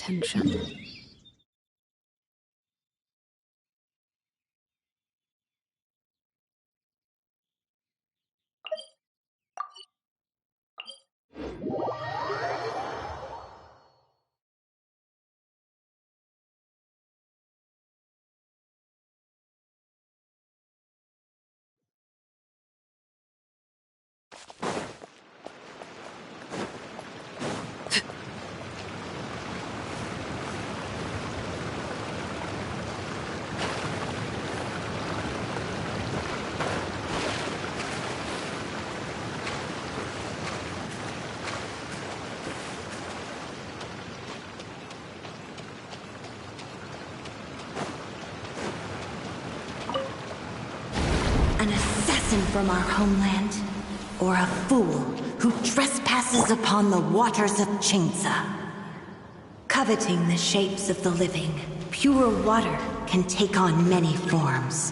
attention. An assassin from our homeland, or a fool who trespasses upon the waters of Chingsa. Coveting the shapes of the living, pure water can take on many forms.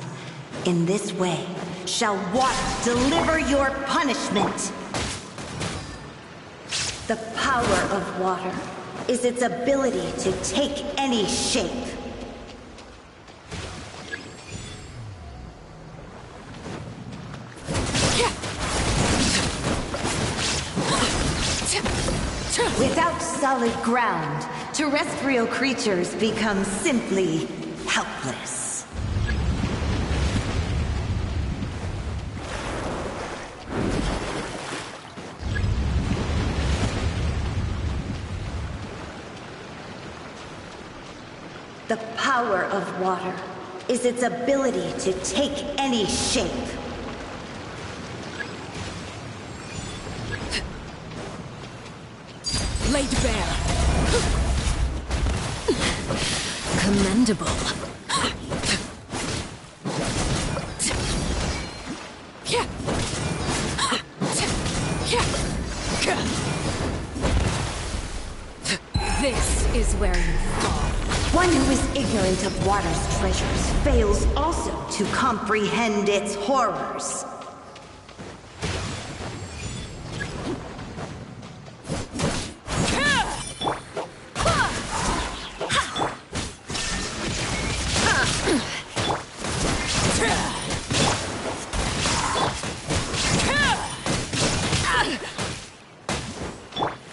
In this way, shall water deliver your punishment. The power of water is its ability to take any shape. Without solid ground, terrestrial creatures become simply helpless. The power of water is its ability to take any shape. Laid bare. Commendable. This is where you fall. One who is ignorant of water's treasures fails also to comprehend its horrors.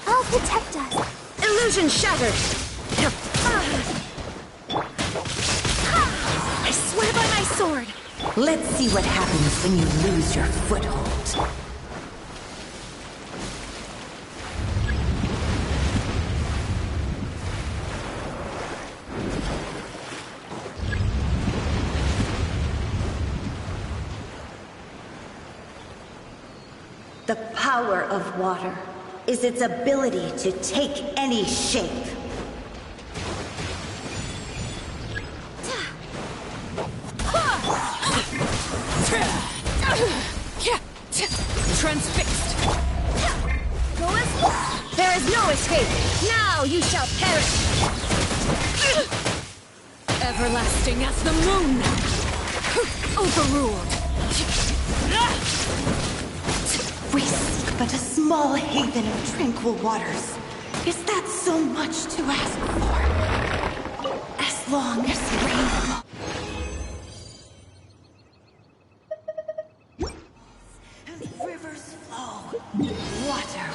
I'll protect us. Illusion shattered! I swear by my sword. Let's see what happens when you lose your foothold. The power of water is its ability to take any shape. Transfixed. There is no escape. Now you shall perish. Everlasting as the moon. Overruled. We seek but a small haven of tranquil waters. Is that so much to ask for? As long as rain... and rivers flow. Water.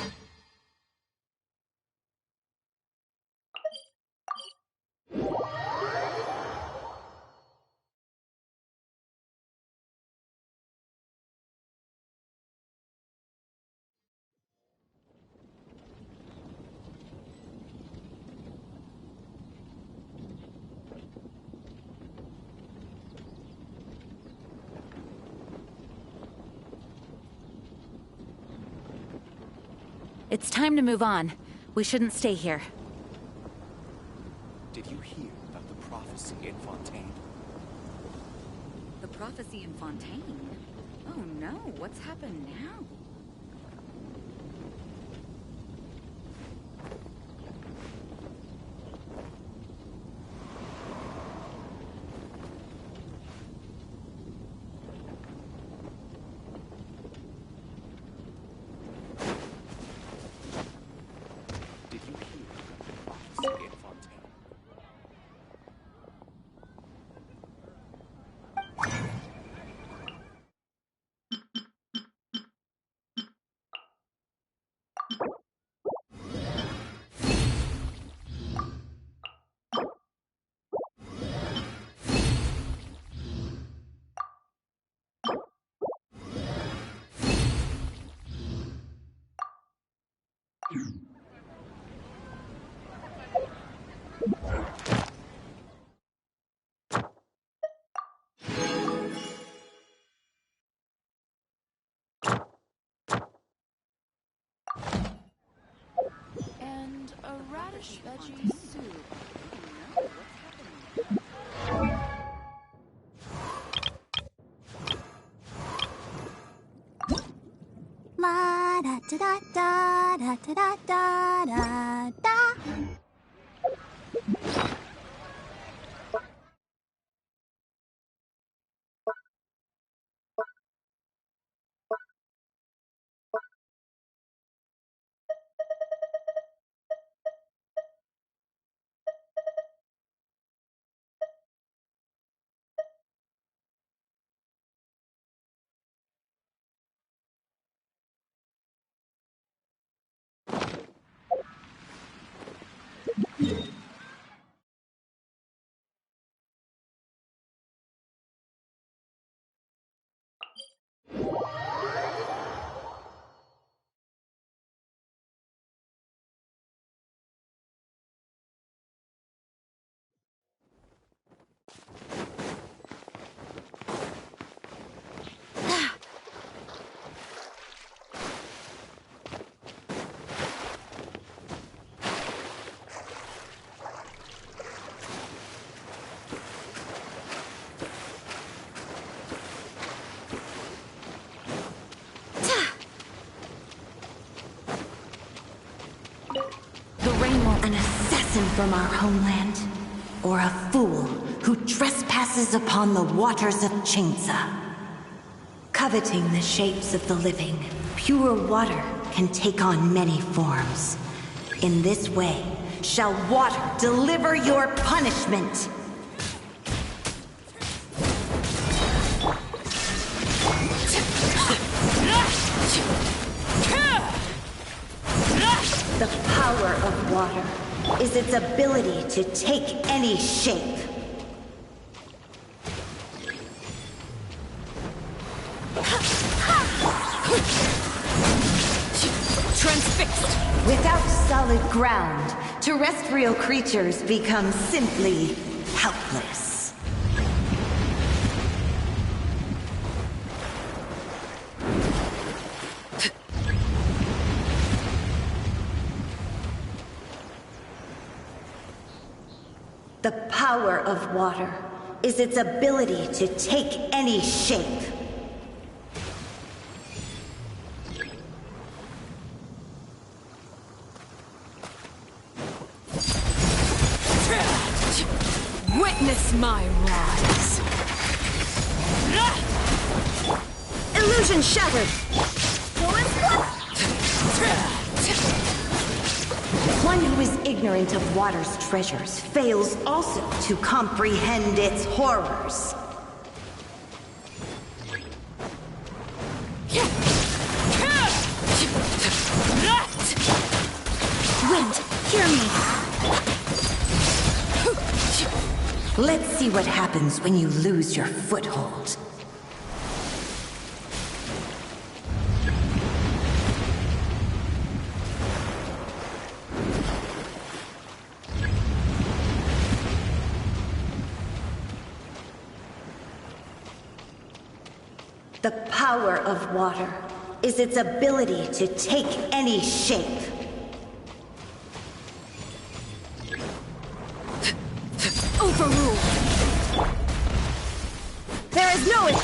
It's time to move on. We shouldn't stay here. Did you hear about the prophecy in Fontaine? The prophecy in Fontaine? Oh no, what's happened now? Did you hear about the prophecy in Fontaine? And a radish veggie soup. Oh no, what's happening? La da da da da da da da da da. An assassin from our homeland, or a fool who trespasses upon the waters of Chainsa. Coveting the shapes of the living, pure water can take on many forms. In this way, shall water deliver your punishment. The power of water is its ability to take any shape. Transfixed! Without solid ground, terrestrial creatures become simply helpless. The power of water is its ability to take any shape. Witness my rise! Illusion shattered. One who is ignorant of water's treasures fails also to comprehend its horrors. Wind, hear me. Let's see what happens when you lose your foothold. The power of water is its ability to take any shape. Overruled! There is no it.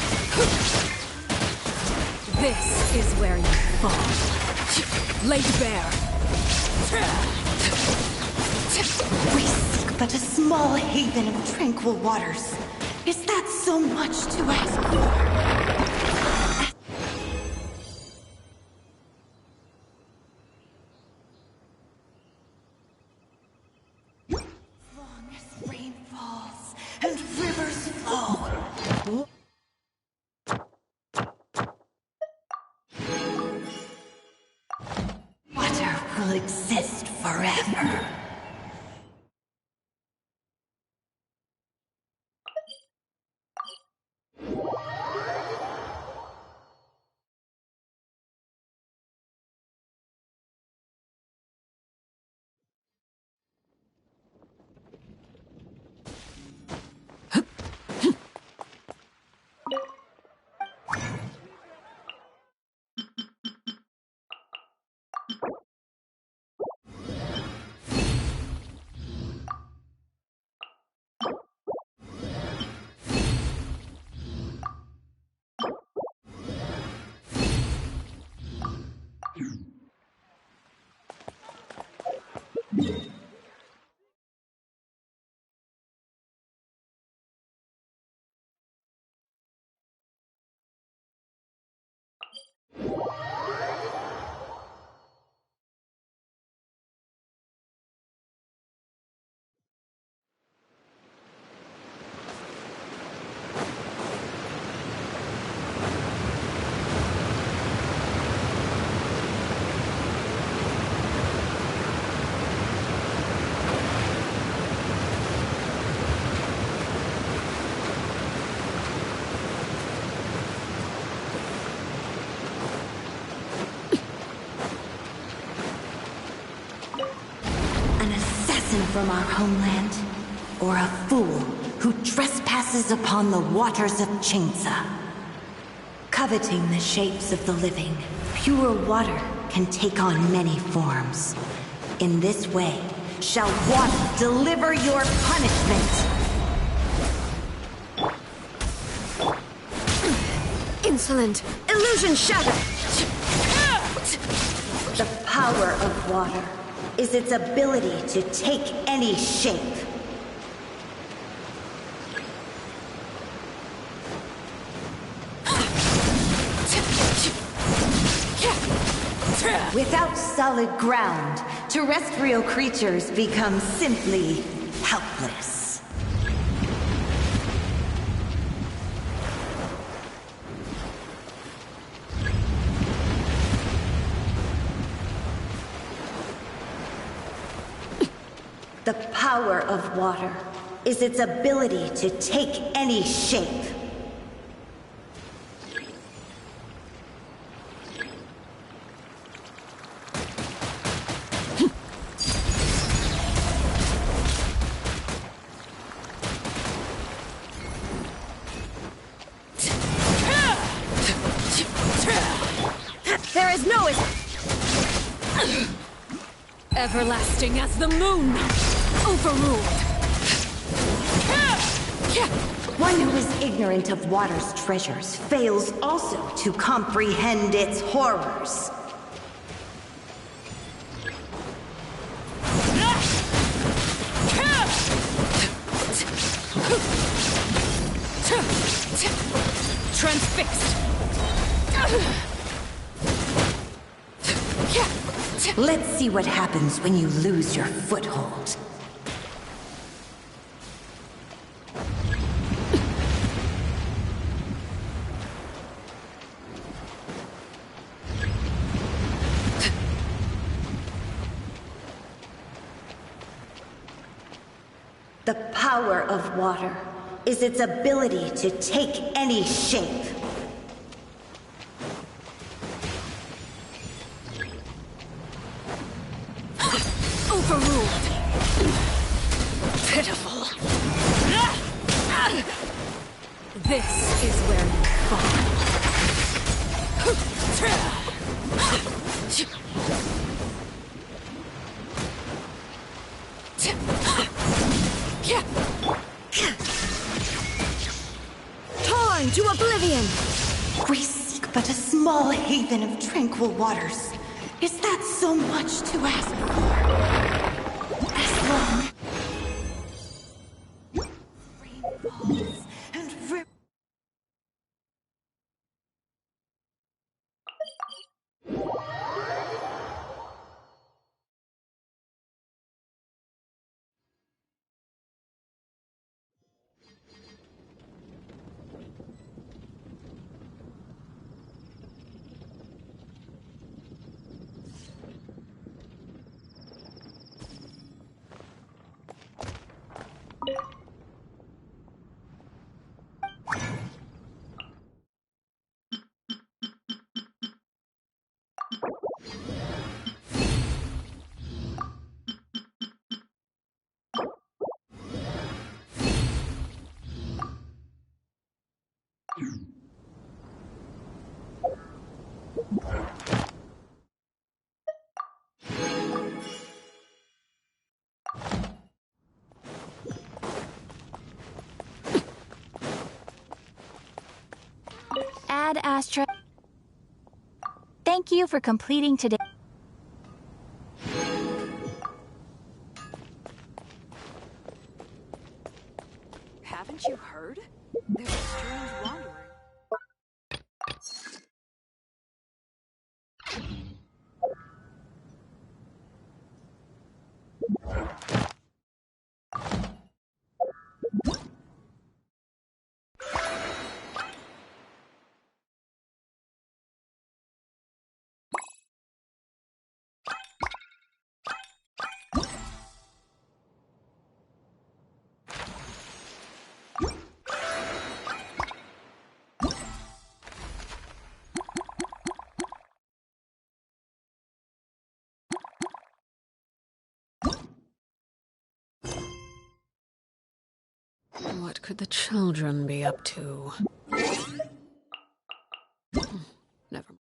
This is where you fall. Laid bare. We seek but a small haven of tranquil waters. Is that so much to ask for? Long as rain falls and rivers flow. Water will exist forever. from our homeland, or a fool who trespasses upon the waters of Chainsa. Coveting the shapes of the living, pure water can take on many forms. In this way, shall water deliver your punishment! Insolent! Illusion shattered! The power of water is its ability to take any shape. Without solid ground, terrestrial creatures become simply helpless. The power of water is its ability to take any shape. There is no everlasting as the moon! Overruled! One who is ignorant of water's treasures fails also to comprehend its horrors. Transfixed! Let's see what happens when you lose your foothold. The power of water is its ability to take any shape. Overruled! Pitiful! This is where you fall. Torn to oblivion! We seek but a small haven of tranquil waters. Is that so much to ask for? As long rain falls and Ad Astra. Thank you for completing today. Haven't you heard? There's a strange wandering. What could the children be up to? Never.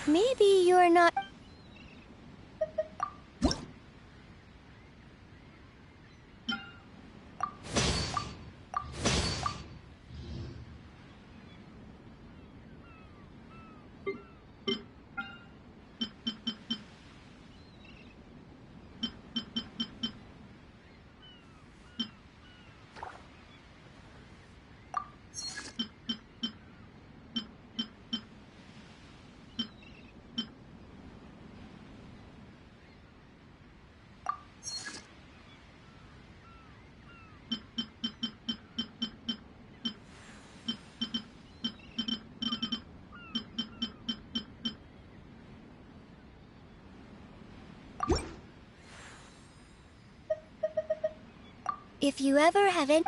Maybe you're not. If you ever have any.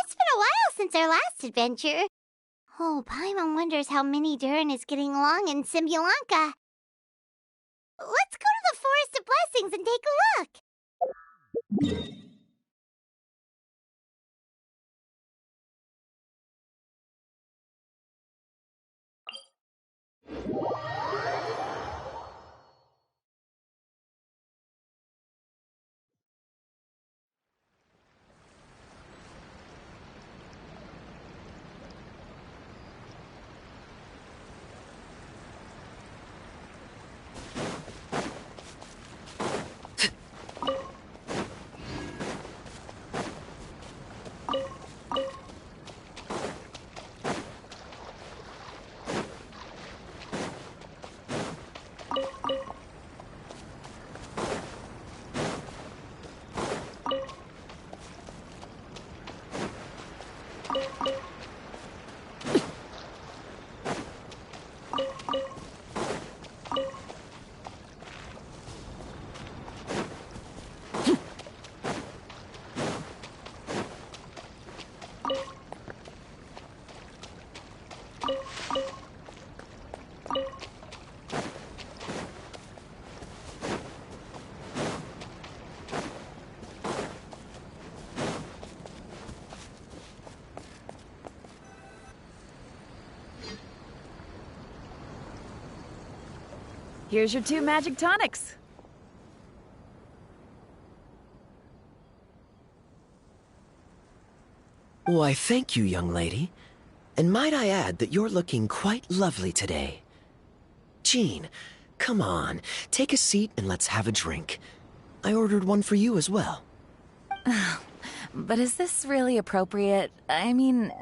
It's been a while since our last adventure. Oh, Paimon wonders how Minnie Durin is getting along in Simbulanka. Let's go to the Forest of Blessings and take a look. Here's your 2 magic tonics. Why, thank you, young lady. And might I add that you're looking quite lovely today. Jean, come on, take a seat and let's have a drink. I ordered one for you as well. But is this really appropriate? I mean...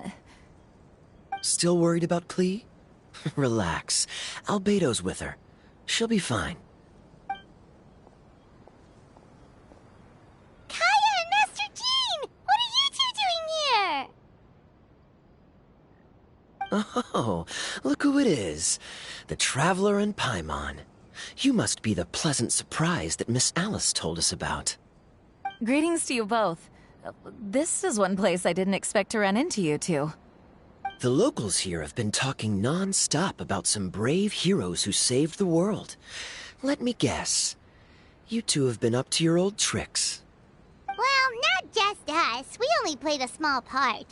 Still worried about Klee? Relax. Albedo's with her. She'll be fine. Kaya and Master Jean! What are you two doing here? Oh, look who it is. The Traveler and Paimon. You must be the pleasant surprise that Miss Alice told us about. Greetings to you both. This is one place I didn't expect to run into you two. The locals here have been talking non-stop about some brave heroes who saved the world. Let me guess. You two have been up to your old tricks. Well, not just us. We only played a small part.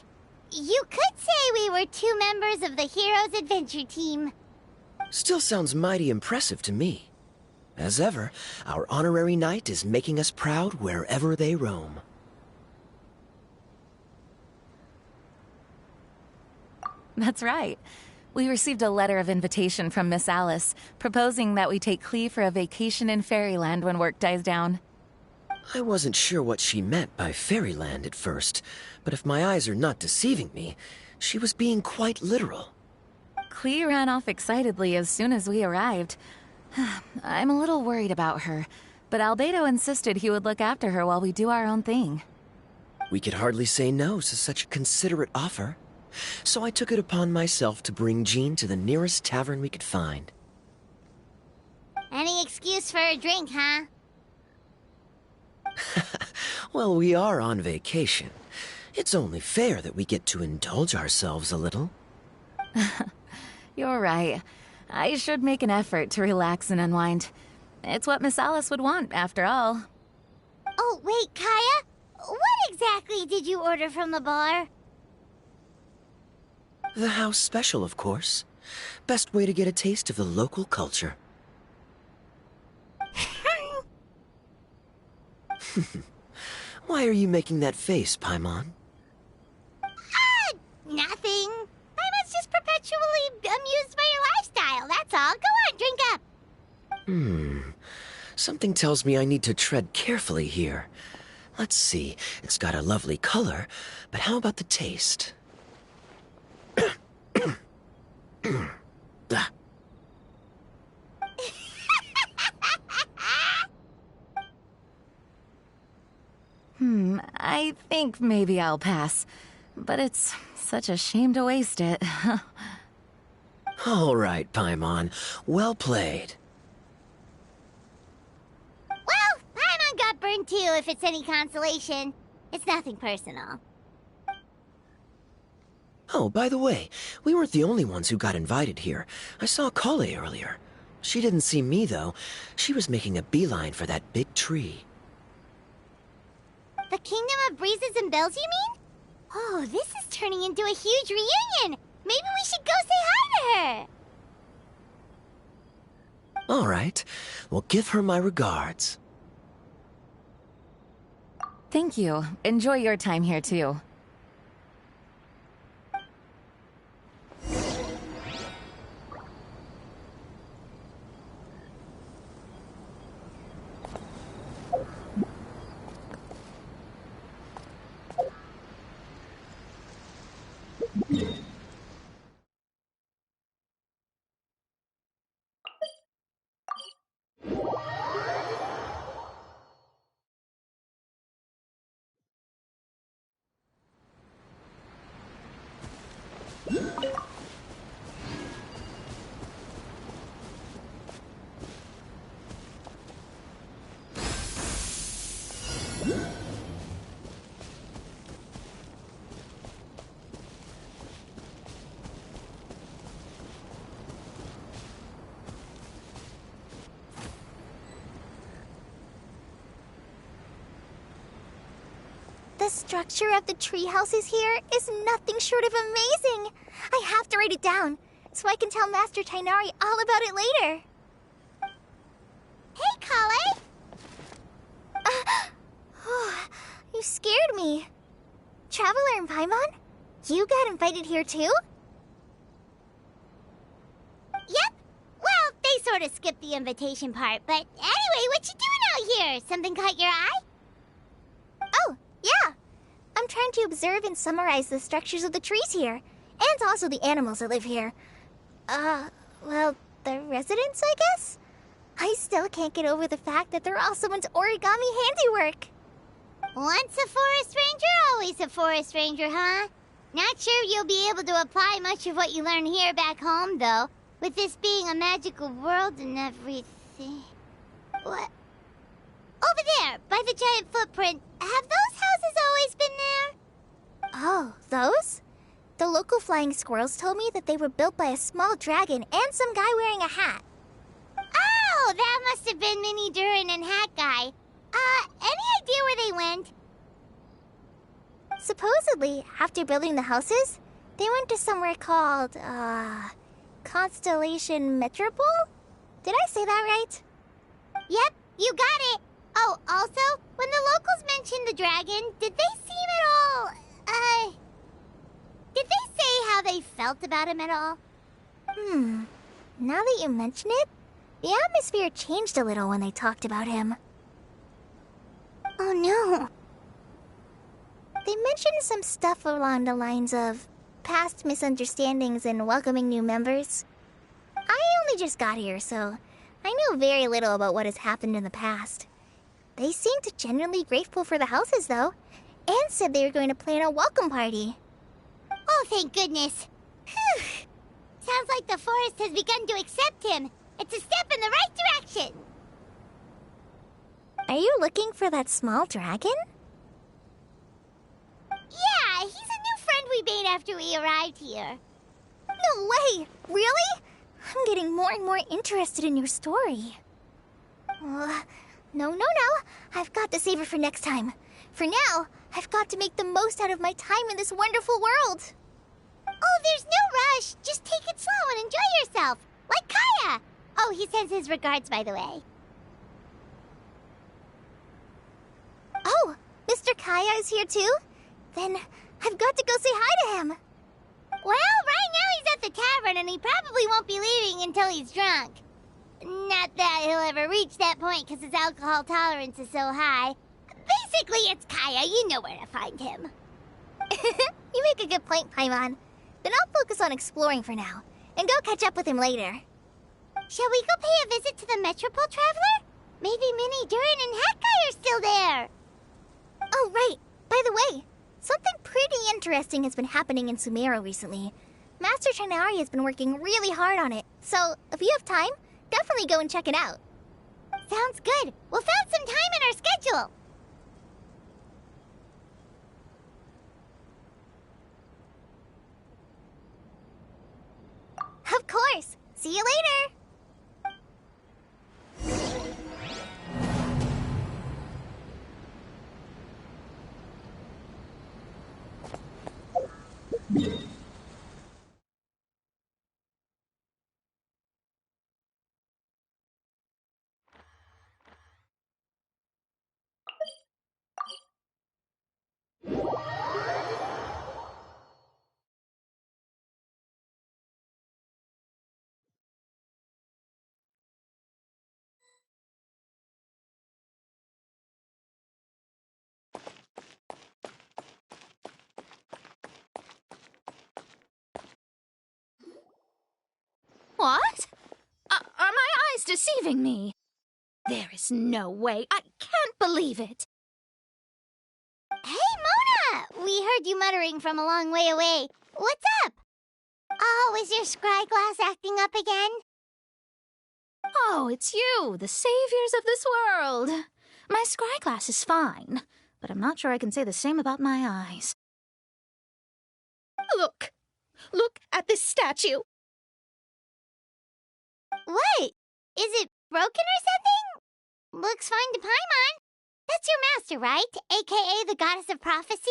You could say we were 2 members of the Heroes Adventure Team. Still sounds mighty impressive to me. As ever, our honorary knight is making us proud wherever they roam. That's right. We received a letter of invitation from Miss Alice, proposing that we take Klee for a vacation in Fairyland when work dies down. I wasn't sure what she meant by Fairyland at first, but if my eyes are not deceiving me, she was being quite literal. Klee ran off excitedly as soon as we arrived. I'm a little worried about her, but Albedo insisted he would look after her while we do our own thing. We could hardly say no to such a considerate offer. So I took it upon myself to bring Jean to the nearest tavern we could find. Any excuse for a drink, huh? Well, we are on vacation. It's only fair that we get to indulge ourselves a little. You're right. I should make an effort to relax and unwind. It's what Miss Alice would want, after all. Oh, wait, Kaya? What exactly did you order from the bar? The house special, of course. Best way to get a taste of the local culture. Why are you making that face, Paimon? Nothing. I'm just perpetually amused by your lifestyle, that's all. Go on, drink up. Something tells me I need to tread carefully here. Let's see, it's got a lovely color, but how about the taste? Ah. I think maybe I'll pass. But it's such a shame to waste it. All right, Paimon. Well played. Well, Paimon got burned too, if it's any consolation. It's nothing personal. Oh, by the way, we weren't the only ones who got invited here. I saw Kale earlier. She didn't see me, though. She was making a beeline for that big tree. The Kingdom of Breezes and Bells, you mean? Oh, this is turning into a huge reunion. Maybe we should go say hi to her. All right. Well, give her my regards. Thank you. Enjoy your time here, too. The structure of the tree houses here is nothing short of amazing. I have to write it down, so I can tell Master Tainari all about it later. scared me. Traveler and Paimon? You got invited here too? Yep. Well, they sort of skipped the invitation part, but anyway, what you doing out here? Something caught your eye? Oh, yeah. I'm trying to observe and summarize the structures of the trees here, and also the animals that live here. Well, the residents, I guess? I still can't get over the fact that they're all someone's origami handiwork. Once a forest ranger, always a forest ranger, huh? Not sure you'll be able to apply much of what you learn here back home, though, with this being a magical world and everything. What? Over there, by the giant footprint. Have those houses always been there? Oh, those? The local flying squirrels told me that they were built by a small dragon and some guy wearing a hat. Oh, that must have been Minnie Durin and Hat Guy. Any idea where they went? Supposedly, after building the houses, they went to somewhere called, Constellation Metropole? Did I say that right? Yep, you got it. Oh, also, when the locals mentioned the dragon, did they seem at all, did they say how they felt about him at all? Now that you mention it, the atmosphere changed a little when they talked about him. Oh no. They mentioned some stuff along the lines of past misunderstandings and welcoming new members. I only just got here, so I know very little about what has happened in the past. They seemed genuinely grateful for the houses, though, and said they were going to plan a welcome party. Oh, thank goodness. Phew. Sounds like the forest has begun to accept him. It's a step in the right direction. Are you looking for that small dragon? Yeah, he's a new friend we made after we arrived here. No way! Really? I'm getting more and more interested in your story. No. I've got to save it for next time. For now, I've got to make the most out of my time in this wonderful world. Oh, there's no rush. Just take it slow and enjoy yourself. Like Kaya. Oh, he sends his regards, by the way. Oh, Mr. Kaya is here too? Then I've got to go say hi to him. Well, right now he's at the tavern and he probably won't be leaving until he's drunk. Not that he'll ever reach that point because his alcohol tolerance is so high. Basically, it's Kaya. You know where to find him. You make a good point, Paimon. Then I'll focus on exploring for now and go catch up with him later. Shall we go pay a visit to the Metropole Traveler? Maybe Minnie, Durin, and Hat Guy are still there. Oh, right. By the way, something pretty interesting has been happening in Sumeru recently. Master Chanari has been working really hard on it, so if you have time, definitely go and check it out. Sounds good. We'll find some time in our schedule. Of course. See you later. What? Are my eyes deceiving me? There is no way. I can't believe it. Hey, Mona! We heard you muttering from a long way away. What's up? Oh, is your scry glass acting up again? Oh, it's you, the saviors of this world. My scry glass is fine, but I'm not sure I can say the same about my eyes. Look! Look at this statue! What? Is it broken or something? Looks fine to Paimon. That's your master, right? AKA the goddess of prophecy?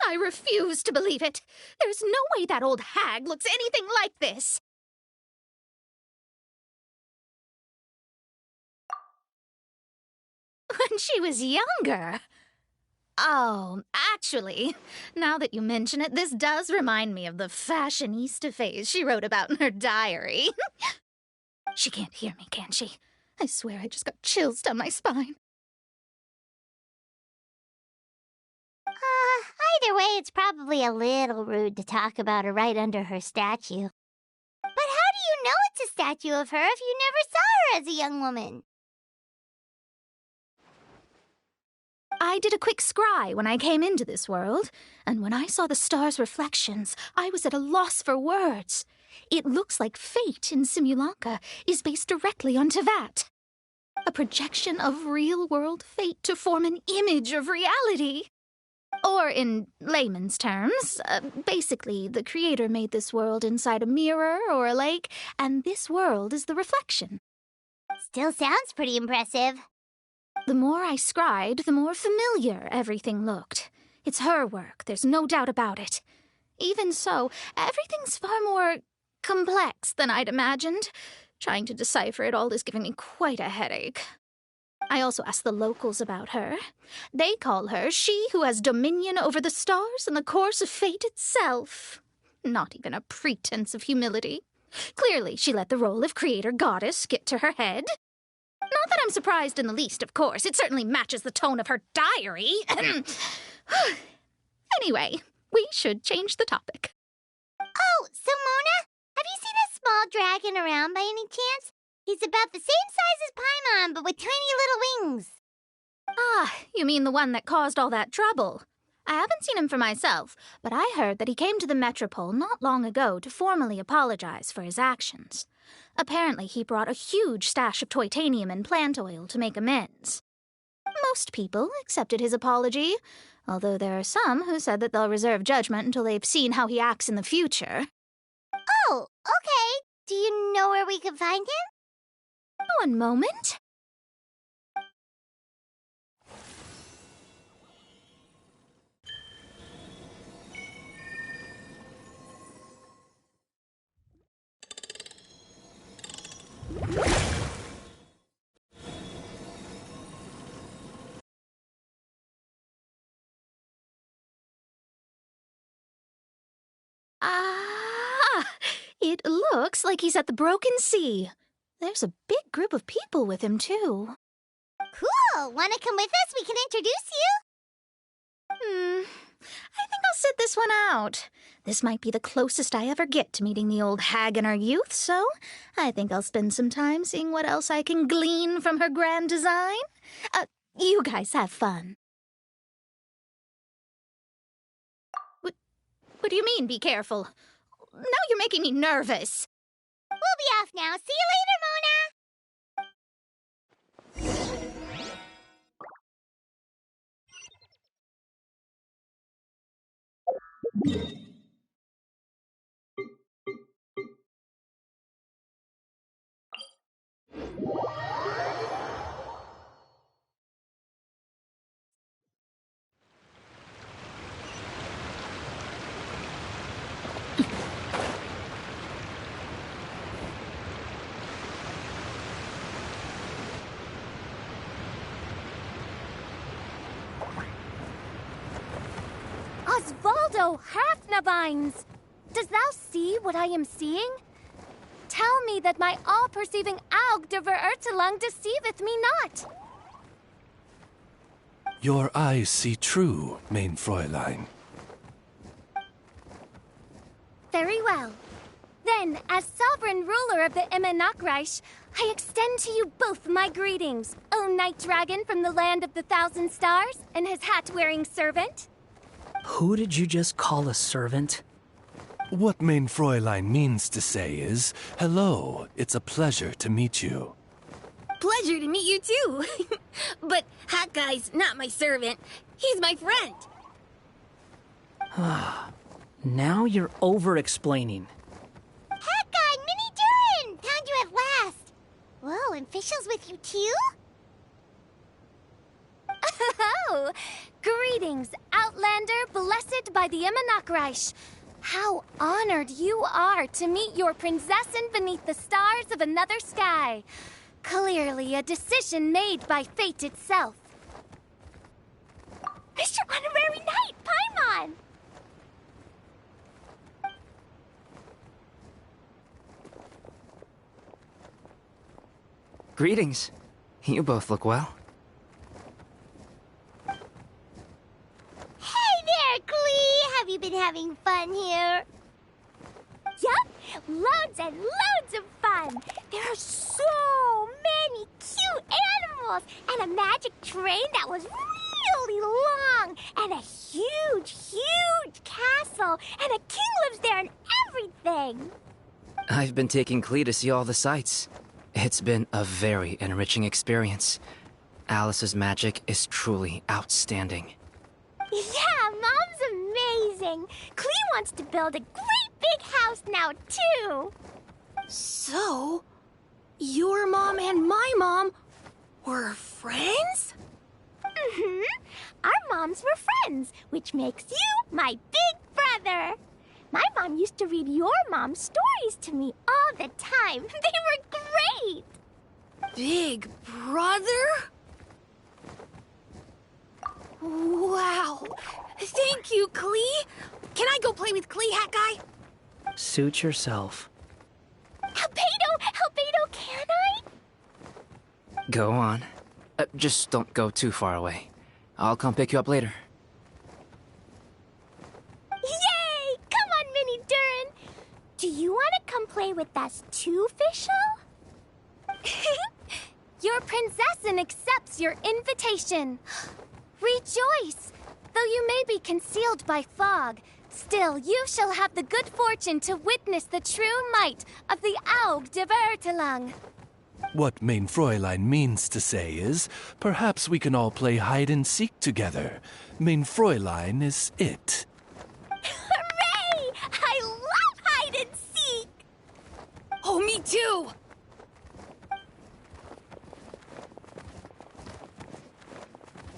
I refuse to believe it. There's no way that old hag looks anything like this. When she was younger. Oh, actually, now that you mention it, this does remind me of the fashionista phase she wrote about in her diary. She can't hear me, can she? I swear I just got chills down my spine. Either way, it's probably a little rude to talk about her right under her statue. But how do you know it's a statue of her if you never saw her as a young woman? I did a quick scry when I came into this world, and when I saw the stars' reflections, I was at a loss for words. It looks like fate in Simulanka is based directly on Tevat. A projection of real-world fate to form an image of reality. Or in layman's terms, basically the creator made this world inside a mirror or a lake, and this world is the reflection. Still sounds pretty impressive. The more I scried, the more familiar everything looked. It's her work, there's no doubt about it. Even so, everything's far more complex than I'd imagined. Trying to decipher it all is giving me quite a headache. I also asked the locals about her. They call her she who has dominion over the stars and the course of fate itself. Not even a pretense of humility. Clearly, she let the role of creator goddess get to her head. Not that I'm surprised in the least, of course. It certainly matches the tone of her diary. Anyway, we should change the topic. Oh, so Mona, have you seen a small dragon around by any chance? He's about the same size as Paimon, but with tiny little wings. Ah, you mean the one that caused all that trouble. I haven't seen him for myself, but I heard that he came to the Metropole not long ago to formally apologize for his actions. Apparently, he brought a huge stash of Toitanium and plant oil to make amends. Most people accepted his apology, although there are some who said that they'll reserve judgment until they've seen how he acts in the future. Oh, okay. Do you know where we can find him? One moment. It looks like he's at the Broken Sea. There's a big group of people with him, too. Cool! Wanna come with us? We can introduce you. I think I'll sit this one out. This might be the closest I ever get to meeting the old hag in her youth, so I think I'll spend some time seeing what else I can glean from her grand design. You guys have fun. What do you mean, be careful? Now you're making me nervous. We'll be off now. See you later, Mona! Osvaldo Hafnavines! Dost thou see what I am seeing? Tell me that my all-perceiving Aug de Verurtelung deceiveth me not. Your eyes see true, mein Fräulein. Very well. Then, as sovereign ruler of the Immenachreich, I extend to you both my greetings, O Night Dragon from the land of the Thousand Stars and his hat-wearing servant. Who did you just call a servant? What mein Fräulein means to say is, hello, it's a pleasure to meet you. Pleasure to meet you too. But Hat Guy's not my servant. He's my friend. Now you're over-explaining. Hat Guy, Minnie Durin! Found you at last. Whoa, and Fischl's with you too? Oh, greetings, Outlander blessed by the Immenachreich. How honored you are to meet your prinzessin beneath the stars of another sky. Clearly a decision made by fate itself. Mr. Honorary Knight, Paimon! Greetings. You both look well. Hey there, Klee! Have you been having fun here? Yup, loads and loads of fun. There are so many cute animals and a magic train that was really long and a huge, huge castle and a king lives there and everything. I've been taking Klee to see all the sights. It's been a very enriching experience. Alice's magic is truly outstanding. Yeah, Mom's amazing. Klee wants to build a great big house now, too. So, your mom and my mom were friends? Mm-hmm. Our moms were friends, which makes you my big brother. My mom used to read your mom's stories to me all the time. They were great. Big brother? Wow. Thank you, Klee. Can I go play with Klee, Hat Guy? Suit yourself. Albedo, can I? Go on. Just don't go too far away. I'll come pick you up later. Yay! Come on, Mini Durin. Do you want to come play with us too, Fischl? Your princessin accepts your invitation. Rejoice! Though you may be concealed by fog, still you shall have the good fortune to witness the true might of the Aug de Bertelang. What mein Fräulein means to say is, perhaps we can all play hide and seek together. Mein Fräulein is it. Hooray! I love hide and seek! Oh, me too!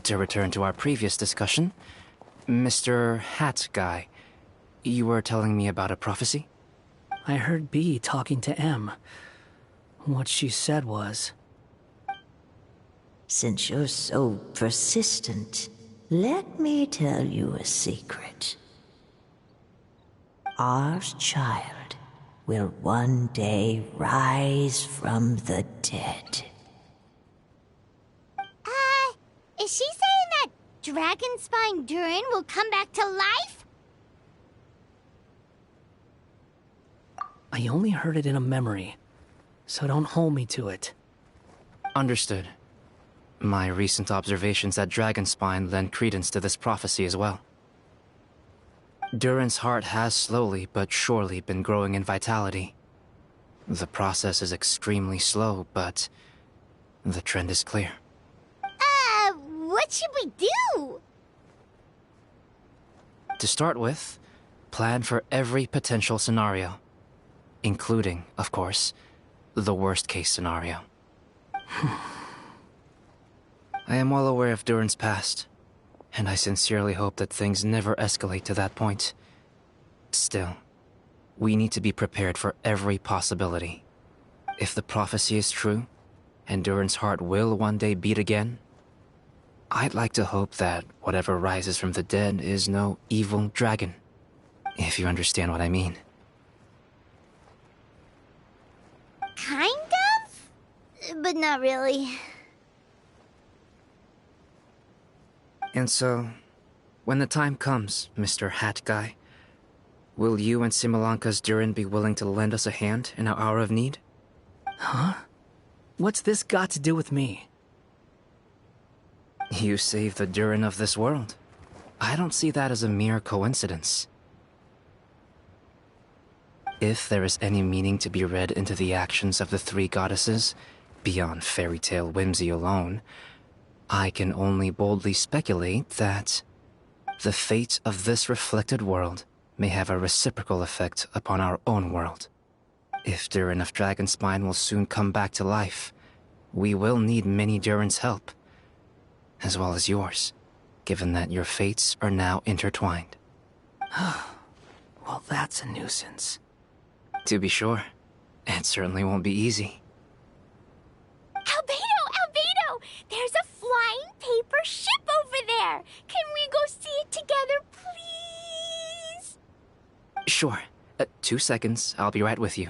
To return to our previous discussion, Mr. Hat Guy, you were telling me about a prophecy? I heard B talking to M. What she said was... Since you're so persistent, let me tell you a secret. Our child will one day rise from the dead. Is she saying that Dragonspine Durin will come back to life? I only heard it in a memory, so don't hold me to it. Understood. My recent observations at Dragonspine lend credence to this prophecy as well. Durin's heart has slowly but surely been growing in vitality. The process is extremely slow, but the trend is clear. What should we do? To start with, plan for every potential scenario, including, of course, the worst-case scenario. I am well aware of Durin's past, and I sincerely hope that things never escalate to that point. Still, we need to be prepared for every possibility. If the prophecy is true, and Durin's heart will one day beat again, I'd like to hope that whatever rises from the dead is no evil dragon, if you understand what I mean. Kind of? But not really. And so, when the time comes, Mr. Hat Guy, will you and Similanka's Durin be willing to lend us a hand in our hour of need? Huh? What's this got to do with me? You saved the Durin of this world. I don't see that as a mere coincidence. If there is any meaning to be read into the actions of the three goddesses, beyond fairy tale whimsy alone, I can only boldly speculate that the fate of this reflected world may have a reciprocal effect upon our own world. If Durin of Dragonspine will soon come back to life, we will need many Durin's help, as well as yours, given that your fates are now intertwined. Well, that's a nuisance. To be sure, it certainly won't be easy. Albedo! There's a flying paper ship over there. Can we go see it together, please? Sure. 2 seconds. I'll be right with you.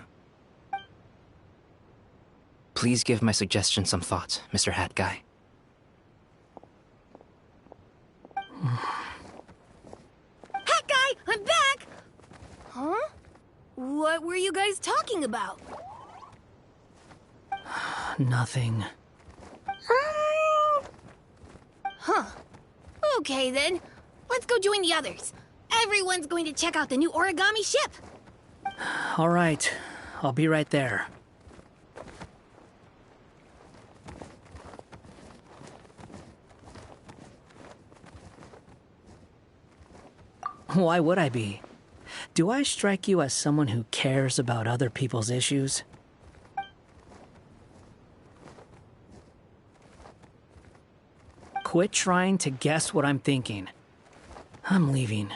Please give my suggestion some thought, Mr. Hat Guy. Hat Guy, I'm back! Huh? What were you guys talking about? Nothing. Huh. Okay then. Let's go join the others. Everyone's going to check out the new origami ship. All right. I'll be right there. Why would I be? Do I strike you as someone who cares about other people's issues? Quit trying to guess what I'm thinking. I'm leaving.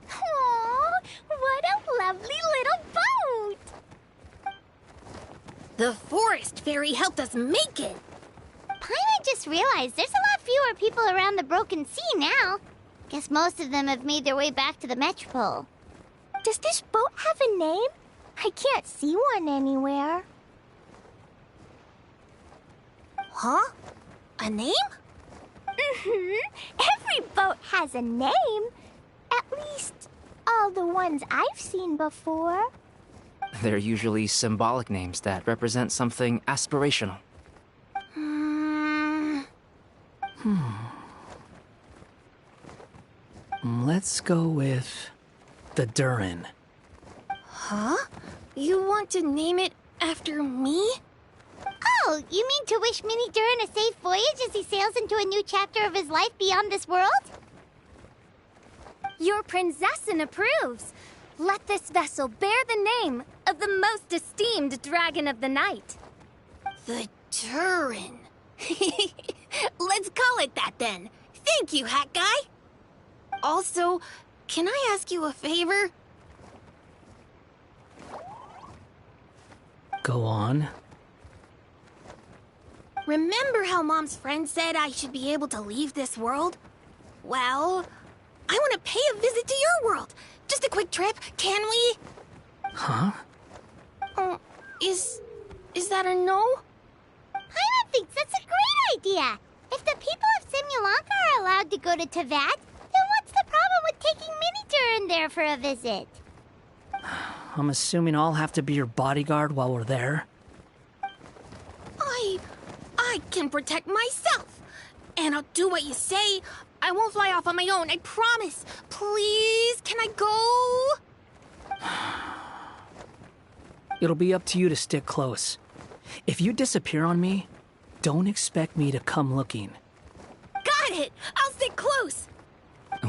Aww, what a lovely little boat! The forest fairy helped us make it. Paimon just realized there's a lot fewer people around the Broken Sea now. Guess most of them have made their way back to the Metropole. Does this boat have a name? I can't see one anywhere. Huh? A name? Every boat has a name. At least, all the ones I've seen before. They're usually symbolic names that represent something aspirational. Let's go with the Durin. Huh? You want to name it after me? Oh, you mean to wish Mini Durin a safe voyage as he sails into a new chapter of his life beyond this world? Your princessin approves. Let this vessel bear the name of the most esteemed dragon of the night. The Turin. Let's call it that then. Thank you, Hat Guy. Also, can I ask you a favor? Go on. Remember how Mom's friend said I should be able to leave this world? Well, I want to pay a visit to your world. Just a quick trip, can we? Huh? Is that a no? Paimon thinks that's a great idea. If the people of Simulanka are allowed to go to Teyvat, then what's the problem with taking Mini Durin there for a visit? I'm assuming I'll have to be your bodyguard while we're there. I can protect myself. And I'll do what you say. I won't fly off on my own, I promise. Please, can I go? It'll be up to you to stick close. If you disappear on me, don't expect me to come looking. Got it! I'll stick close!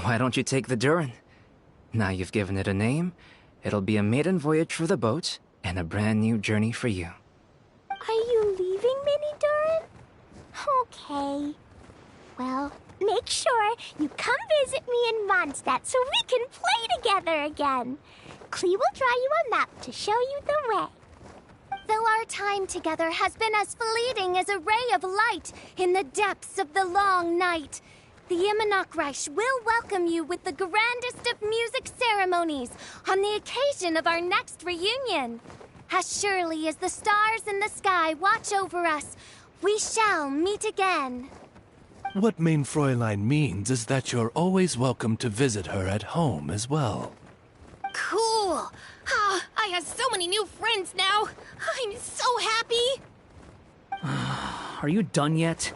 Why don't you take the Durin? Now you've given it a name, it'll be a maiden voyage for the boat and a brand new journey for you. Are you leaving, Mini Durin? Okay. Well, make sure you come visit me in Mondstadt so we can play together again. Klee will draw you a map to show you the way. Though our time together has been as fleeting as a ray of light in the depths of the long night, the Immonokreich will welcome you with the grandest of music ceremonies on the occasion of our next reunion. As surely as the stars in the sky watch over us, we shall meet again. What Mein Fräulein means is that you're always welcome to visit her at home as well. Cool! I have so many new friends now. I'm so happy. Are you done yet?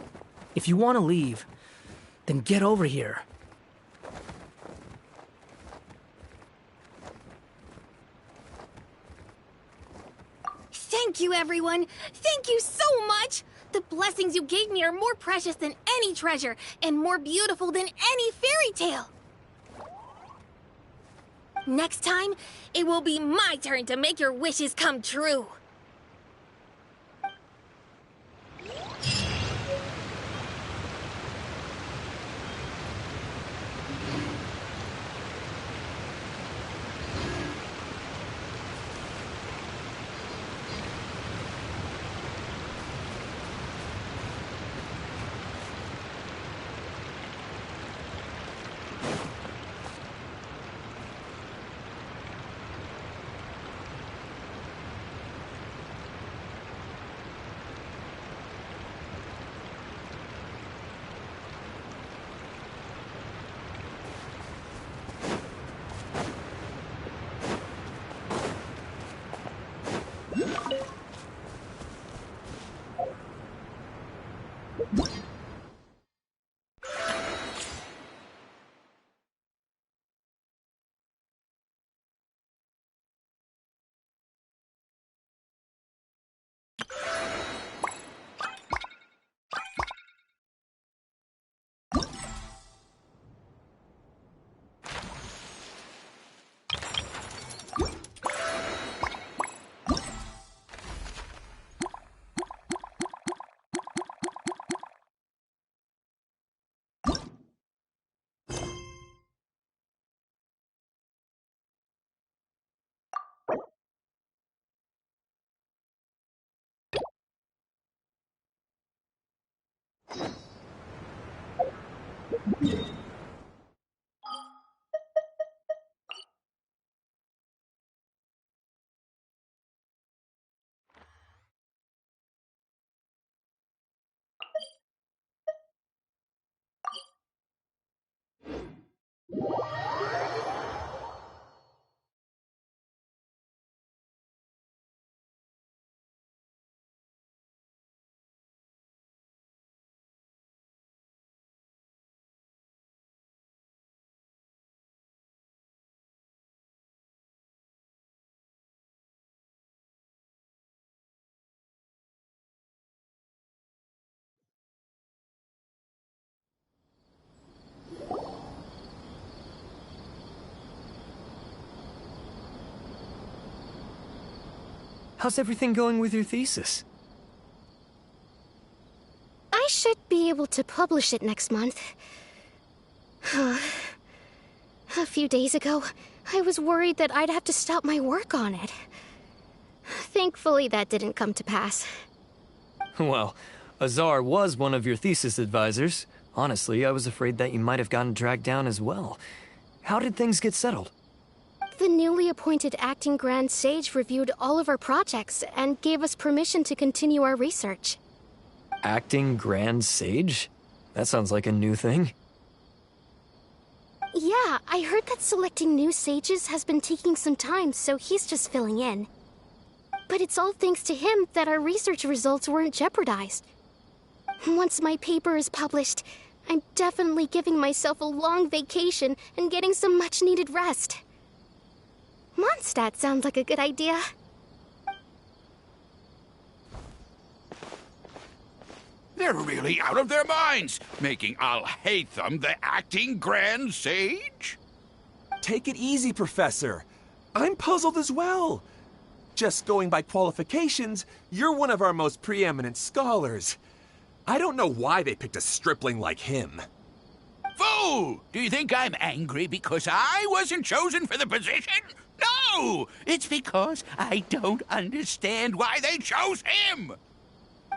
If you want to leave, then get over here. Thank you, everyone. Thank you so much. The blessings you gave me are more precious than any treasure and more beautiful than any fairy tale. Next time, it will be my turn to make your wishes come true. How's everything going with your thesis? I should be able to publish it next month. A few days ago, I was worried that I'd have to stop my work on it. Thankfully, that didn't come to pass. Well, Azar was one of your thesis advisors. Honestly, I was afraid that you might have gotten dragged down as well. How did things get settled? The newly appointed acting Grand Sage reviewed all of our projects and gave us permission to continue our research. Acting Grand Sage? That sounds like a new thing. Yeah, I heard that selecting new sages has been taking some time, so he's just filling in. But it's all thanks to him that our research results weren't jeopardized. Once my paper is published, I'm definitely giving myself a long vacation and getting some much-needed rest. Mondstadt sounds like a good idea. They're really out of their minds, making Al-Haytham the acting Grand Sage? Take it easy, Professor. I'm puzzled as well. Just going by qualifications, you're one of our most preeminent scholars. I don't know why they picked a stripling like him. Fool! Do you think I'm angry because I wasn't chosen for the position? No! It's because I don't understand why they chose him!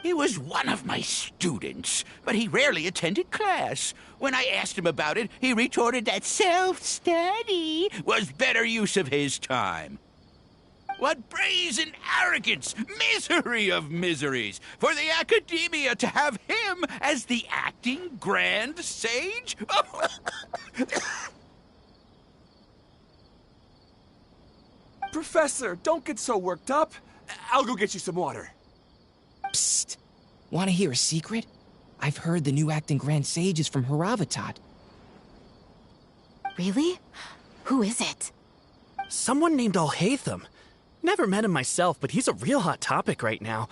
He was one of my students, but he rarely attended class. When I asked him about it, he retorted that self-study was better use of his time. What brazen arrogance! Misery of miseries! For the Academia to have him as the acting Grand Sage? Professor, don't get so worked up. I'll go get you some water. Psst. Want to hear a secret? I've heard the new acting Grand Sage is from Haravatat. Really? Who is it? Someone named Al-Haytham. Never met him myself, but he's a real hot topic right now.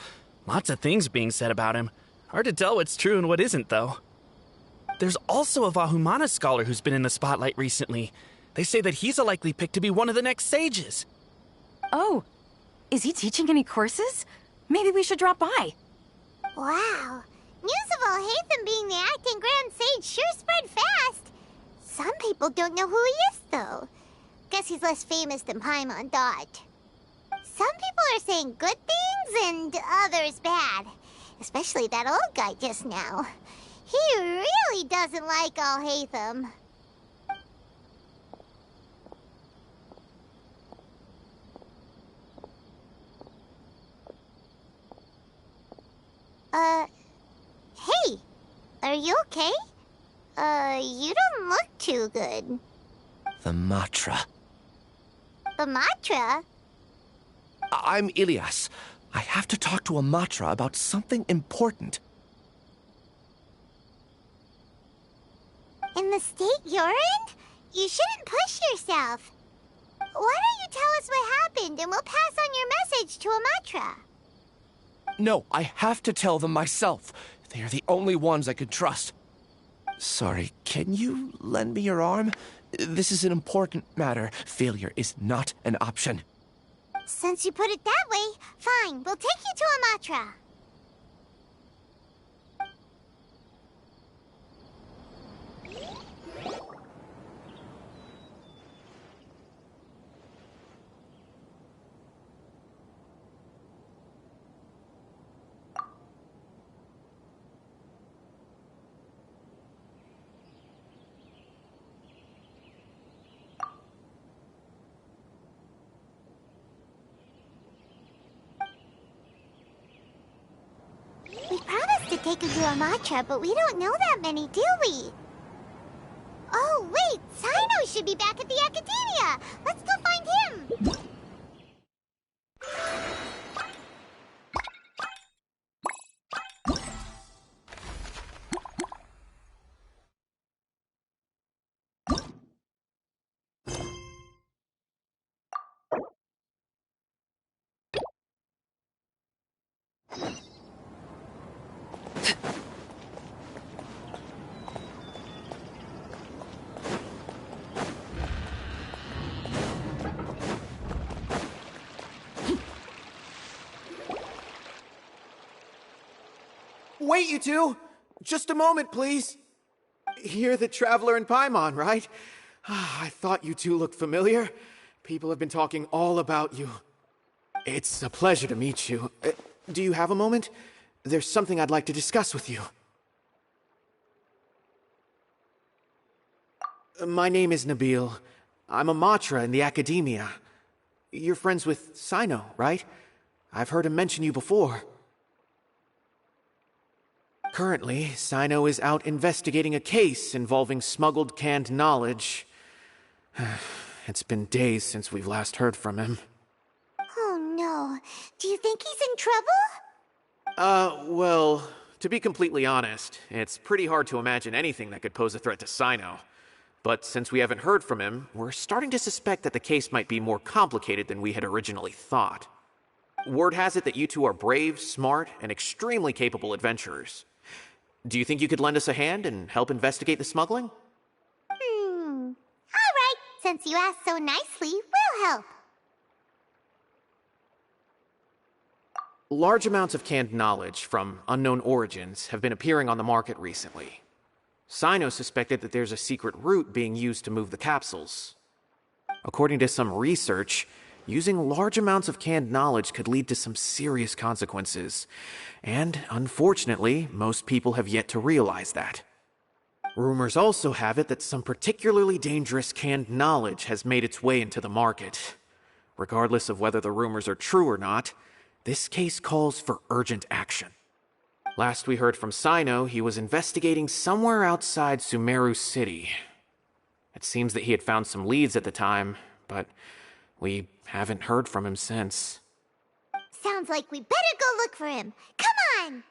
Lots of things being said about him. Hard to tell what's true and what isn't, though. There's also a Vahumana scholar who's been in the spotlight recently. They say that he's a likely pick to be one of the next sages. Oh, is he teaching any courses? Maybe we should drop by. Wow. News of Al-Haytham being the acting Grand Sage sure spread fast. Some people don't know who he is, though. Guess he's less famous than Paimon thought. Some people are saying good things and others bad. Especially that old guy just now. He really doesn't like Al-Haytham. Hey, are you okay? You don't look too good. The Matra. The Matra? I'm Ilias. I have to talk to a Matra about something important. In the state you're in? You shouldn't push yourself. Why don't you tell us what happened and we'll pass on your message to a Matra? No, I have to tell them myself. They are the only ones I can trust. Sorry, can you lend me your arm? This is an important matter. Failure is not an option. Since you put it that way, fine. We'll take you to a Matra. We promised to take you to a Matra, but we don't know that many, do we? Oh, wait! Sino should be back at the Academia! Let's go find him! Wait, you two! Just a moment, please. You're the Traveler in Paimon, right? I thought you two looked familiar. People have been talking all about you. It's a pleasure to meet you. Do you have a moment? There's something I'd like to discuss with you. My name is Nabil. I'm a Matra in the Academia. You're friends with Sino, right? I've heard him mention you before. Currently, Sino is out investigating a case involving smuggled canned knowledge. It's been days since we've last heard from him. Oh no. Do you think he's in trouble? Well, to be completely honest, it's pretty hard to imagine anything that could pose a threat to Sino. But since we haven't heard from him, we're starting to suspect that the case might be more complicated than we had originally thought. Word has it that you two are brave, smart, and extremely capable adventurers. Do you think you could lend us a hand and help investigate the smuggling? Alright, since you asked so nicely, we'll help. Large amounts of canned knowledge from unknown origins have been appearing on the market recently. Sino suspected that there's a secret route being used to move the capsules. According to some research, using large amounts of canned knowledge could lead to some serious consequences. And, unfortunately, most people have yet to realize that. Rumors also have it that some particularly dangerous canned knowledge has made its way into the market. Regardless of whether the rumors are true or not, this case calls for urgent action. Last we heard from Sino, he was investigating somewhere outside Sumeru City. It seems that he had found some leads at the time, but we haven't heard from him since. Sounds like we better go look for him. Come on!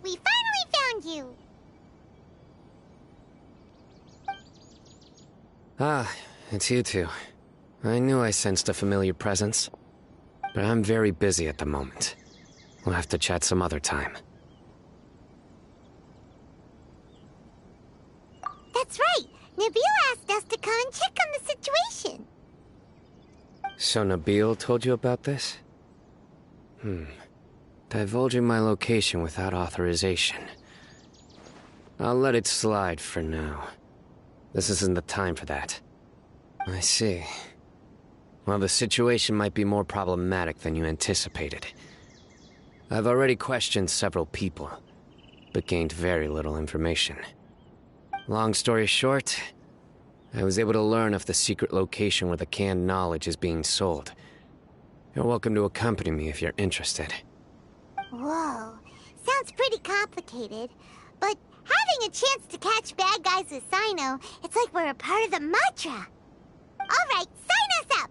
We finally found you! Ah, it's you two. I knew I sensed a familiar presence. But I'm very busy at the moment. We'll have to chat some other time. That's right! Nabil asked us to come and check on the situation. So Nabil told you about this? Divulging my location without authorization. I'll let it slide for now. This isn't the time for that. I see. Well, the situation might be more problematic than you anticipated. I've already questioned several people, but gained very little information. Long story short, I was able to learn of the secret location where the canned knowledge is being sold. You're welcome to accompany me if you're interested. Whoa, sounds pretty complicated. But having a chance to catch bad guys with Sino, it's like we're a part of the Matra. Alright, sign us up!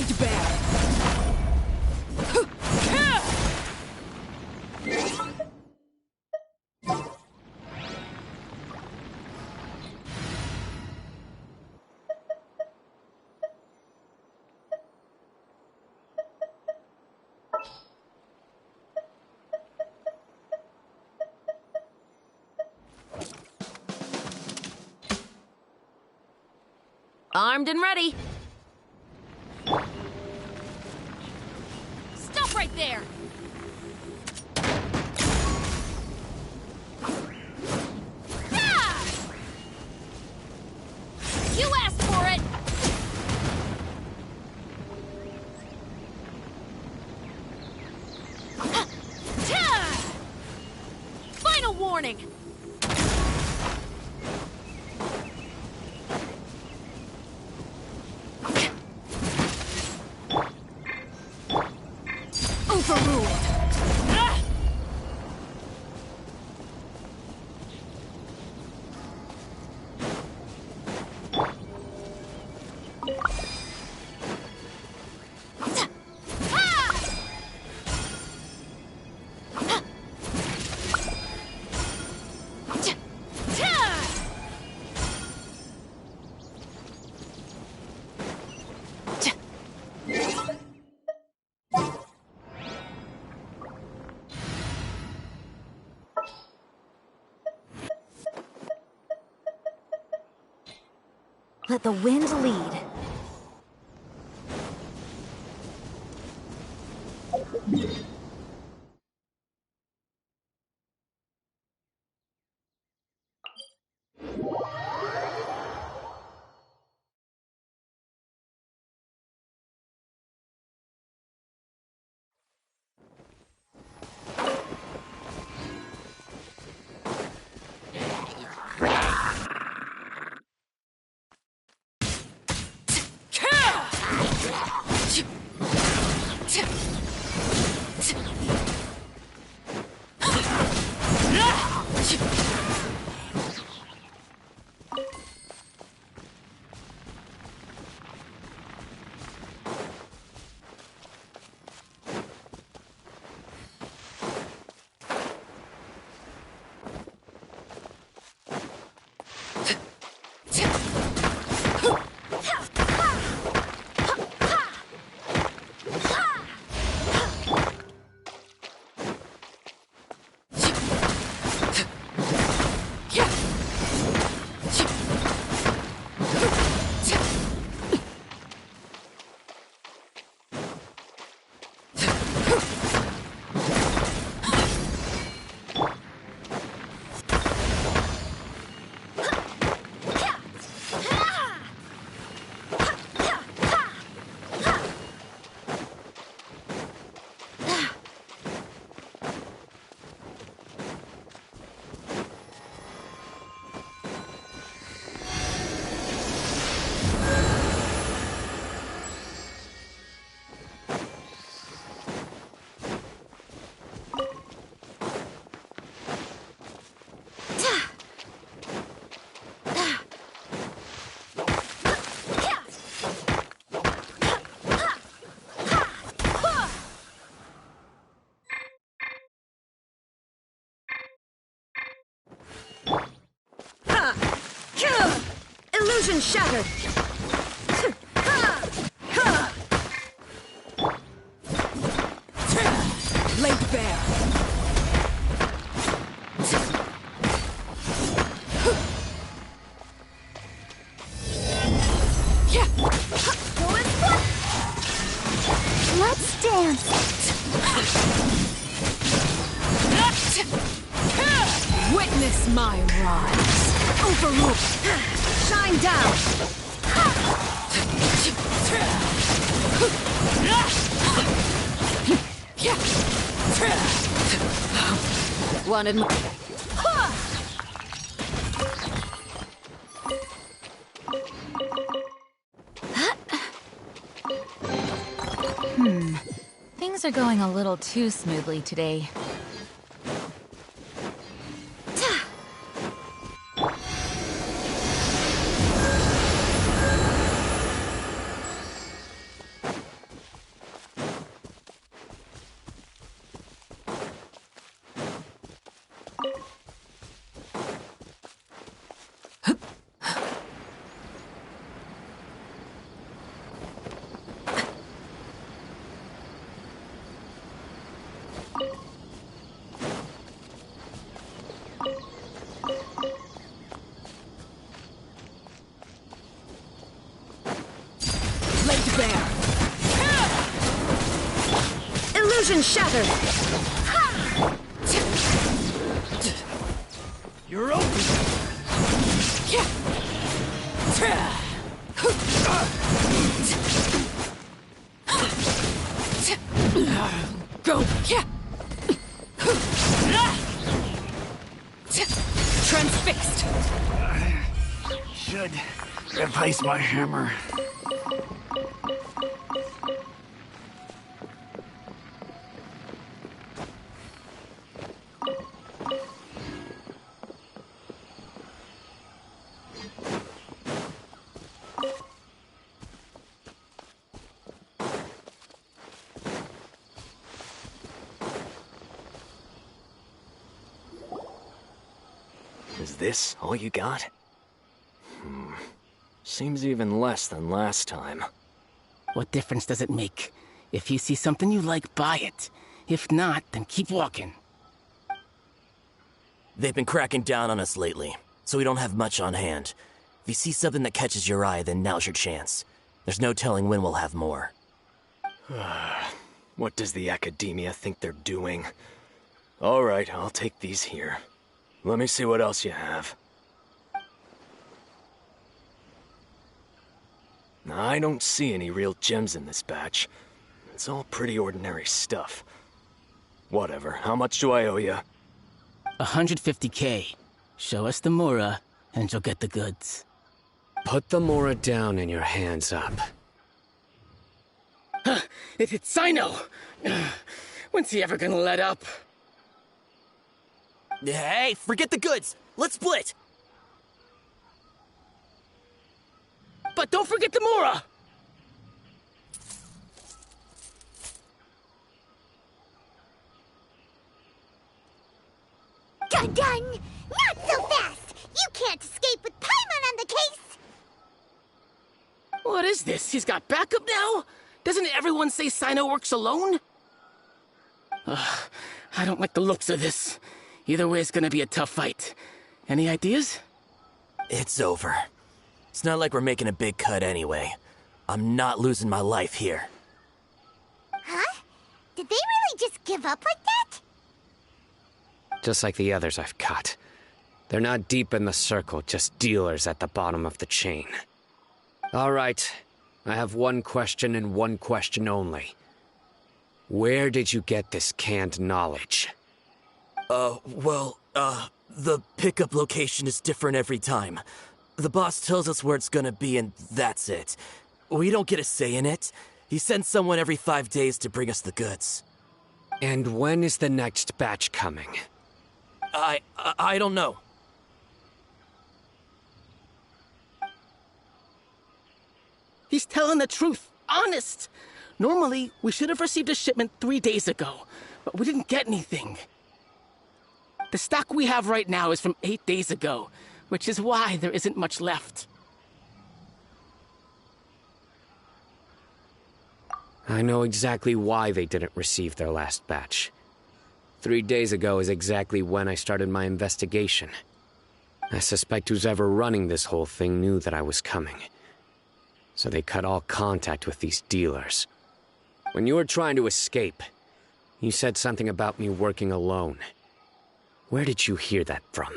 Laid bare. Armed and ready. Stop right there! Ah! You asked for it! Final warning! Overruled. Let the wind lead. Illusion shattered! Laid bare! Let's dance! Witness my rise! Overruled! Shine down! Wanted more. Things are going a little too smoothly today. Illusion shattered! You're open! Go! Transfixed! Should replace my hammer. Is this all you got? Seems even less than last time. What difference does it make? If you see something you like, buy it. If not, then keep walking. They've been cracking down on us lately, so we don't have much on hand. If you see something that catches your eye, then now's your chance. There's no telling when we'll have more. What does the Academia think they're doing? Alright, I'll take these here. Let me see what else you have. I don't see any real gems in this batch. It's all pretty ordinary stuff. Whatever, how much do I owe you? 150K. Show us the Mora, and you'll get the goods. Put the Mora down and your hands up. It's Sino! When's he ever gonna let up? Hey, forget the goods! Let's split! But don't forget the Mora! Done! Not so fast! You can't escape with Paimon on the case! What is this? He's got backup now? Doesn't everyone say Sino works alone? I don't like the looks of this. Either way, it's gonna be a tough fight. Any ideas? It's over. It's not like we're making a big cut anyway. I'm not losing my life here. Huh? Did they really just give up like that? Just like the others I've cut. They're not deep in the circle, just dealers at the bottom of the chain. All right, I have one question and one question only. Where did you get this canned knowledge? The pickup location is different every time. The boss tells us where it's gonna be and that's it. We don't get a say in it. He sends someone every 5 days to bring us the goods. And when is the next batch coming? I don't know. He's telling the truth. Honest. Normally, we should have received a shipment 3 days ago, but we didn't get anything. The stock we have right now is from 8 days ago, which is why there isn't much left. I know exactly why they didn't receive their last batch. 3 days ago is exactly when I started my investigation. I suspect who's ever running this whole thing knew that I was coming. So they cut all contact with these dealers. When you were trying to escape, you said something about me working alone. Where did you hear that from?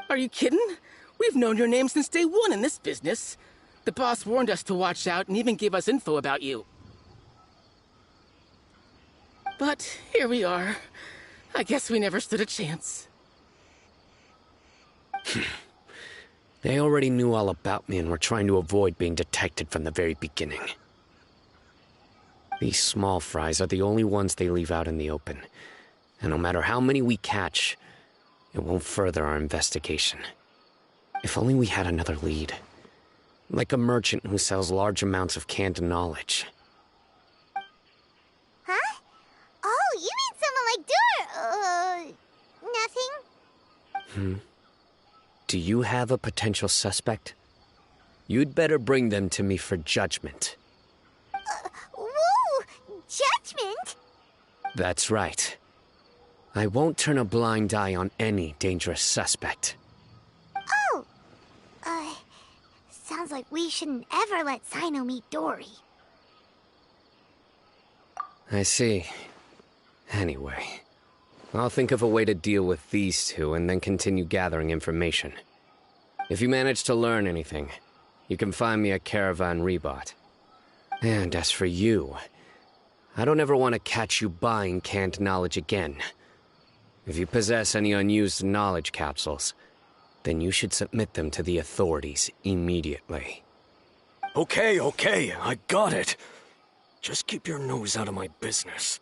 Are you kidding? We've known your name since day one in this business. The boss warned us to watch out and even gave us info about you. But here we are. I guess we never stood a chance. They already knew all about me and were trying to avoid being detected from the very beginning. These small fries are the only ones they leave out in the open. And no matter how many we catch, it won't further our investigation. If only we had another lead. Like a merchant who sells large amounts of canned knowledge. Huh? Oh, you mean someone like nothing? Do you have a potential suspect? You'd better bring them to me for judgment. Whoa! Judgment? That's right. I won't turn a blind eye on any dangerous suspect. Oh! Sounds like we shouldn't ever let Sino meet Dory. I see. Anyway, I'll think of a way to deal with these two and then continue gathering information. If you manage to learn anything, you can find me at Caravan Rebot. And as for you, I don't ever want to catch you buying canned knowledge again. If you possess any unused knowledge capsules, then you should submit them to the authorities immediately. Okay, I got it. Just keep your nose out of my business.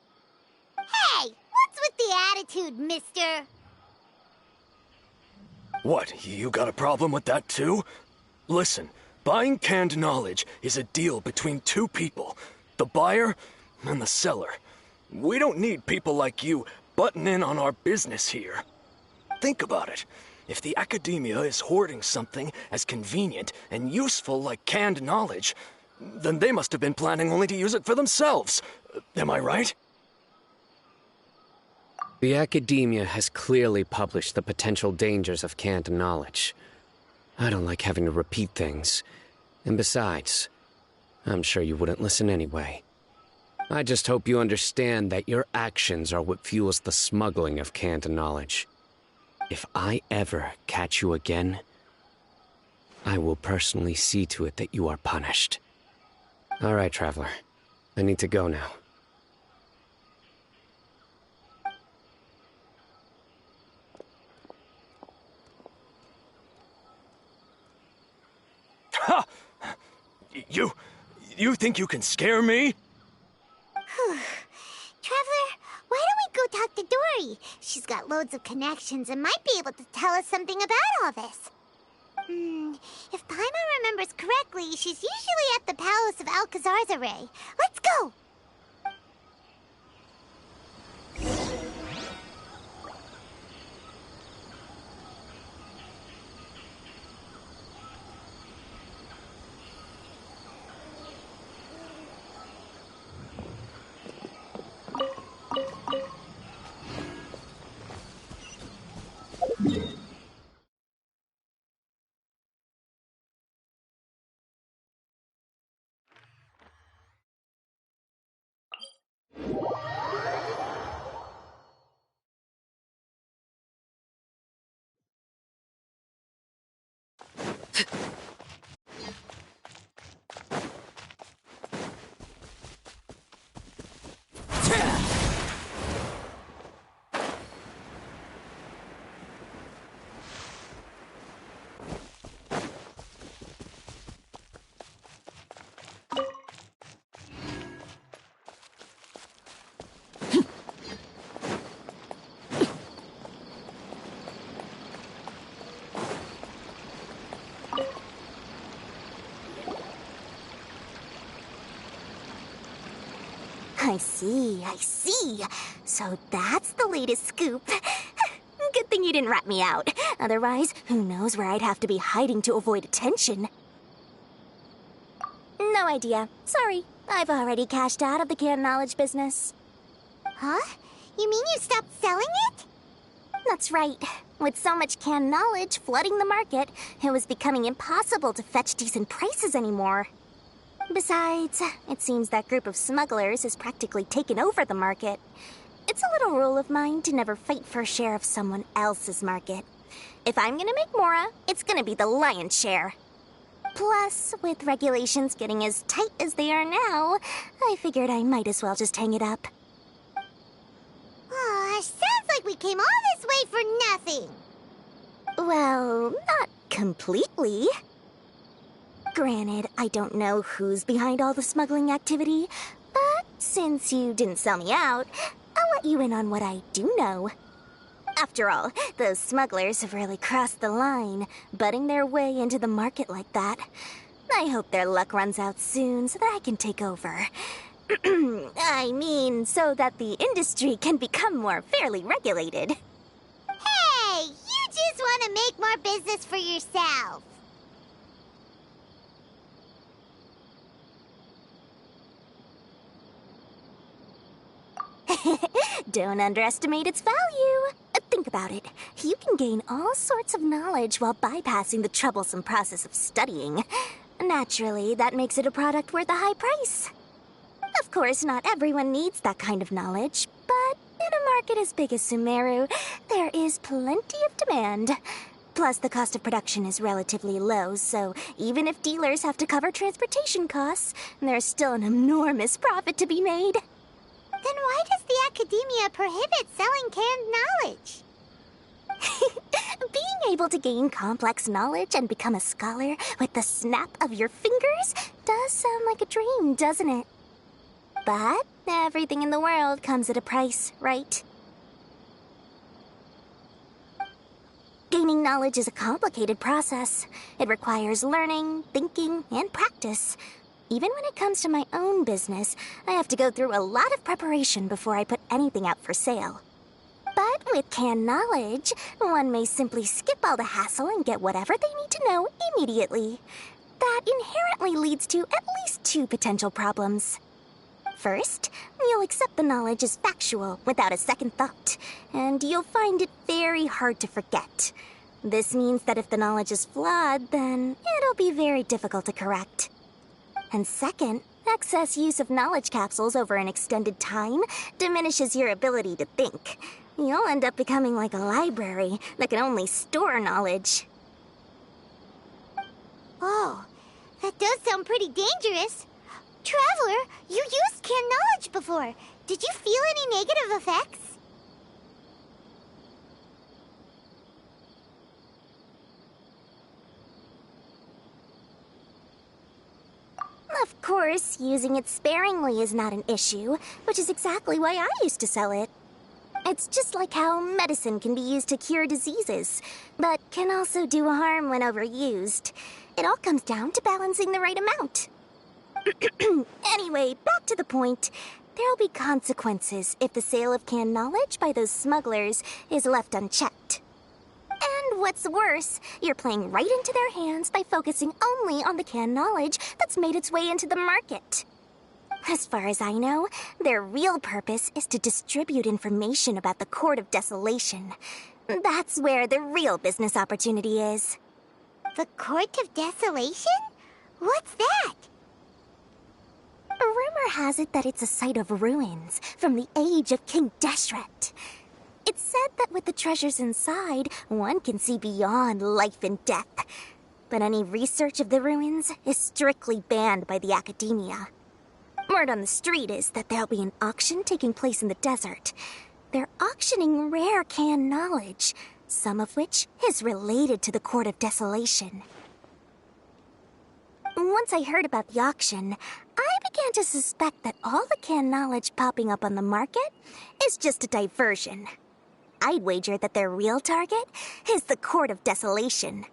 Hey, what's with the attitude, mister? What, you got a problem with that too? Listen, buying canned knowledge is a deal between two people, the buyer and the seller. We don't need people like you butting in on our business here. Think about it. If the academia is hoarding something as convenient and useful like canned knowledge, then they must have been planning only to use it for themselves. Am I right? The academia has clearly published the potential dangers of canned knowledge. I don't like having to repeat things. And besides, I'm sure you wouldn't listen anyway. I just hope you understand that your actions are what fuels the smuggling of canned knowledge. If I ever catch you again, I will personally see to it that you are punished. All right, Traveler. I need to go now. Ha! You think you can scare me? Traveler, why don't we go talk to Dory? She's got loads of connections and might be able to tell us something about all this. If Paimon remembers correctly, she's usually at the Palace of Alcazar's Array. Let's go! I see. So that's the latest scoop. Good thing you didn't rat me out. Otherwise, who knows where I'd have to be hiding to avoid attention. No idea. Sorry. I've already cashed out of the canned knowledge business. Huh? You mean you stopped selling it? That's right. With so much canned knowledge flooding the market, it was becoming impossible to fetch decent prices anymore. Besides, it seems that group of smugglers has practically taken over the market. It's a little rule of mine to never fight for a share of someone else's market. If I'm gonna make Mora, it's gonna be the lion's share. Plus, with regulations getting as tight as they are now, I figured I might as well just hang it up. Sounds like we came all this way for nothing. Well, not completely. Granted, I don't know who's behind all the smuggling activity, but since you didn't sell me out, I'll let you in on what I do know. After all, those smugglers have really crossed the line, butting their way into the market like that. I hope their luck runs out soon so that I can take over. I mean, so that the industry can become more fairly regulated. Hey, you just want to make more business for yourself. Don't underestimate its value. Think about it. You can gain all sorts of knowledge while bypassing the troublesome process of studying. Naturally, that makes it a product worth a high price. Of course, not everyone needs that kind of knowledge, but market as big as Sumeru, there is plenty of demand. Plus, the cost of production is relatively low, so even if dealers have to cover transportation costs, there's still an enormous profit to be made. Then why does the Academia prohibit selling canned knowledge? Being able to gain complex knowledge and become a scholar with the snap of your fingers does sound like a dream, doesn't it? But everything in the world comes at a price, right? Gaining knowledge is a complicated process. It requires learning, thinking, and practice. Even when it comes to my own business, I have to go through a lot of preparation before I put anything out for sale. But with canned knowledge, one may simply skip all the hassle and get whatever they need to know immediately. That inherently leads to at least two potential problems. First, you'll accept the knowledge as factual without a second thought, and you'll find it very hard to forget. This means that if the knowledge is flawed, then it'll be very difficult to correct. And second, excess use of knowledge capsules over an extended time diminishes your ability to think. You'll end up becoming like a library that can only store knowledge. Oh, that does sound pretty dangerous. Traveler, you used canned knowledge before. Did you feel any negative effects? Of course, using it sparingly is not an issue, which is exactly why I used to sell it. It's just like how medicine can be used to cure diseases, but can also do harm when overused. It all comes down to balancing the right amount. Anyway, back to the point. There'll be consequences if the sale of canned knowledge by those smugglers is left unchecked. And what's worse, you're playing right into their hands by focusing only on the canned knowledge that's made its way into the market. As far as I know, their real purpose is to distribute information about the Court of Desolation. That's where the real business opportunity is. The Court of Desolation? What's that? Rumor has it that it's a site of ruins from the age of King Deshret. It's said that with the treasures inside, one can see beyond life and death. But any research of the ruins is strictly banned by the Academia. Word on the street is that there'll be an auction taking place in the desert. They're auctioning rare canned knowledge, some of which is related to the Court of Desolation. Once I heard about the auction, I began to suspect that all the canned knowledge popping up on the market is just a diversion. I'd wager that their real target is the Court of Desolation.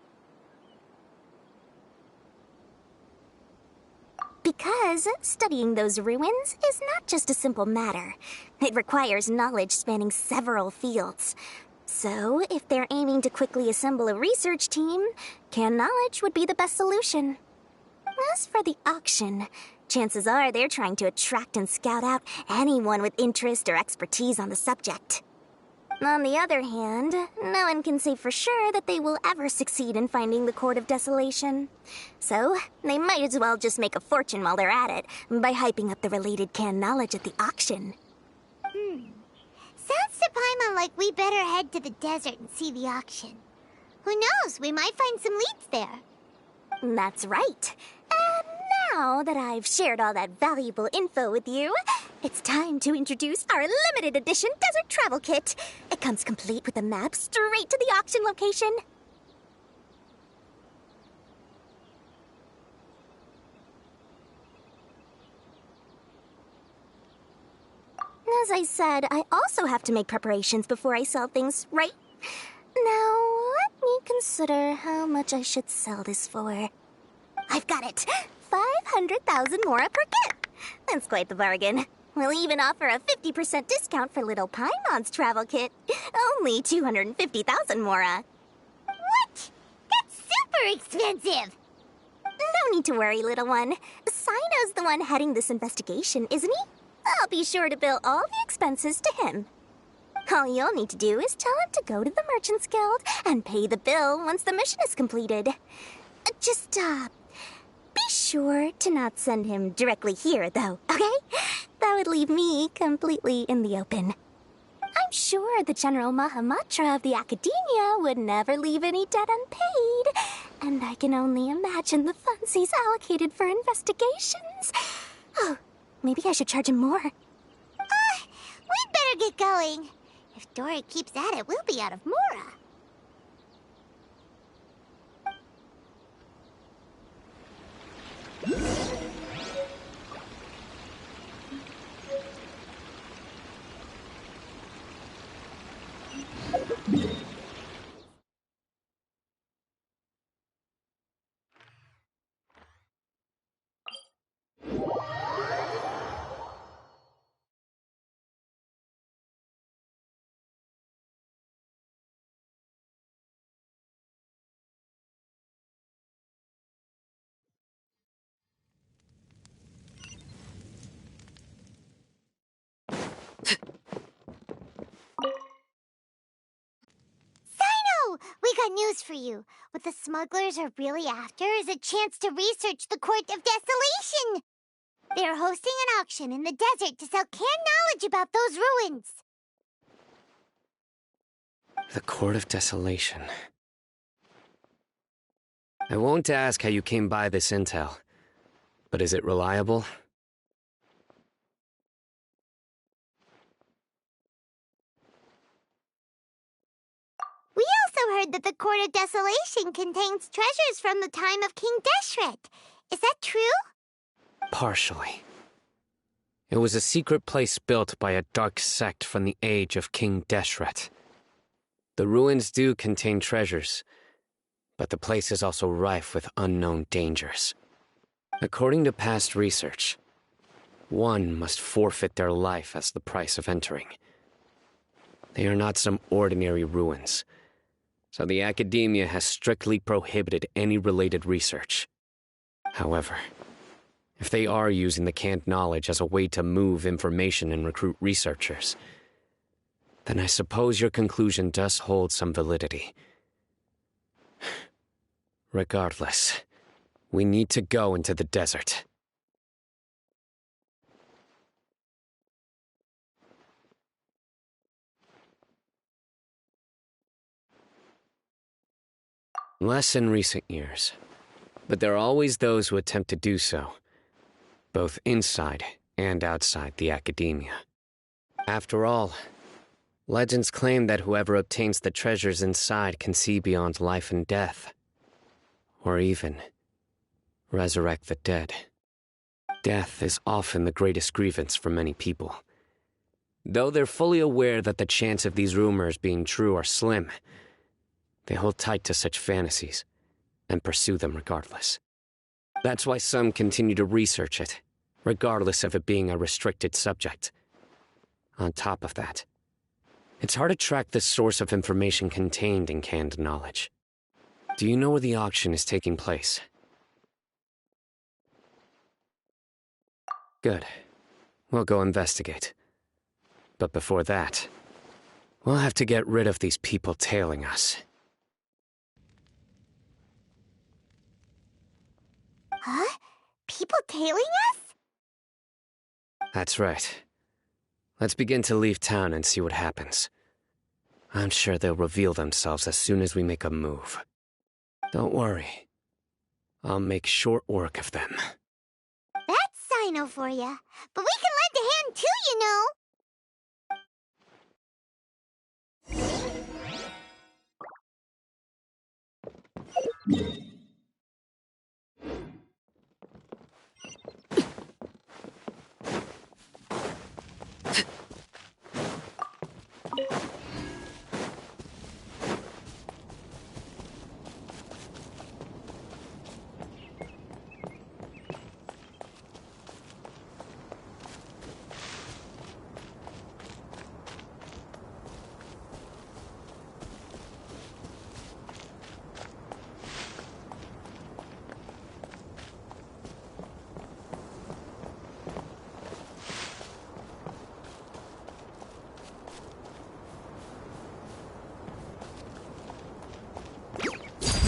Because studying those ruins is not just a simple matter. It requires knowledge spanning several fields. So, if they're aiming to quickly assemble a research team, canned knowledge would be the best solution. As for the auction, chances are they're trying to attract and scout out anyone with interest or expertise on the subject. On the other hand, no one can say for sure that they will ever succeed in finding the Court of Desolation. So, they might as well just make a fortune while they're at it by hyping up the related canned knowledge at the auction. Sounds to Paimon like we better head to the desert and see the auction. Who knows, we might find some leads there. That's right. And now that I've shared all that valuable info with you, it's time to introduce our limited edition desert travel kit. It comes complete with a map straight to the auction location. As I said, I also have to make preparations before I sell things, right? Now, let me consider how much I should sell this for. I've got it! 500,000 mora per kit! That's quite the bargain. We'll even offer a 50% discount for little Paimon's travel kit. Only 250,000 mora. What? That's super expensive! No need to worry, little one. Sino's the one heading this investigation, isn't he? I'll be sure to bill all the expenses to him. All you'll need to do is tell him to go to the Merchants Guild and pay the bill once the mission is completed. Just, be sure to not send him directly here, though, okay? That would leave me completely in the open. I'm sure the General Mahamatra of the Academia would never leave any debt unpaid. And I can only imagine the funds he's allocated for investigations. Oh, maybe I should charge him more. We'd better get going. If Dora keeps at it, we'll be out of Mora. We got news for you. What the smugglers are really after is a chance to research the Court of Desolation. They're hosting an auction in the desert to sell canned knowledge about those ruins. The Court of Desolation. I won't ask how you came by this intel, but is it reliable? We also heard that the Court of Desolation contains treasures from the time of King Deshret. Is that true? Partially. It was a secret place built by a dark sect from the age of King Deshret. The ruins do contain treasures, but the place is also rife with unknown dangers. According to past research, one must forfeit their life as the price of entering. They are not some ordinary ruins, so the Academia has strictly prohibited any related research. However, if they are using the canned knowledge as a way to move information and recruit researchers, then I suppose your conclusion does hold some validity. Regardless, we need to go into the desert. Less in recent years, but there are always those who attempt to do so, both inside and outside the Academia. After all, legends claim that whoever obtains the treasures inside can see beyond life and death, or even resurrect the dead. Death is often the greatest grievance for many people. Though they're fully aware that the chance of these rumors being true are slim, they hold tight to such fantasies and pursue them regardless. That's why some continue to research it, regardless of it being a restricted subject. On top of that, it's hard to track the source of information contained in canned knowledge. Do you know where the auction is taking place? Good. We'll go investigate. But before that, we'll have to get rid of these people tailing us. Huh? People tailing us? That's right. Let's begin to leave town and see what happens. I'm sure they'll reveal themselves as soon as we make a move. Don't worry. I'll make short work of them. That's Sino for ya. But we can lend a hand too, you know.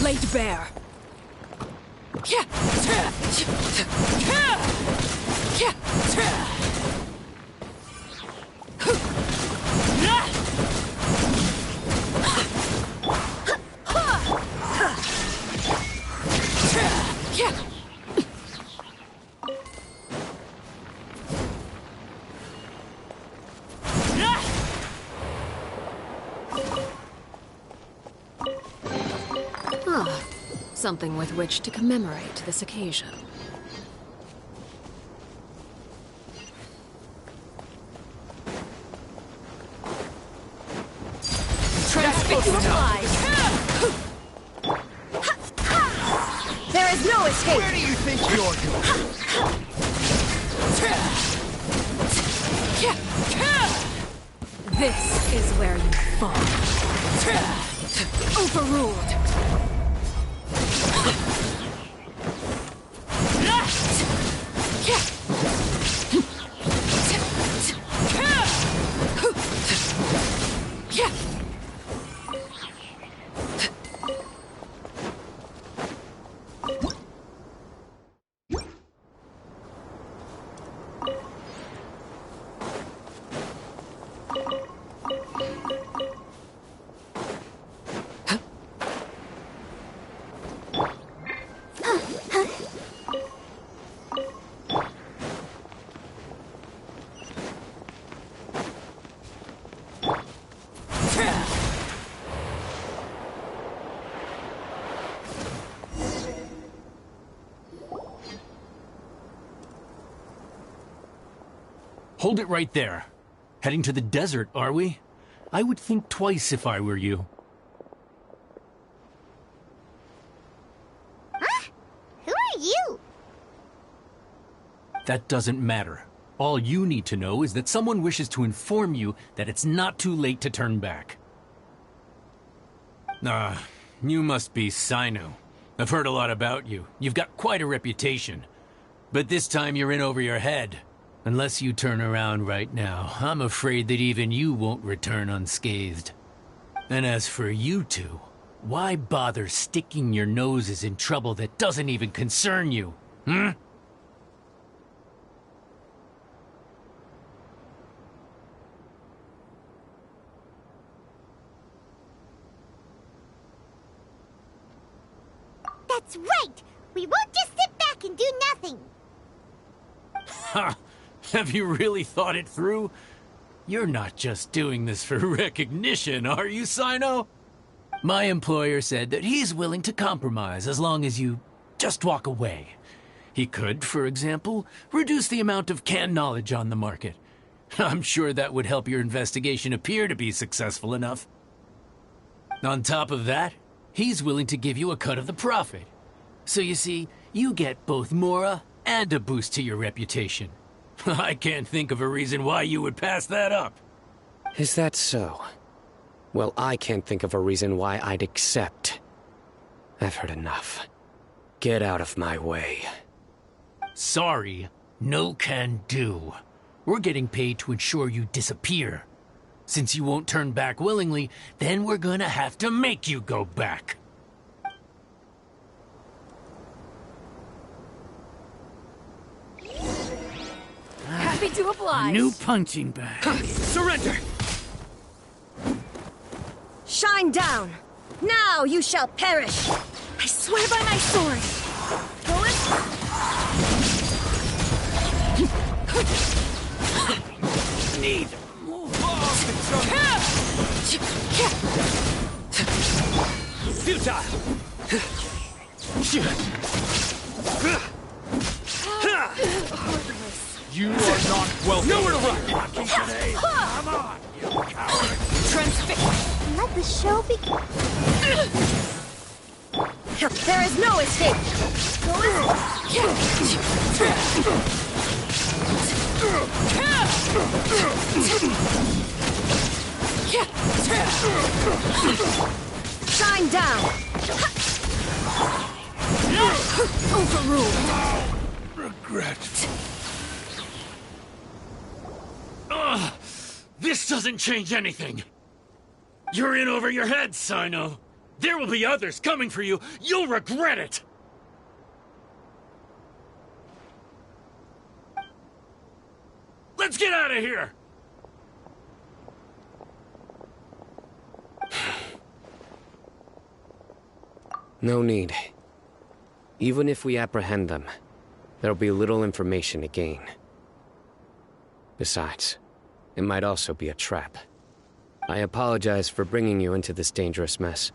Laid bare. Something with which to commemorate this occasion. Transfixed applied. There is no escape! Where do you think you're going? This is where you fall. Overruled. Hold it right there. Heading to the desert, are we? I would think twice if I were you. Huh? Who are you? That doesn't matter. All you need to know is that someone wishes to inform you that it's not too late to turn back. You must be Sino. I've heard a lot about you. You've got quite a reputation. But this time you're in over your head. Unless you turn around right now, I'm afraid that even you won't return unscathed. And as for you two, why bother sticking your noses in trouble that doesn't even concern you, hmm? That's right! We won't just sit back and do nothing! Ha! Have you really thought it through? You're not just doing this for recognition, are you, Sino? My employer said that he's willing to compromise as long as you just walk away. He could, for example, reduce the amount of canned knowledge on the market. I'm sure that would help your investigation appear to be successful enough. On top of that, he's willing to give you a cut of the profit. So you see, you get both Mora and a boost to your reputation. I can't think of a reason why you would pass that up. Is that so? Well, I can't think of a reason why I'd accept. I've heard enough. Get out of my way. Sorry, no can do. We're getting paid to ensure you disappear. Since you won't turn back willingly, then we're gonna have to make you go back. Happy to oblige. New punching bag. Surrender! Shine down! Now you shall perish! I swear by my sword! Need more. You are not welcome. Nowhere to run! Lucky today. Come on, you coward. Transfix! Let the show begin. There is no escape! Shine down! Overruled! Regret. This doesn't change anything. You're in over your head, Sino. There will be others coming for you. You'll regret it. Let's get out of here. No need. Even if we apprehend them, there'll be little information to gain. Besides, it might also be a trap. I apologize for bringing you into this dangerous mess.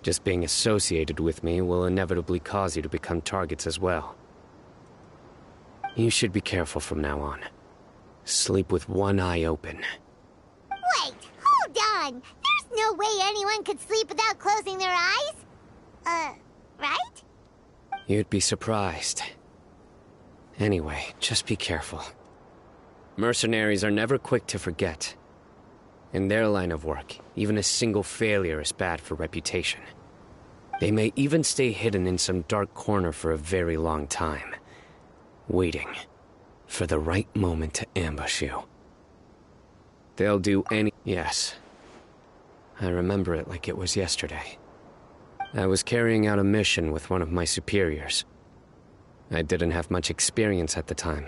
Just being associated with me will inevitably cause you to become targets as well. You should be careful from now on. Sleep with one eye open. Wait, hold on! There's no way anyone could sleep without closing their eyes? Right? You'd be surprised. Anyway, just be careful. Mercenaries are never quick to forget. In their line of work, even a single failure is bad for reputation. They may even stay hidden in some dark corner for a very long time, waiting for the right moment to ambush you. They'll do any— Yes. I remember it like it was yesterday. I was carrying out a mission with one of my superiors. I didn't have much experience at the time,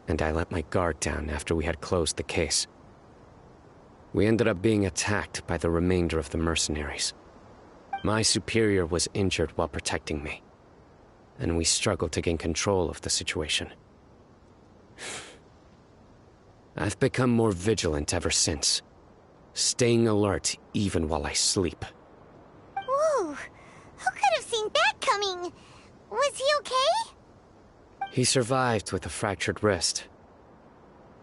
and I let my guard down after we had closed the case. We ended up being attacked by the remainder of the mercenaries. My superior was injured while protecting me, and we struggled to gain control of the situation. I've become more vigilant ever since, staying alert even while I sleep. Whoa! Who could have seen that coming? Was he okay? He survived with a fractured wrist.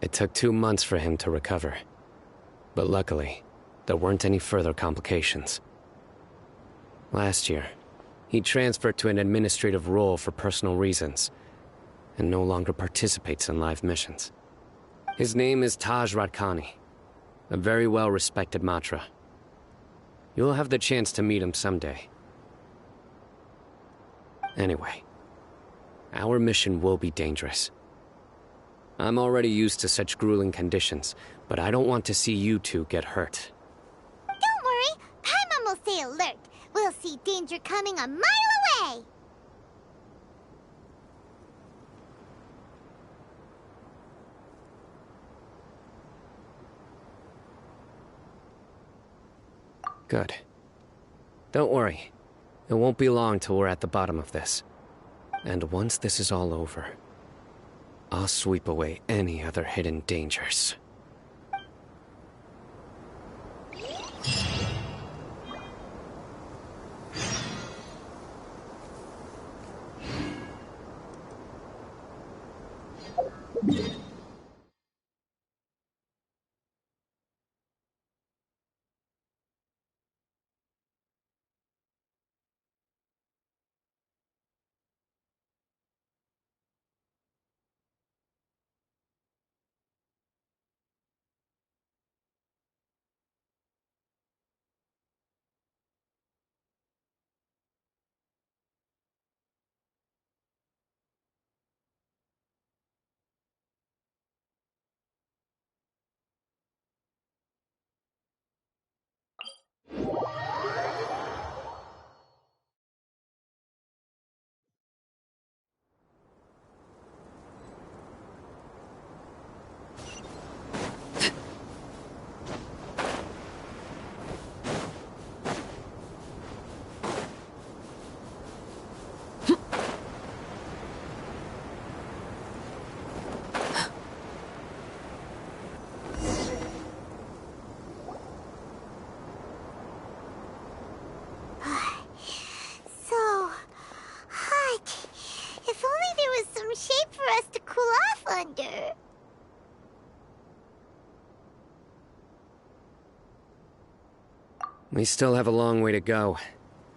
It took 2 months for him to recover. But luckily, there weren't any further complications. Last year, he transferred to an administrative role for personal reasons, and no longer participates in live missions. His name is Taj Radkani, a very well-respected Matra. You'll have the chance to meet him someday. Anyway, our mission will be dangerous. I'm already used to such grueling conditions, but I don't want to see you two get hurt. Don't worry, Paimon will stay alert. We'll see danger coming a mile away. Good. Don't worry. It won't be long till we're at the bottom of this. And once this is all over, I'll sweep away any other hidden dangers. So hot. If only there was some shade for us to cool off under. We still have a long way to go,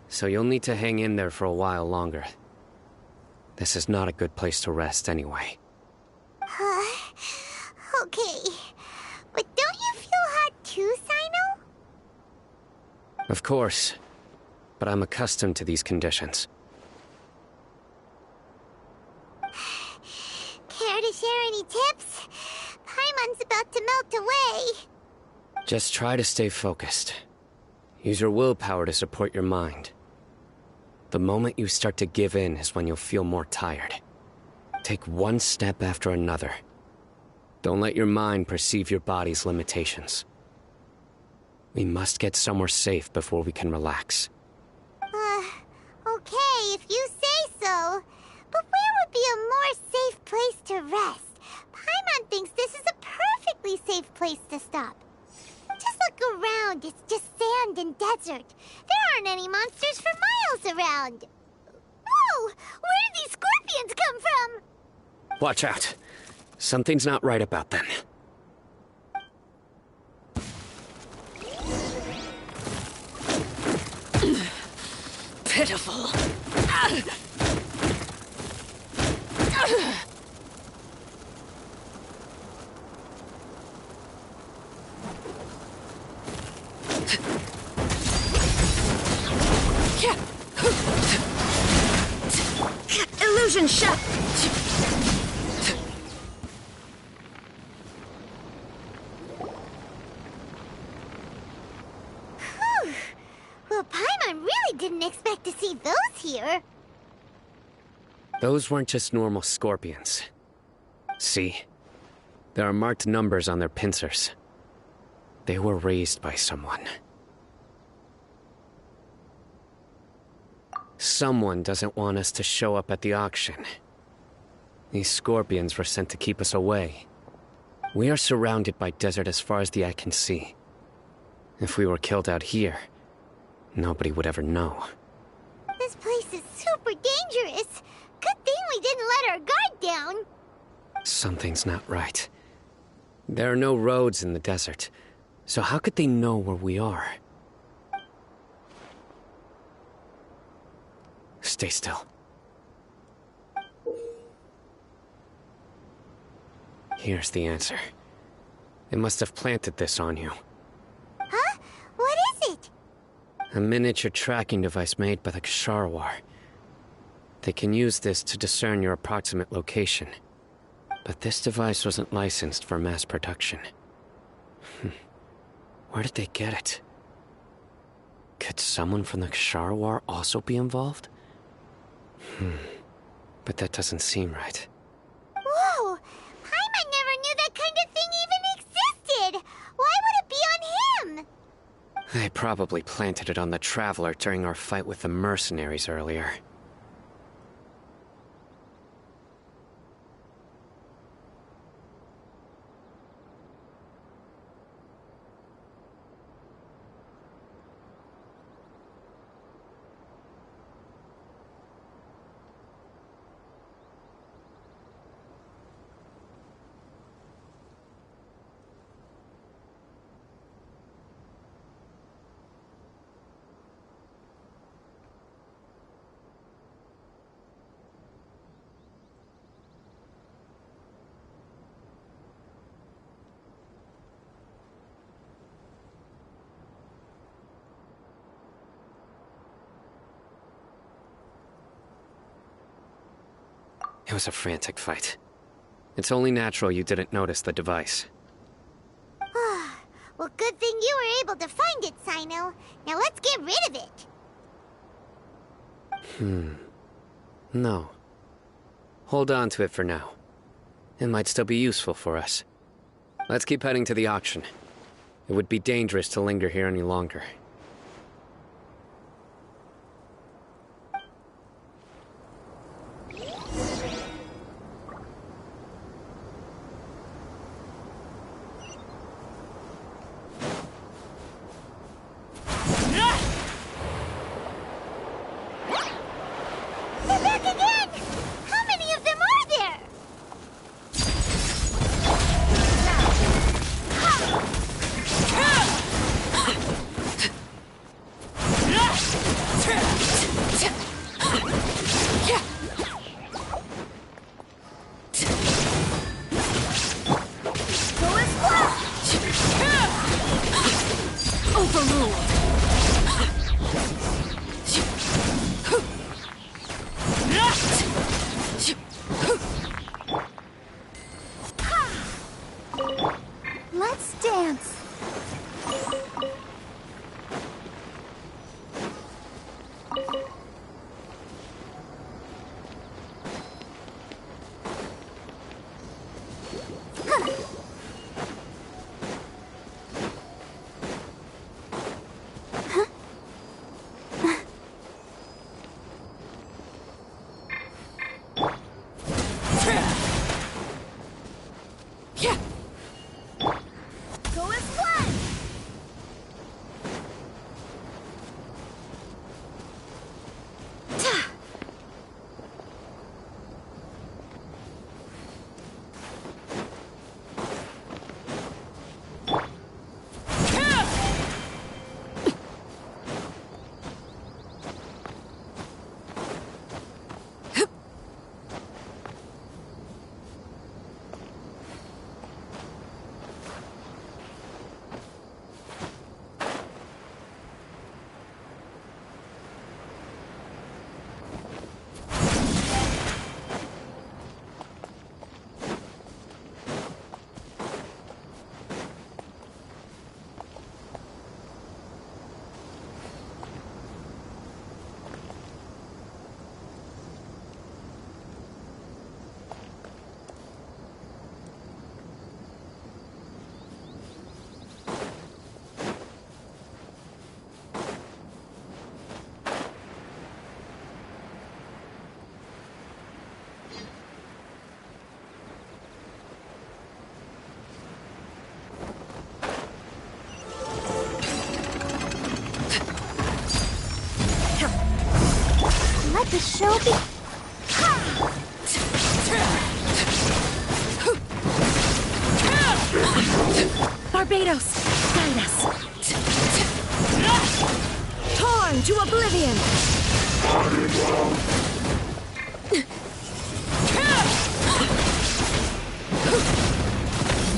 so you'll need to hang in there for a while longer. This is not a good place to rest anyway. Okay. But don't you feel hot too, Sino? Of course, but I'm accustomed to these conditions. Care to share any tips? Paimon's about to melt away. Just try to stay focused. Use your willpower to support your mind. The moment you start to give in is when you'll feel more tired. Take one step after another. Don't let your mind perceive your body's limitations. We must get somewhere safe before we can relax. Okay, if you say so. But where would be a more safe place to rest? Paimon thinks this is a perfectly safe place to stop. Just look Look around. It's just sand and desert. There aren't any monsters for miles around. Whoa! Where did these scorpions come from? Watch out. Something's not right about them. Pitiful. Illusion shot. Whew. Well, Paimon really didn't expect to see those here. Those weren't just normal scorpions. See? There are marked numbers on their pincers. They were raised by someone. Someone doesn't want us to show up at the auction. These scorpions were sent to keep us away. We are surrounded by desert as far as the eye can see. If we were killed out here, nobody would ever know. This place is super dangerous. Good thing we didn't let our guard down. Something's not right. There are no roads in the desert, so how could they know where we are? Stay still. Here's the answer. They must have planted this on you. Huh? What is it? A miniature tracking device made by the Ksharawar. They can use this to discern your approximate location. But this device wasn't licensed for mass production. Where did they get it? Could someone from the Ksharawar also be involved? But that doesn't seem right. Whoa! Paimon never knew that kind of thing even existed! Why would it be on him? They probably planted it on the Traveler during our fight with the mercenaries earlier. It was a frantic fight. It's only natural you didn't notice the device. Well, good thing you were able to find it, Sino. Now let's get rid of it. No. Hold on to it for now. It might still be useful for us. Let's keep heading to the auction. It would be dangerous to linger here any longer. They're back again! How many of them are there? Let's dance. show be... Barbados, guide us. Torn to oblivion.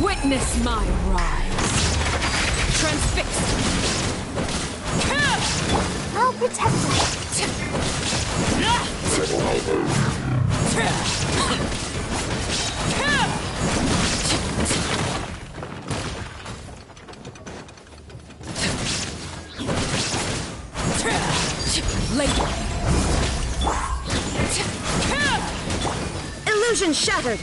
Witness my rise. Transfixed. I'll protect us. Illusion shattered.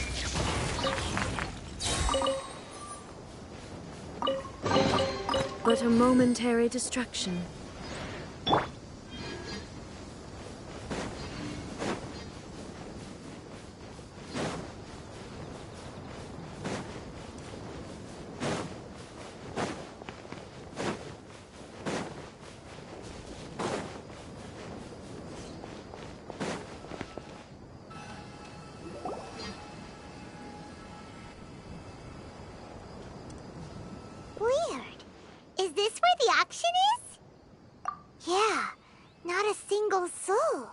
But a momentary distraction. Weird. Is this where the action is? Yeah, not a single soul.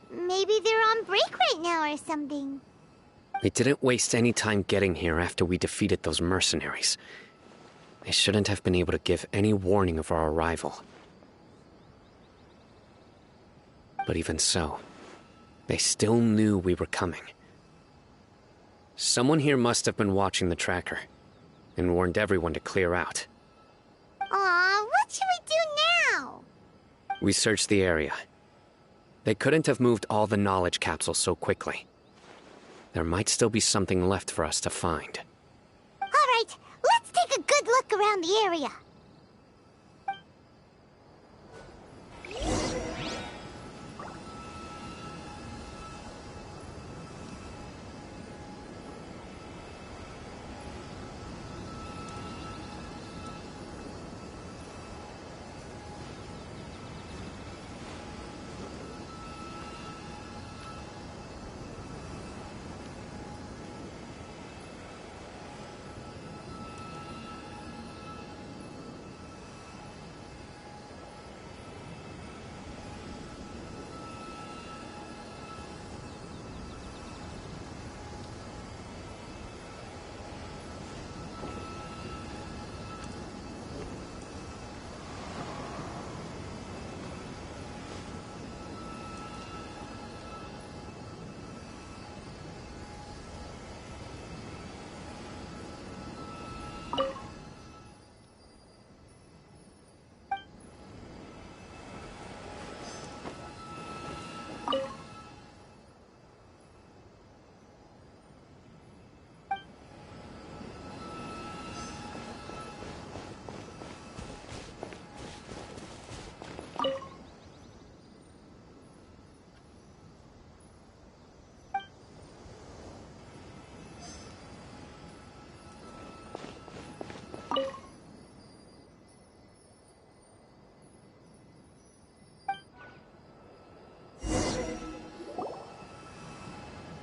Maybe they're on break right now or something. They didn't waste any time getting here after we defeated those mercenaries. They shouldn't have been able to give any warning of our arrival. But even so, they still knew we were coming. Someone here must have been watching the tracker and warned everyone to clear out. Aw, what should we do now? We searched the area. They couldn't have moved all the knowledge capsules so quickly. There might still be something left for us to find. All right, let's take a good look around the area.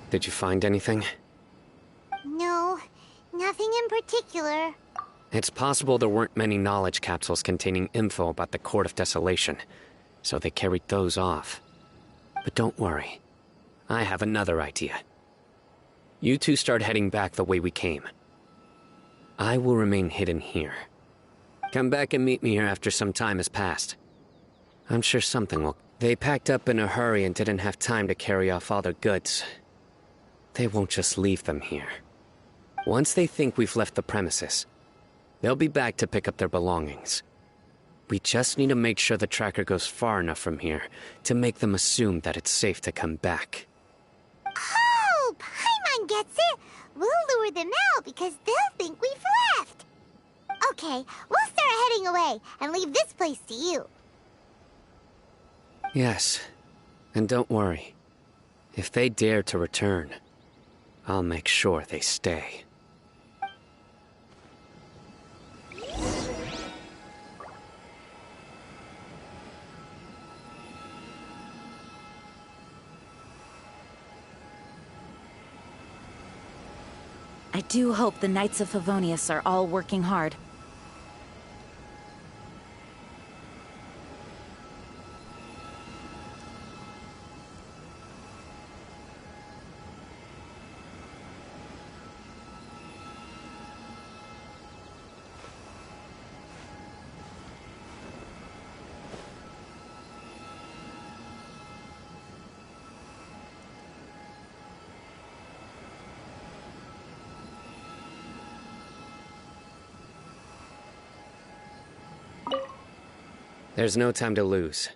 Did you find anything? No, nothing in particular. It's possible there weren't many knowledge capsules containing info about the Court of Desolation, so they carried those off. But don't worry. I have another idea. You two start heading back the way we came. I will remain hidden here. Come back and meet me here after some time has passed. I'm sure something will... They packed up in a hurry and didn't have time to carry off all their goods. They won't just leave them here. Once they think we've left the premises, they'll be back to pick up their belongings. We just need to make sure the tracker goes far enough from here to make them assume that it's safe to come back. Oh, Paimon gets it. We'll lure them out because they'll think we've left. Okay, we'll start heading away and leave this place to you. Yes, and don't worry. If they dare to return, I'll make sure they stay. I do hope the Knights of Favonius are all working hard. There's no time to lose.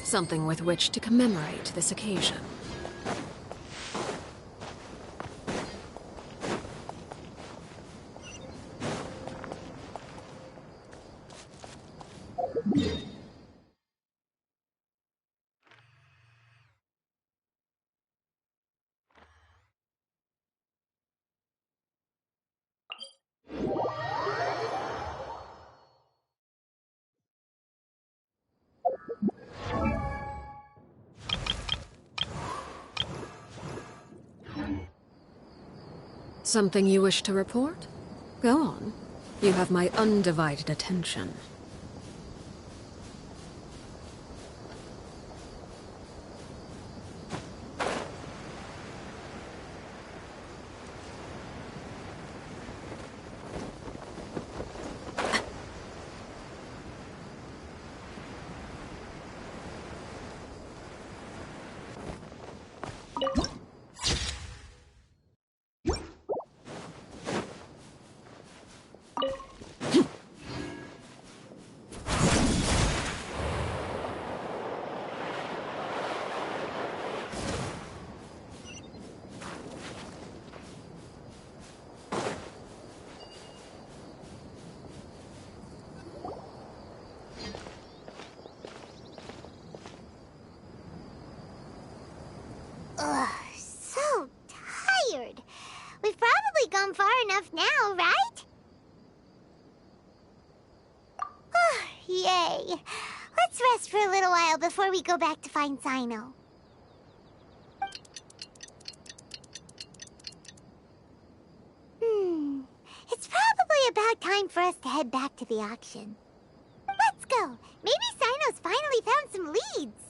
Something with which to commemorate this occasion. Something you wish to report? Go on. You have my undivided attention. Ugh, so tired. We've probably gone far enough now, right? Yay. Let's rest for a little while before we go back to find Sino. It's probably about time for us to head back to the auction. Let's go. Maybe Sino's finally found some leads.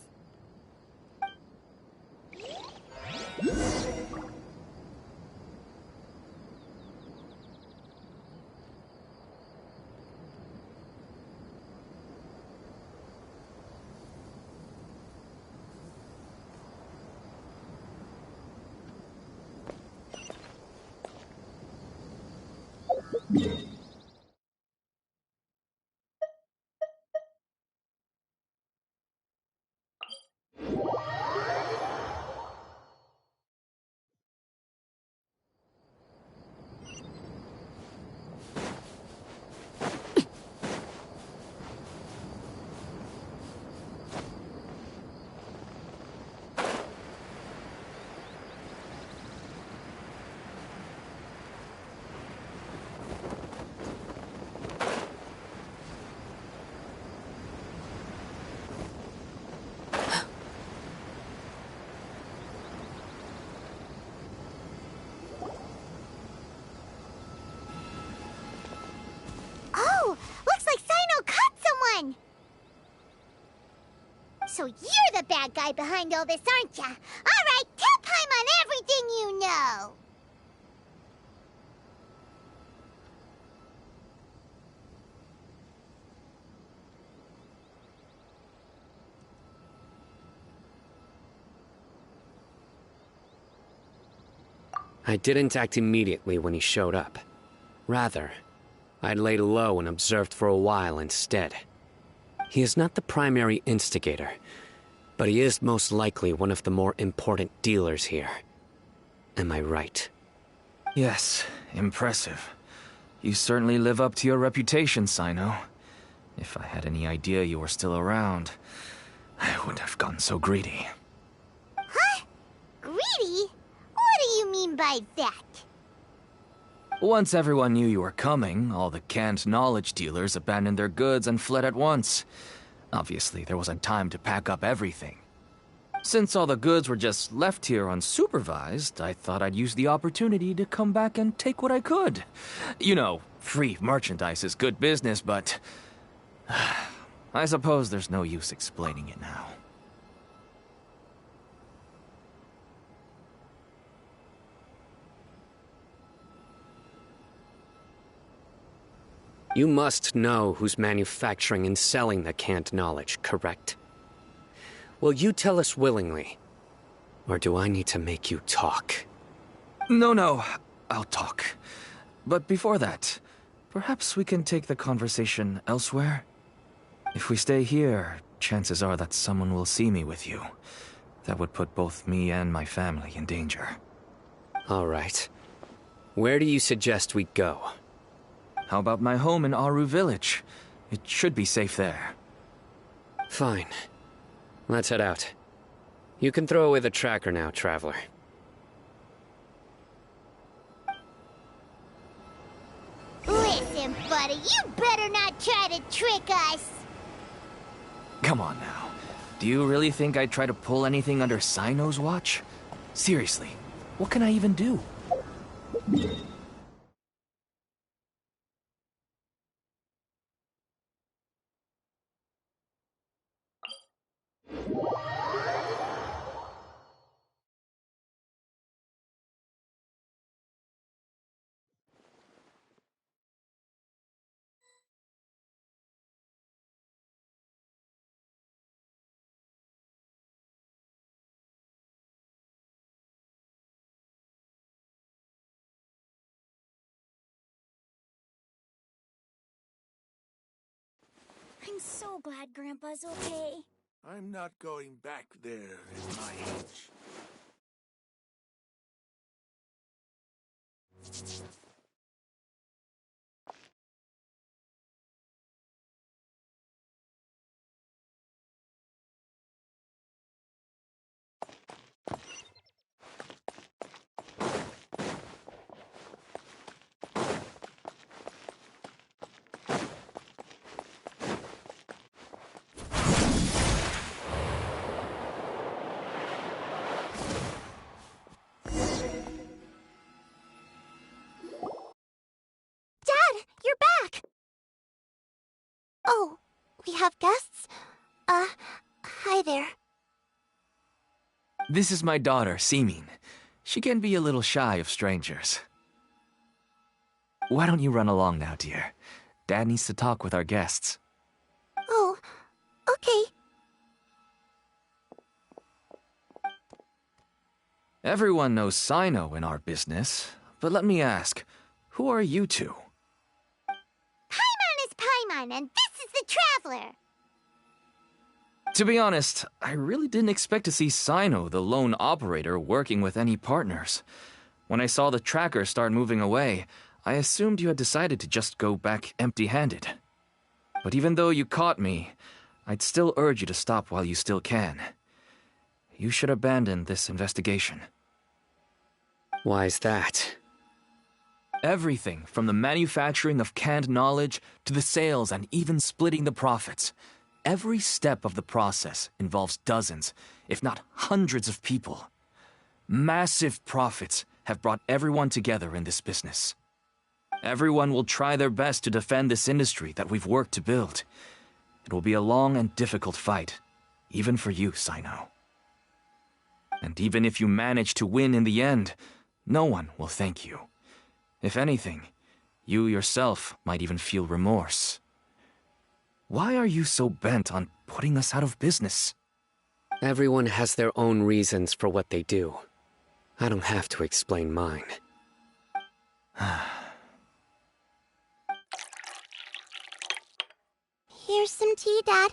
So you're the bad guy behind all this, aren't ya? All right, tell Paimon everything you know. I didn't act immediately when he showed up. Rather, I laid low and observed for a while instead. He is not the primary instigator, but he is most likely one of the more important dealers here. Am I right? Yes, impressive. You certainly live up to your reputation, Sino. If I had any idea you were still around, I wouldn't have gotten so greedy. Huh? Greedy? What do you mean by that? Once everyone knew you were coming, all the canned knowledge dealers abandoned their goods and fled at once. Obviously, there wasn't time to pack up everything. Since all the goods were just left here unsupervised, I thought I'd use the opportunity to come back and take what I could. You know, free merchandise is good business, but I suppose there's no use explaining it now. You must know who's manufacturing and selling the canned knowledge, correct? Will you tell us willingly? Or do I need to make you talk? No, I'll talk. But before that, perhaps we can take the conversation elsewhere? If we stay here, chances are that someone will see me with you. That would put both me and my family in danger. All right. Where do you suggest we go? How about my home in Aru Village? It should be safe there. Fine. Let's head out. You can throw away the tracker now, traveler. Listen, buddy, you better not try to trick us. Come on now. Do you really think I'd try to pull anything under Sino's watch? Seriously, what can I even do? I'm so glad Grandpa's okay. I'm not going back there at my age. You're back! Oh, we have guests? Hi there. This is my daughter, Simin. She can be a little shy of strangers. Why don't you run along now, dear? Dad needs to talk with our guests. Oh, okay. Everyone knows Sino in our business, but let me ask, who are you two? Paimon is Paimon, and this is the Traveler! To be honest, I really didn't expect to see Sino, the lone operator, working with any partners. When I saw the tracker start moving away, I assumed you had decided to just go back empty-handed. But even though you caught me, I'd still urge you to stop while you still can. You should abandon this investigation. Why is that? Everything from the manufacturing of canned knowledge to the sales and even splitting the profits. Every step of the process involves dozens, if not hundreds of people. Massive profits have brought everyone together in this business. Everyone will try their best to defend this industry that we've worked to build. It will be a long and difficult fight, even for you, Sino. And even if you manage to win in the end, no one will thank you. If anything, you yourself might even feel remorse. Why are you so bent on putting us out of business? Everyone has their own reasons for what they do. I don't have to explain mine. Here Here's some tea, Dad.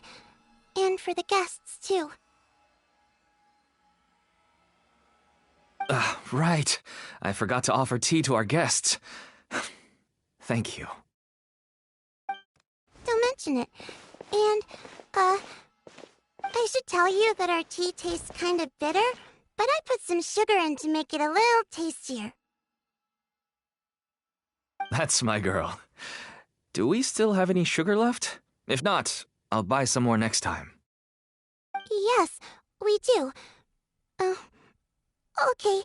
And for the guests, too. Right. I forgot to offer tea to our guests. Thank you. Don't mention it. And, I should tell you that our tea tastes kind of bitter, but I put some sugar in to make it a little tastier. That's my girl. Do we still have any sugar left? If not, I'll buy some more next time. Yes, we do. Okay.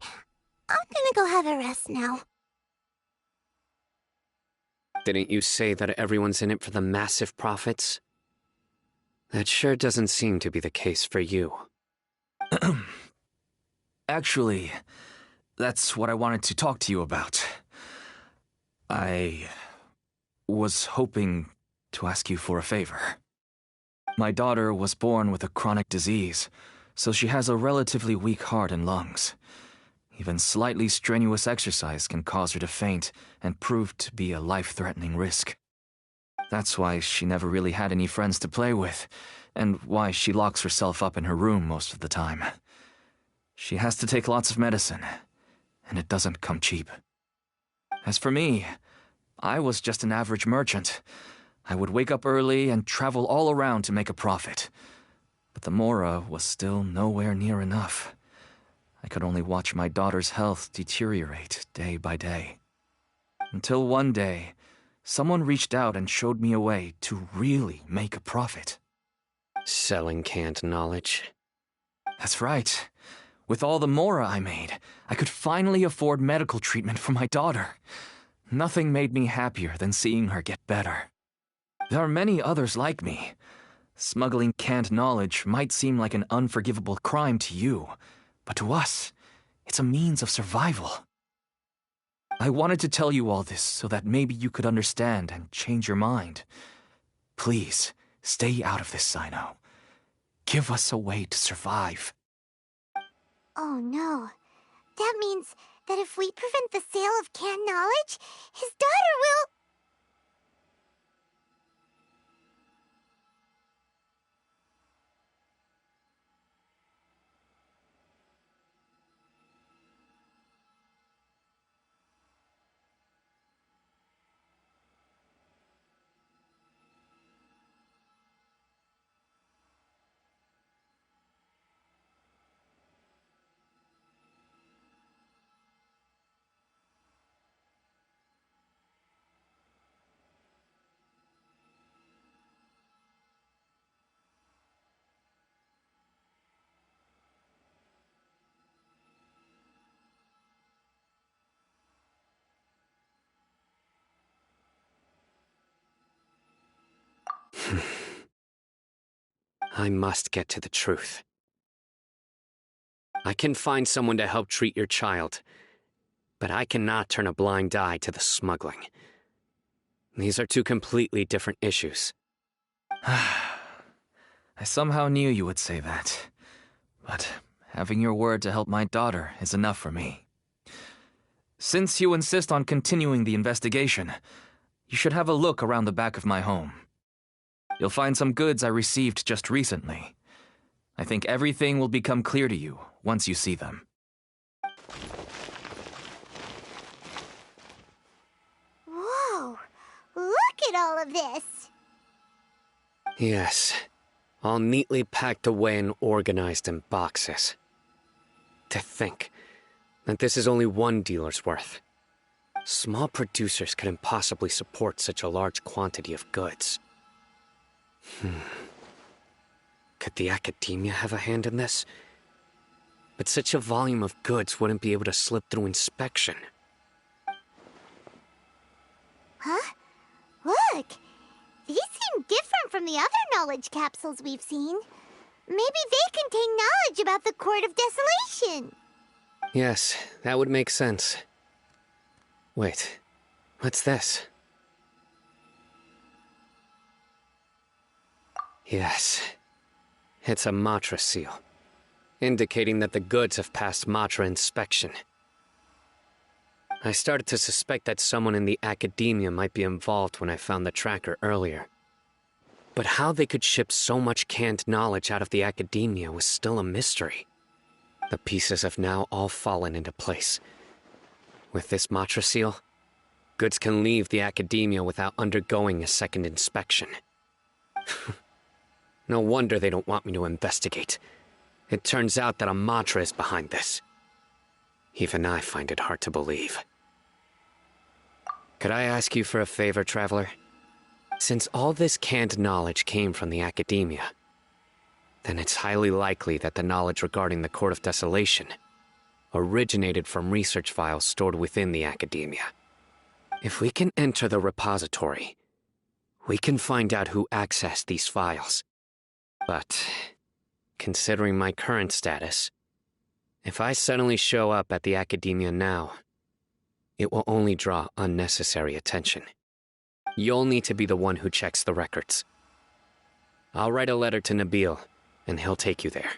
I'm gonna go have a rest now. Didn't you say that everyone's in it for the massive profits? That sure doesn't seem to be the case for you. Actually, that's what I wanted to talk to you about. I was hoping to ask you for a favor. My daughter was born with a chronic disease, so she has a relatively weak heart and lungs. Even slightly strenuous exercise can cause her to faint and prove to be a life-threatening risk. That's why she never really had any friends to play with, and why she locks herself up in her room most of the time. She has to take lots of medicine, and it doesn't come cheap. As for me, I was just an average merchant. I would wake up early and travel all around to make a profit. But the Mora was still nowhere near enough. I could only watch my daughter's health deteriorate day by day. Until one day, someone reached out and showed me a way to really make a profit. Selling canned knowledge? That's right. With all the Mora I made, I could finally afford medical treatment for my daughter. Nothing made me happier than seeing her get better. There are many others like me. Smuggling canned knowledge might seem like an unforgivable crime to you, but to us, it's a means of survival. I wanted to tell you all this so that maybe you could understand and change your mind. Please, stay out of this, Sino. Give us a way to survive. Oh no. That means that if we prevent the sale of canned knowledge, his daughter will... I must get to the truth. I can find someone to help treat your child, but I cannot turn a blind eye to the smuggling. These are two completely different issues. I somehow knew you would say that. But having your word to help my daughter is enough for me. Since you insist on continuing the investigation, you should have a look around the back of my home. You'll find some goods I received just recently. I think everything will become clear to you once you see them. Whoa! Look at all of this! Yes, all neatly packed away and organized in boxes. To think that this is only one dealer's worth. Small producers couldn't possibly support such a large quantity of goods. Could the academia have a hand in this? But such a volume of goods wouldn't be able to slip through inspection. Huh? Look! These seem different from the other knowledge capsules we've seen. Maybe they contain knowledge about the Court of Desolation. Yes, that would make sense. Wait, what's this? Yes, it's a Matra seal, indicating that the goods have passed Matra inspection. I started to suspect that someone in the academia might be involved when I found the tracker earlier. But how they could ship so much canned knowledge out of the academia was still a mystery. The pieces have now all fallen into place. With this Matra seal, goods can leave the academia without undergoing a second inspection. No wonder they don't want me to investigate. It turns out that a Matra is behind this. Even I find it hard to believe. Could I ask you for a favor, Traveler? Since all this canned knowledge came from the academia, then it's highly likely that the knowledge regarding the Court of Desolation originated from research files stored within the academia. If we can enter the repository, we can find out who accessed these files. But, considering my current status, if I suddenly show up at the academia now, it will only draw unnecessary attention. You'll need to be the one who checks the records. I'll write a letter to Nabil, and he'll take you there.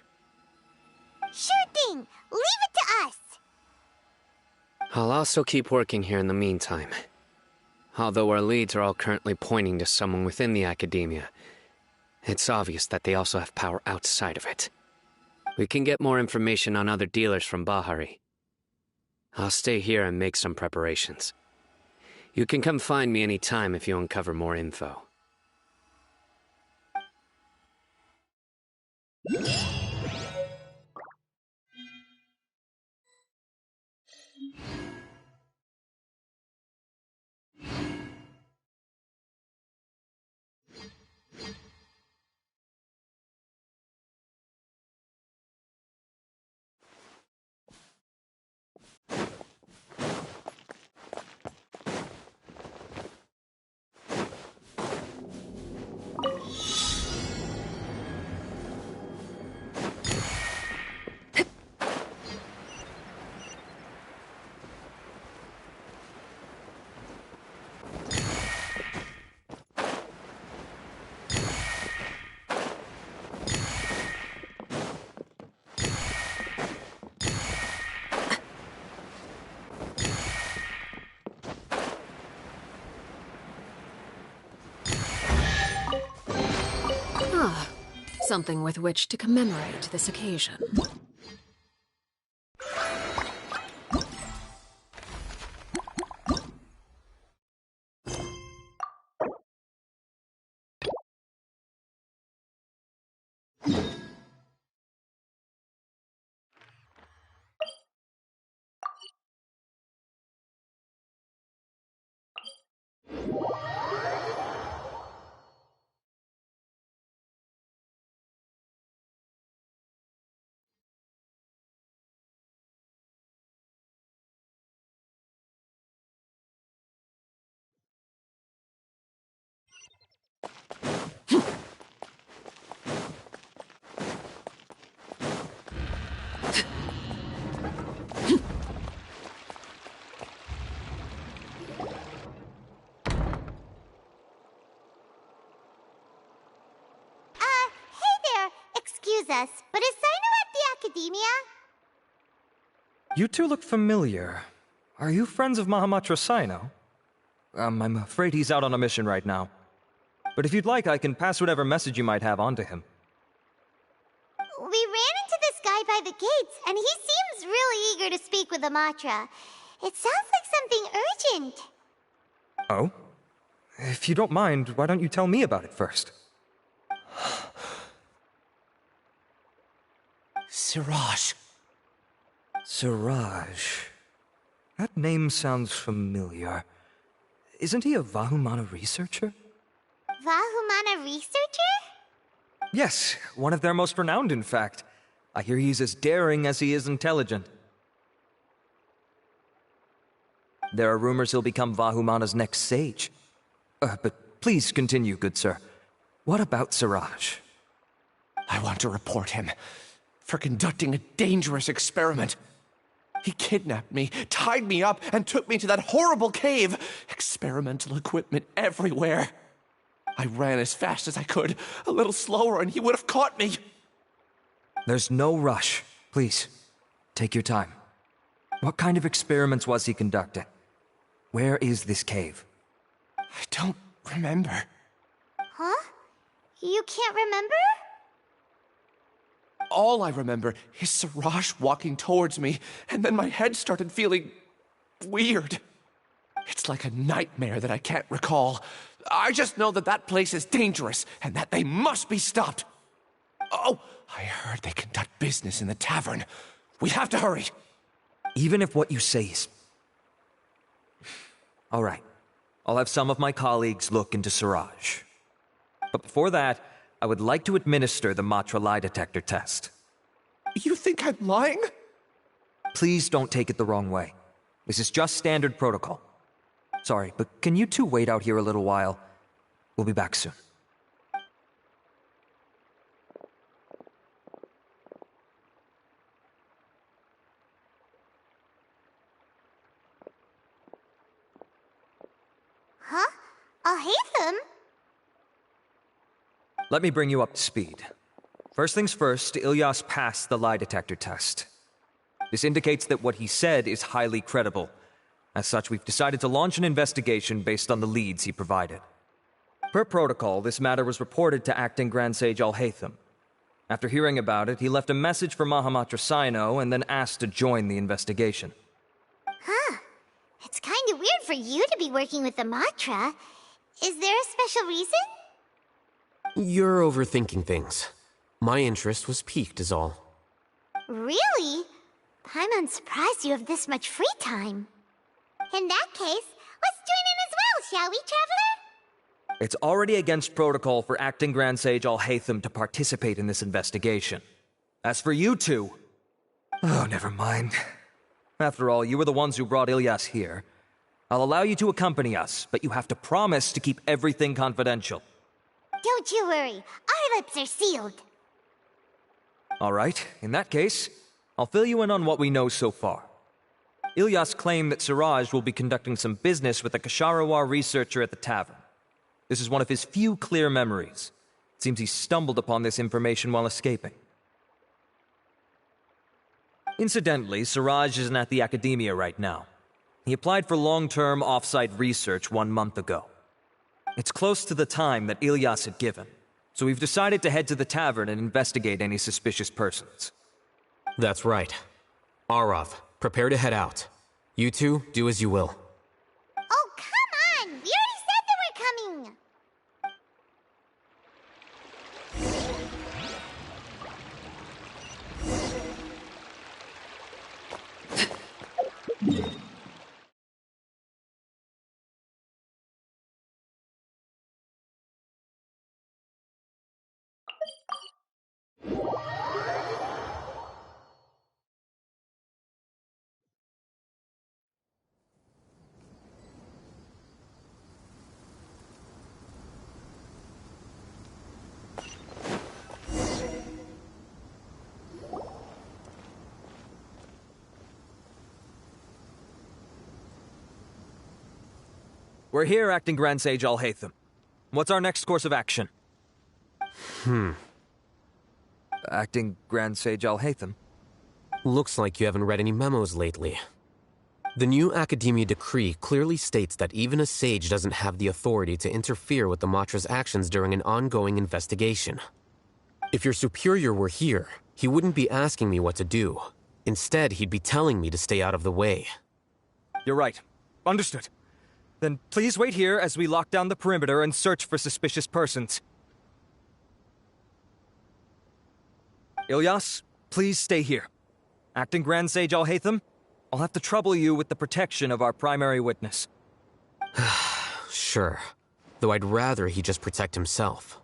Sure thing! Leave it to us! I'll also keep working here in the meantime. Although our leads are all currently pointing to someone within the academia, it's obvious that they also have power outside of it. We can get more information on other dealers from Bahari. I'll stay here and make some preparations. You can come find me any time if you uncover more info. Something with which to commemorate this occasion. Excuse us, but is Sino at the academia? You two look familiar. Are you friends of Mahamatra Sino? I'm afraid he's out on a mission right now. But if you'd like, I can pass whatever message you might have on to him. We ran into this guy by the gates, and he seems really eager to speak with Amatra. It sounds like something urgent. Oh? If you don't mind, why don't you tell me about it first? Siraj. Siraj. That name sounds familiar. Isn't he a Vahumana researcher? Vahumana researcher? Yes, one of their most renowned, in fact. I hear he's as daring as he is intelligent. There are rumors he'll become Vahumana's next sage. But please continue, good sir. What about Siraj? I want to report him for conducting a dangerous experiment. He kidnapped me, tied me up, and took me to that horrible cave. Experimental equipment everywhere. I ran as fast as I could, a little slower, and he would have caught me. There's no rush. Please, take your time. What kind of experiments was he conducting? Where is this cave? I don't remember. Huh? You can't remember? All I remember is Siraj walking towards me, and then my head started feeling weird. It's like a nightmare that I can't recall. I just know that that place is dangerous, and that they must be stopped. Oh, I heard they conduct business in the tavern. We have to hurry. Even if what you say is... All right. I'll have some of my colleagues look into Siraj. But before that, I would like to administer the Matra lie detector test. You think I'm lying? Please don't take it the wrong way. This is just standard protocol. Sorry, but can you two wait out here a little while? We'll be back soon. Huh? I'll hate them. Let me bring you up to speed. First things first, Ilyas passed the lie detector test. This indicates that what he said is highly credible. As such, we've decided to launch an investigation based on the leads he provided. Per protocol, this matter was reported to Acting Grand Sage Al-Haytham. After hearing about it, he left a message for Mahamatra Sino and then asked to join the investigation. Huh. It's kind of weird for you to be working with the Matra. Is there a special reason? You're overthinking things. My interest was piqued is all. Really? I'm unsurprised you have this much free time. In that case, let's join in as well, shall we, Traveler? It's already against protocol for Acting Grand Sage Al-Haytham to participate in this investigation. As for you two... Oh, never mind. After all, you were the ones who brought Ilyas here. I'll allow you to accompany us, but you have to promise to keep everything confidential. Don't you worry. Our lips are sealed. All right, in that case, I'll fill you in on what we know so far. Ilyas claimed that Siraj will be conducting some business with a Kasharawar researcher at the tavern. This is one of his few clear memories. It seems he stumbled upon this information while escaping. Incidentally, Siraj isn't at the academia right now. He applied for long-term off-site research 1 month ago. It's close to the time that Ilyas had given, so we've decided to head to the tavern and investigate any suspicious persons. That's right. Arav, prepare to head out. You two, do as you will. Oh, come on! We already said that we're coming! We're here, Acting Grand Sage Al-Haytham. What's our next course of action? Acting Grand Sage Al-Haytham? Looks like you haven't read any memos lately. The new Academia decree clearly states that even a sage doesn't have the authority to interfere with the Matra's actions during an ongoing investigation. If your superior were here, he wouldn't be asking me what to do. Instead, he'd be telling me to stay out of the way. You're right. Understood. Then please wait here as we lock down the perimeter and search for suspicious persons. Ilyas, please stay here. Acting Grand Sage Al-Haytham, I'll have to trouble you with the protection of our primary witness. Sure. Though I'd rather he just protect himself.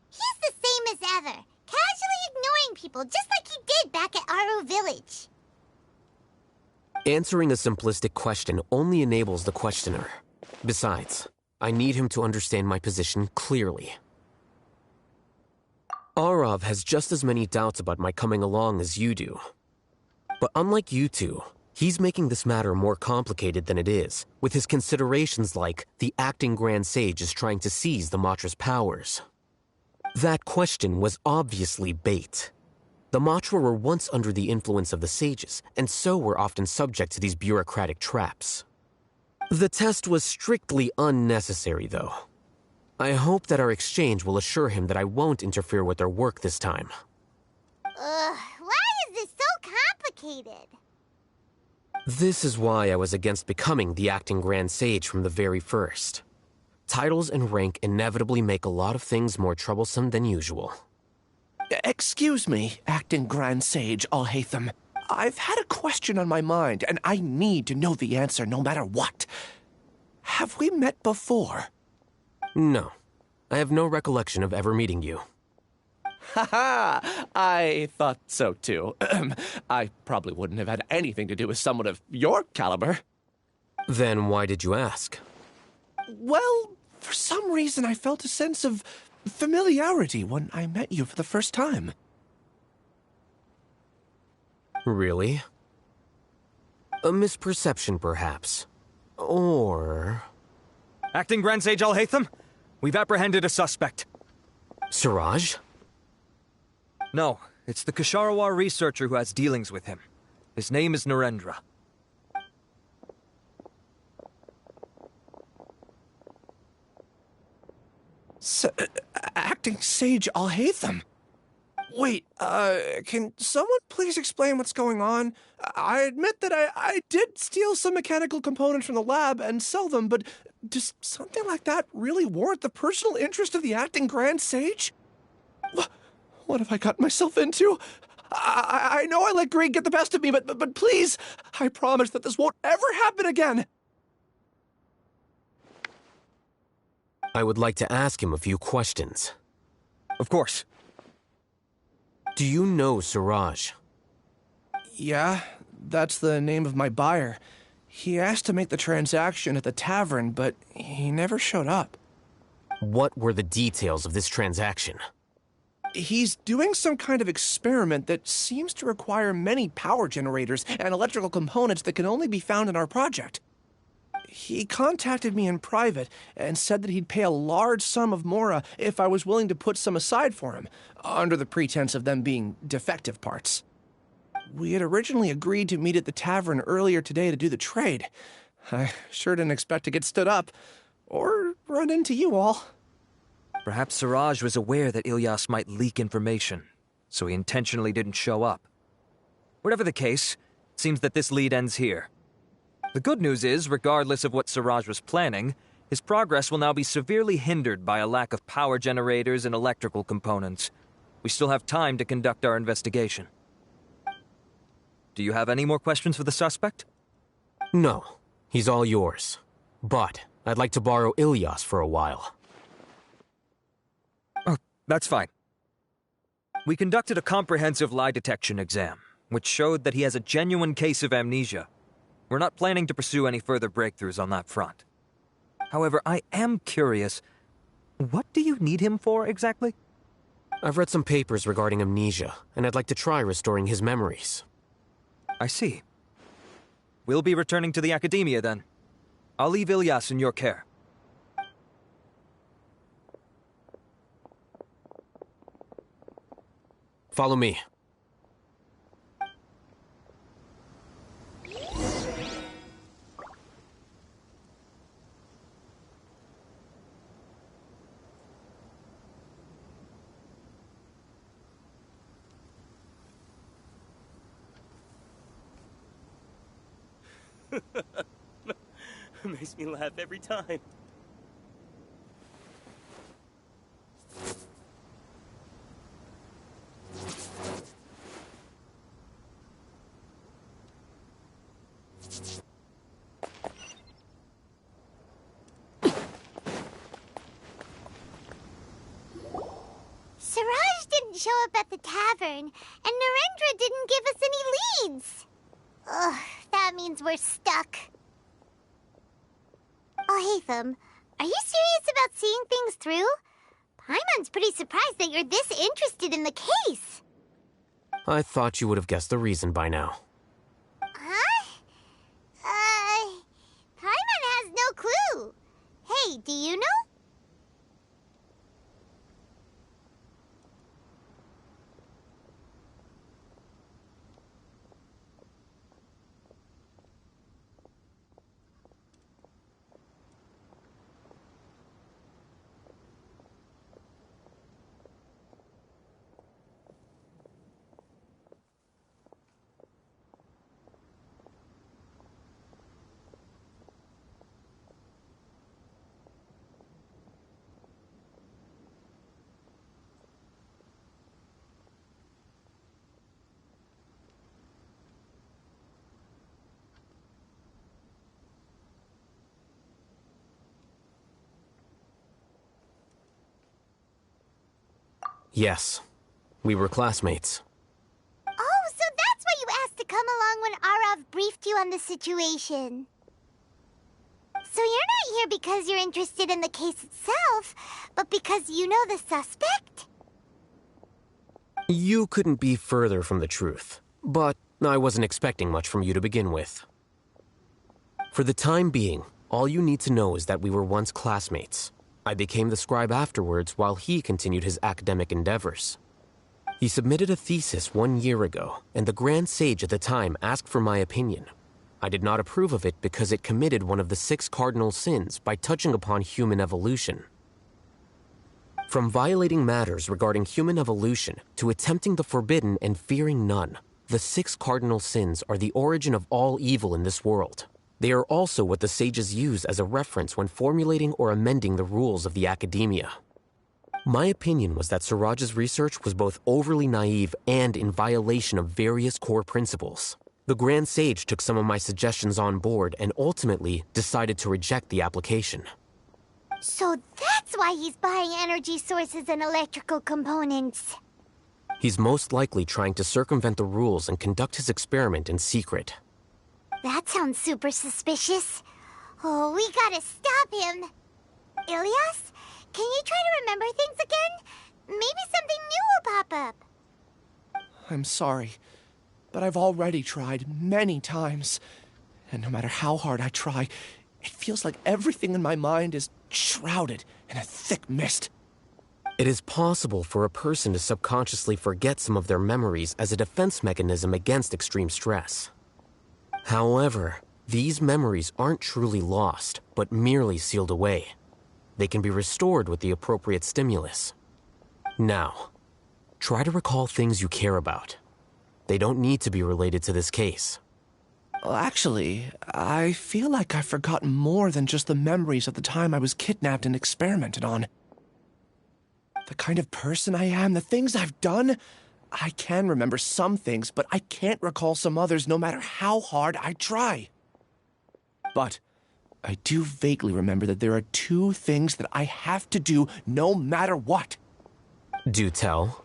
He's the same as ever, casually ignoring people just like he did back at Aru Village. Answering a simplistic question only enables the questioner. Besides, I need him to understand my position clearly. Arav has just as many doubts about my coming along as you do. But unlike you two, he's making this matter more complicated than it is, with his considerations like the acting Grand Sage is trying to seize the Matra's powers. That question was obviously bait. The Matra were once under the influence of the sages, and so were often subject to these bureaucratic traps. The test was strictly unnecessary, though. I hope that our exchange will assure him that I won't interfere with their work this time. Why is this so complicated? This is why I was against becoming the acting Grand Sage from the very first. Titles and rank inevitably make a lot of things more troublesome than usual. Excuse me, acting Grand Sage Alhaitham. I've had a question on my mind, and I need to know the answer no matter what. Have we met before? No. I have no recollection of ever meeting you. Haha! I thought so too. I probably wouldn't have had anything to do with someone of your caliber. Then why did you ask? Well, for some reason I felt a sense of familiarity when I met you for the first time. Really? A misperception, perhaps. Or... Acting Grand Sage Alhaitham, we've apprehended a suspect. Siraj? No, it's the Kasharawar researcher who has dealings with him. His name is Narendra. Acting Sage Alhaitham? Wait, can someone please explain what's going on? I admit that I did steal some mechanical components from the lab and sell them, but does something like that really warrant the personal interest of the acting Grand Sage? What have I gotten myself into? I know I let greed get the best of me, but please, I promise that this won't ever happen again. I would like to ask him a few questions. Of course. Do you know Siraj? Yeah, that's the name of my buyer. He asked to make the transaction at the tavern, but he never showed up. What were the details of this transaction? He's doing some kind of experiment that seems to require many power generators and electrical components that can only be found in our project. He contacted me in private and said that he'd pay a large sum of Mora if I was willing to put some aside for him, under the pretense of them being defective parts. We had originally agreed to meet at the tavern earlier today to do the trade. I sure didn't expect to get stood up, or run into you all. Perhaps Siraj was aware that Ilyas might leak information, so he intentionally didn't show up. Whatever the case, it seems that this lead ends here. The good news is, regardless of what Siraj was planning, his progress will now be severely hindered by a lack of power generators and electrical components. We still have time to conduct our investigation. Do you have any more questions for the suspect? No. He's all yours. But I'd like to borrow Ilyas for a while. Oh, that's fine. We conducted a comprehensive lie detection exam, which showed that he has a genuine case of amnesia. We're not planning to pursue any further breakthroughs on that front. However, I am curious, what do you need him for exactly? I've read some papers regarding amnesia, and I'd like to try restoring his memories. I see. We'll be returning to the academia then. I'll leave Ilyas in your care. Follow me. Makes me laugh every time. Siraj didn't show up at the tavern, and Narendra didn't give us any leads. Ugh, that means we're stuck. Alhaitham, are you serious about seeing things through? Paimon's pretty surprised that you're this interested in the case. I thought you would have guessed the reason by now. Huh? Paimon has no clue. Hey, do you know? Yes. We were classmates. Oh, so that's why you asked to come along when Arav briefed you on the situation. So you're not here because you're interested in the case itself, but because you know the suspect? You couldn't be further from the truth, but I wasn't expecting much from you to begin with. For the time being, all you need to know is that we were once classmates. I became the scribe afterwards while he continued his academic endeavors. He submitted a thesis 1 year ago, and the Grand Sage at the time asked for my opinion. I did not approve of it because it committed one of the 6 cardinal sins by touching upon human evolution. From violating matters regarding human evolution to attempting the forbidden and fearing none, the 6 cardinal sins are the origin of all evil in this world. They are also what the sages use as a reference when formulating or amending the rules of the academia. My opinion was that Suraj's research was both overly naive and in violation of various core principles. The Grand Sage took some of my suggestions on board and ultimately decided to reject the application. So that's why he's buying energy sources and electrical components. He's most likely trying to circumvent the rules and conduct his experiment in secret. That sounds super suspicious. Oh, we gotta stop him. Ilias, can you try to remember things again? Maybe something new will pop up. I'm sorry, but I've already tried many times. And no matter how hard I try, it feels like everything in my mind is shrouded in a thick mist. It is possible for a person to subconsciously forget some of their memories as a defense mechanism against extreme stress. However, these memories aren't truly lost, but merely sealed away. They can be restored with the appropriate stimulus. Now, try to recall things you care about. They don't need to be related to this case. Well, actually, I feel like I've forgotten more than just the memories of the time I was kidnapped and experimented on. The kind of person I am, the things I've done, I can remember some things, but I can't recall some others no matter how hard I try. But I do vaguely remember that there are 2 things that I have to do no matter what. Do tell.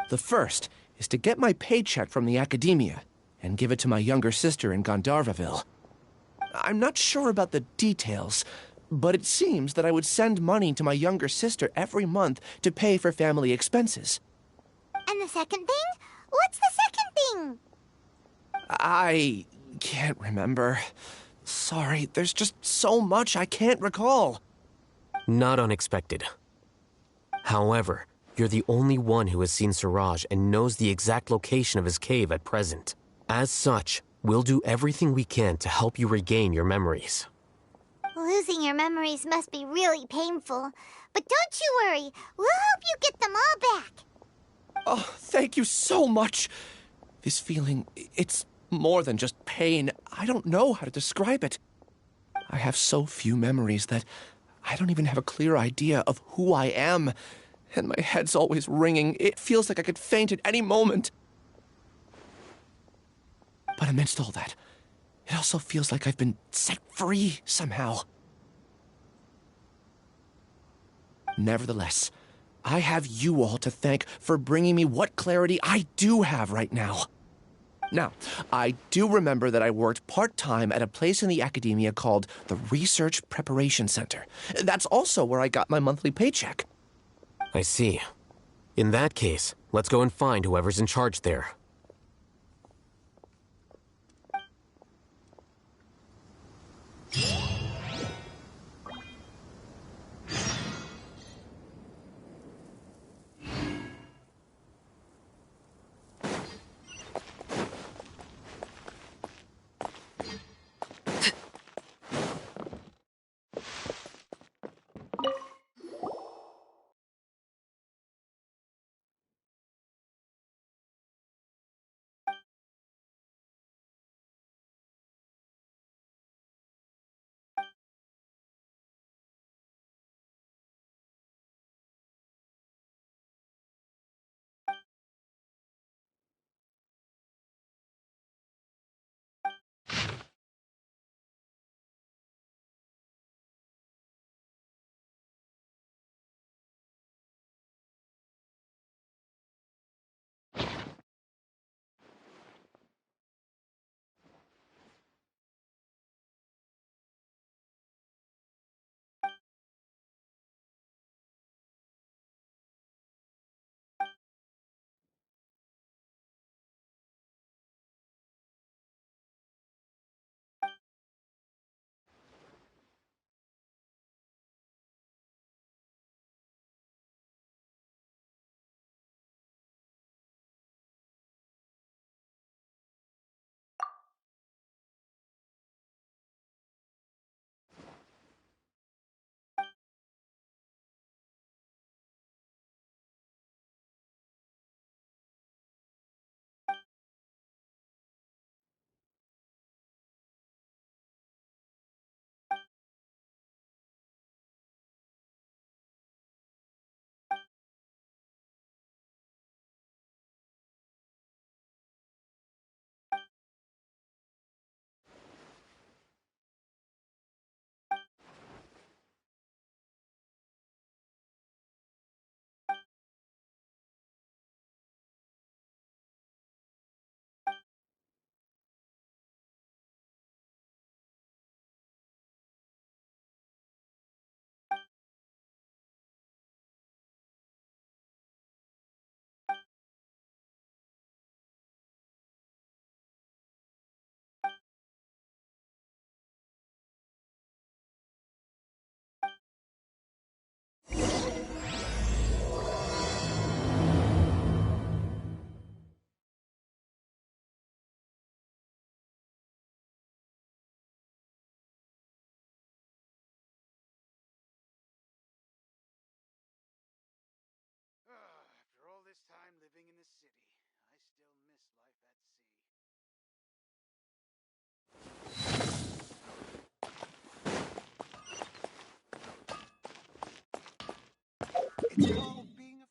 The first is to get my paycheck from the academia and give it to my younger sister in Gandharvaville. I'm not sure about the details, but it seems that I would send money to my younger sister every month to pay for family expenses. And the second thing? What's the second thing? I can't remember. Sorry, there's just so much I can't recall. Not unexpected. However, you're the only one who has seen Suraj and knows the exact location of his cave at present. As such, we'll do everything we can to help you regain your memories. Losing your memories must be really painful. But don't you worry, we'll help you get them all back. Oh, thank you so much. This feeling, it's more than just pain. I don't know how to describe it. I have so few memories that I don't even have a clear idea of who I am. And my head's always ringing. It feels like I could faint at any moment. But amidst all that, it also feels like I've been set free somehow. Nevertheless, I have you all to thank for bringing me what clarity I do have right now. Now, I do remember that I worked part-time at a place in the academia called the Research Preparation Center. That's also where I got my monthly paycheck. I see. In that case, let's go and find whoever's in charge there. city. I still miss life at sea. It's called being a...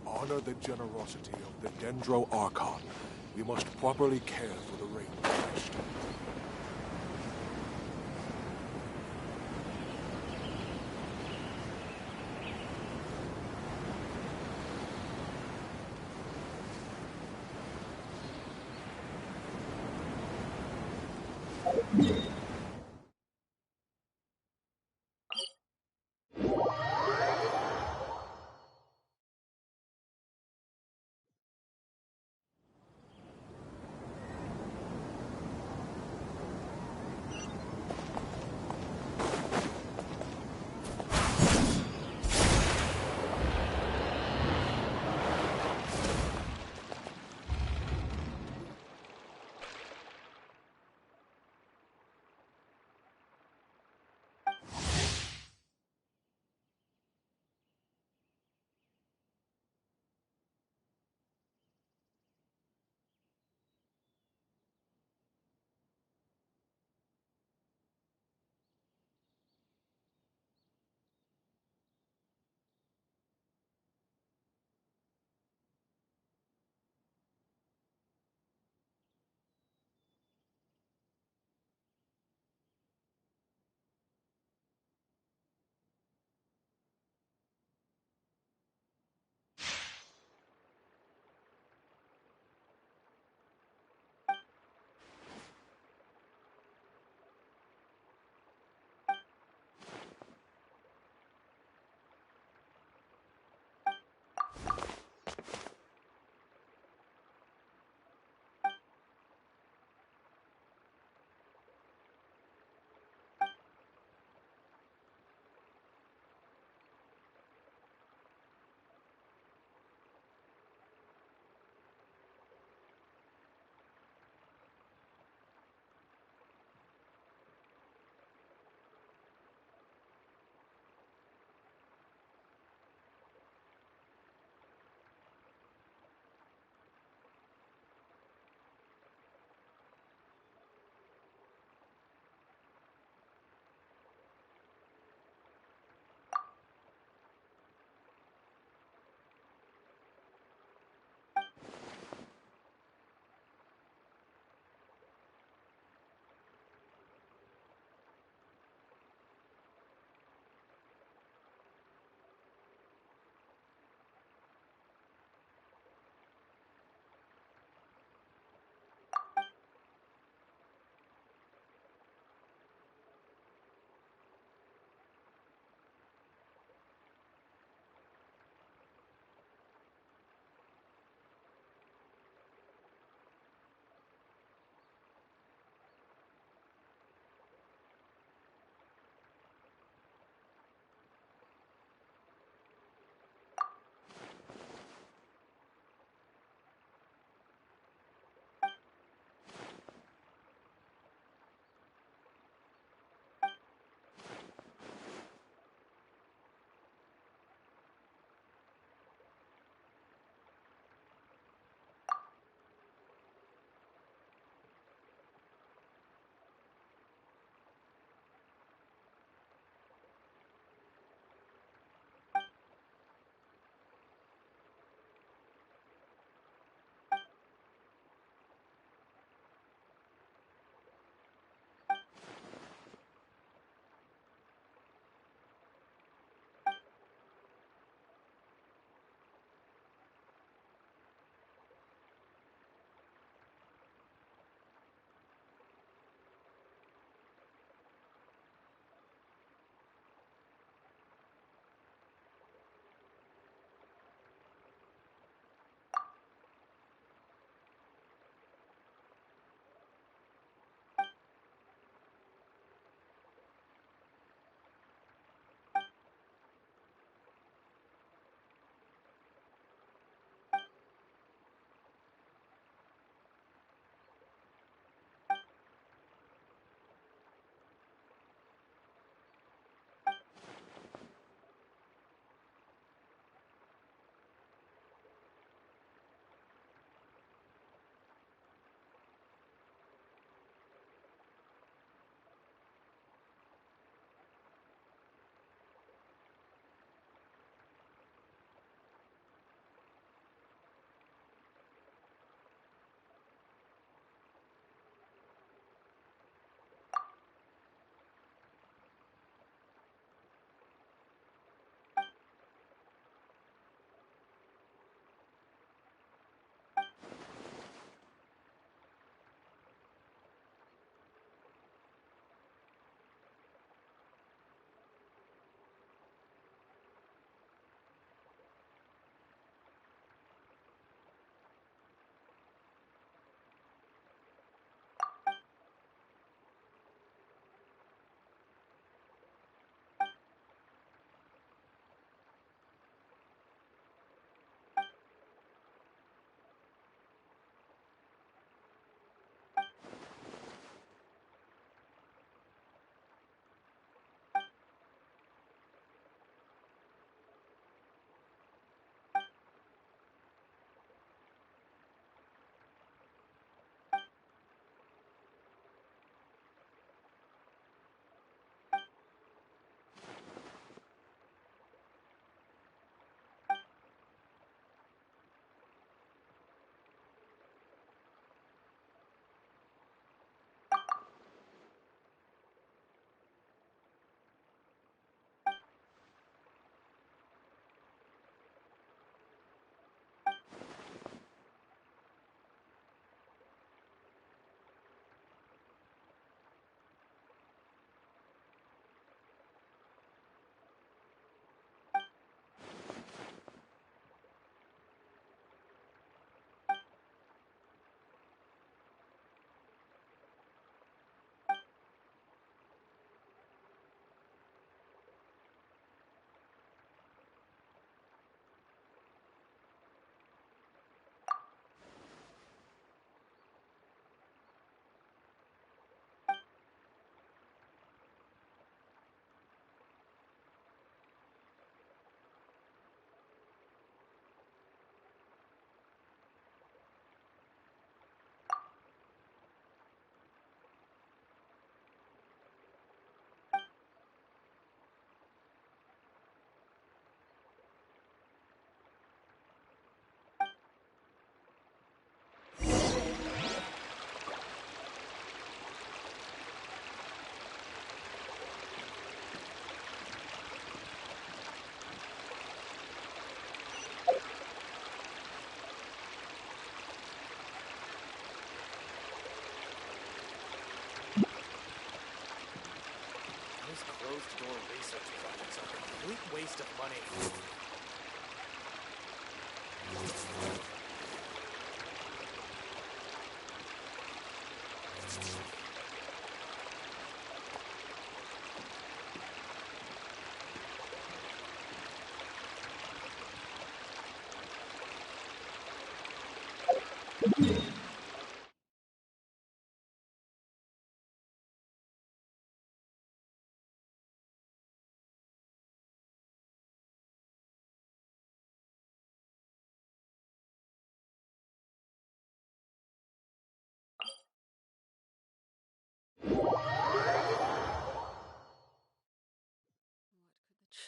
Honor the generosity of the Dendro Archon, we must properly care for the Rainforest.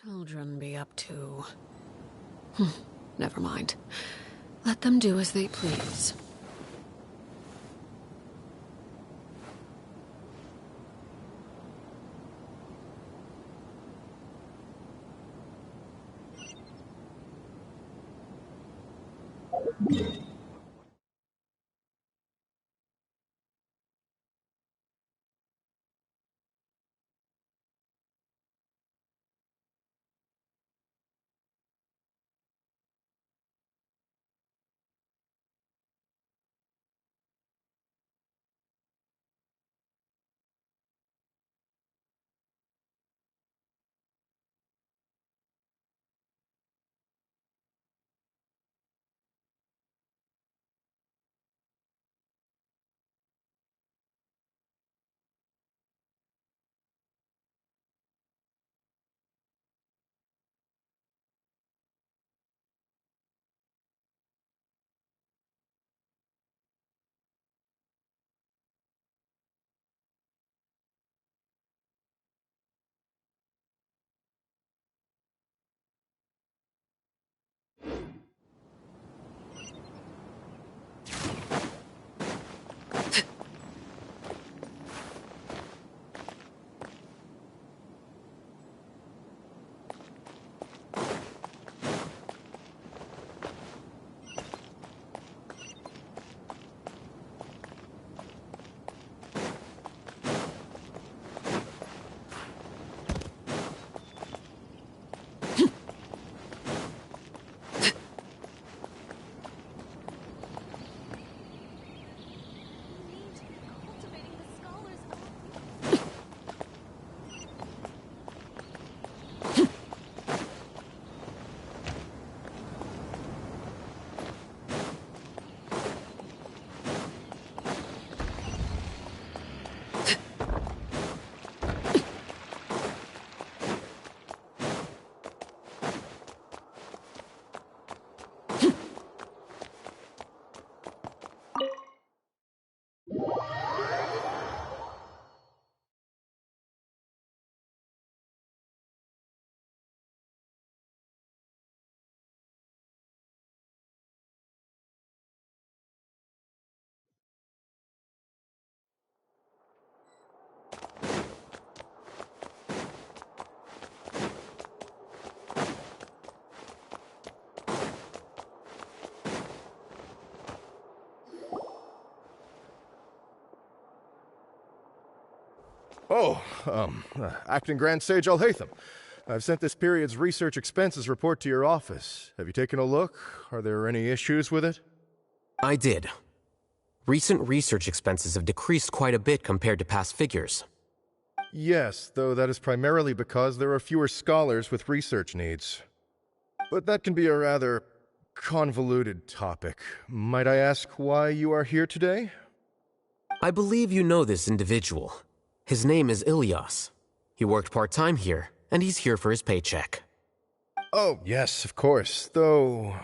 Children be up to? Never mind. Let them do as they please. Oh, Acting Grand Sage Alhaitham. I've sent this period's research expenses report to your office. Have you taken a look? Are there any issues with it? I did. Recent research expenses have decreased quite a bit compared to past figures. Yes, though that is primarily because there are fewer scholars with research needs. But that can be a rather convoluted topic. Might I ask why you are here today? I believe you know this individual. His name is Ilyas. He worked part-time here, and he's here for his paycheck. Oh, yes, of course. Though,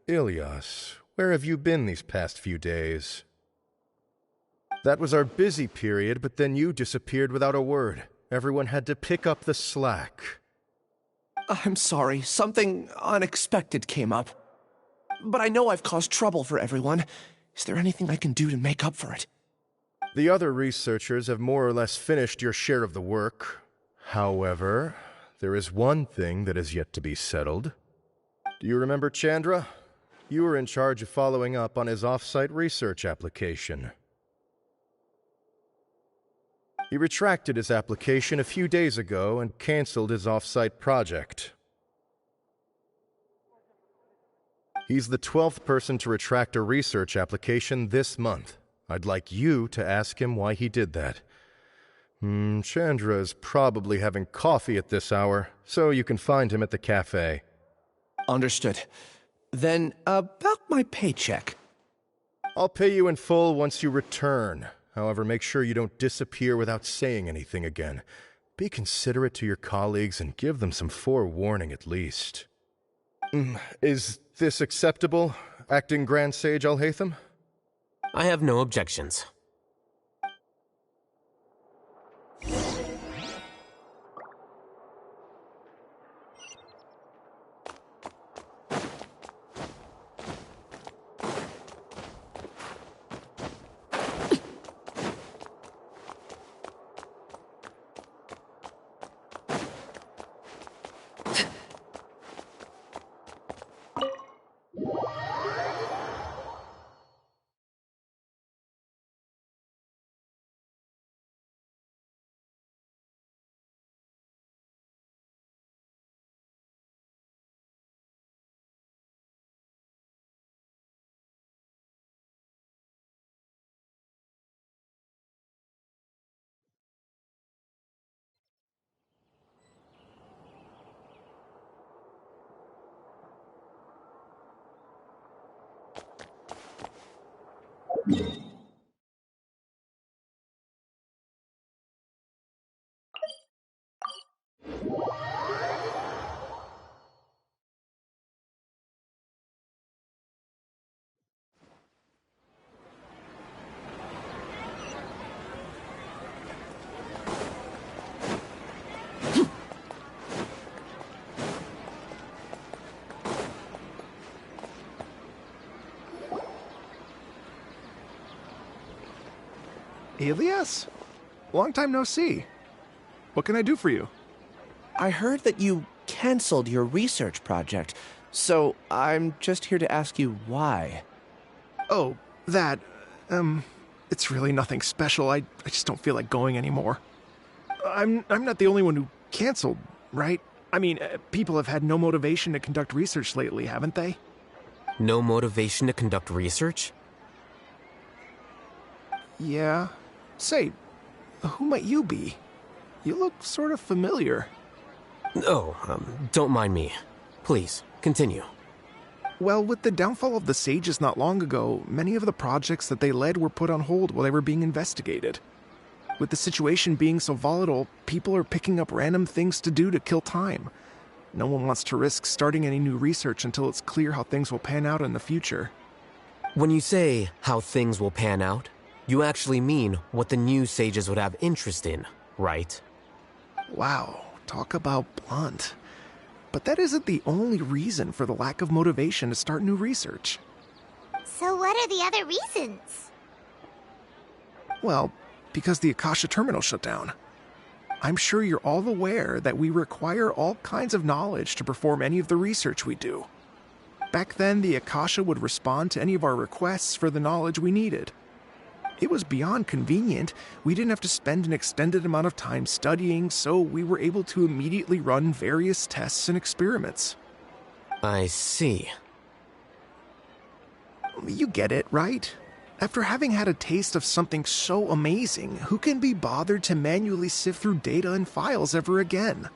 Ilyas, where have you been these past few days? That was our busy period, but then you disappeared without a word. Everyone had to pick up the slack. I'm sorry, something unexpected came up. But I know I've caused trouble for everyone. Is there anything I can do to make up for it? The other researchers have more or less finished your share of the work. However, there is one thing that is yet to be settled. Do you remember Chandra? You were in charge of following up on his off-site research application. He retracted his application a few days ago and canceled his off-site project. He's the 12th person to retract a research application this month. I'd like you to ask him why he did that. Chandra is probably having coffee at this hour, so you can find him at the cafe. Understood. Then, about my paycheck. I'll pay you in full once you return. However, make sure you don't disappear without saying anything again. Be considerate to your colleagues and give them some forewarning at least. Is this acceptable, Acting Grand Sage Alhaitham? I have no objections. Elias? Long time no see. What can I do for you? I heard that you canceled your research project, so I'm just here to ask you why. Oh, that... it's really nothing special. I just don't feel like going anymore. I'm not the only one who canceled, right? I mean, people have had no motivation to conduct research lately, haven't they? No motivation to conduct research? Yeah. Say, who might you be? You look sort of familiar. Oh, don't mind me. Please, continue. Well, with the downfall of the Sages not long ago, many of the projects that they led were put on hold while they were being investigated. With the situation being so volatile, people are picking up random things to do to kill time. No one wants to risk starting any new research until it's clear how things will pan out in the future. When you say how things will pan out, you actually mean what the new sages would have interest in, right? Wow, talk about blunt. But that isn't the only reason for the lack of motivation to start new research. So what are the other reasons? Well, because the Akasha terminal shut down. I'm sure you're all aware that we require all kinds of knowledge to perform any of the research we do. Back then, the Akasha would respond to any of our requests for the knowledge we needed. It was beyond convenient. We didn't have to spend an extended amount of time studying, so we were able to immediately run various tests and experiments. I see. You get it, right? After having had a taste of something so amazing, who can be bothered to manually sift through data and files ever again?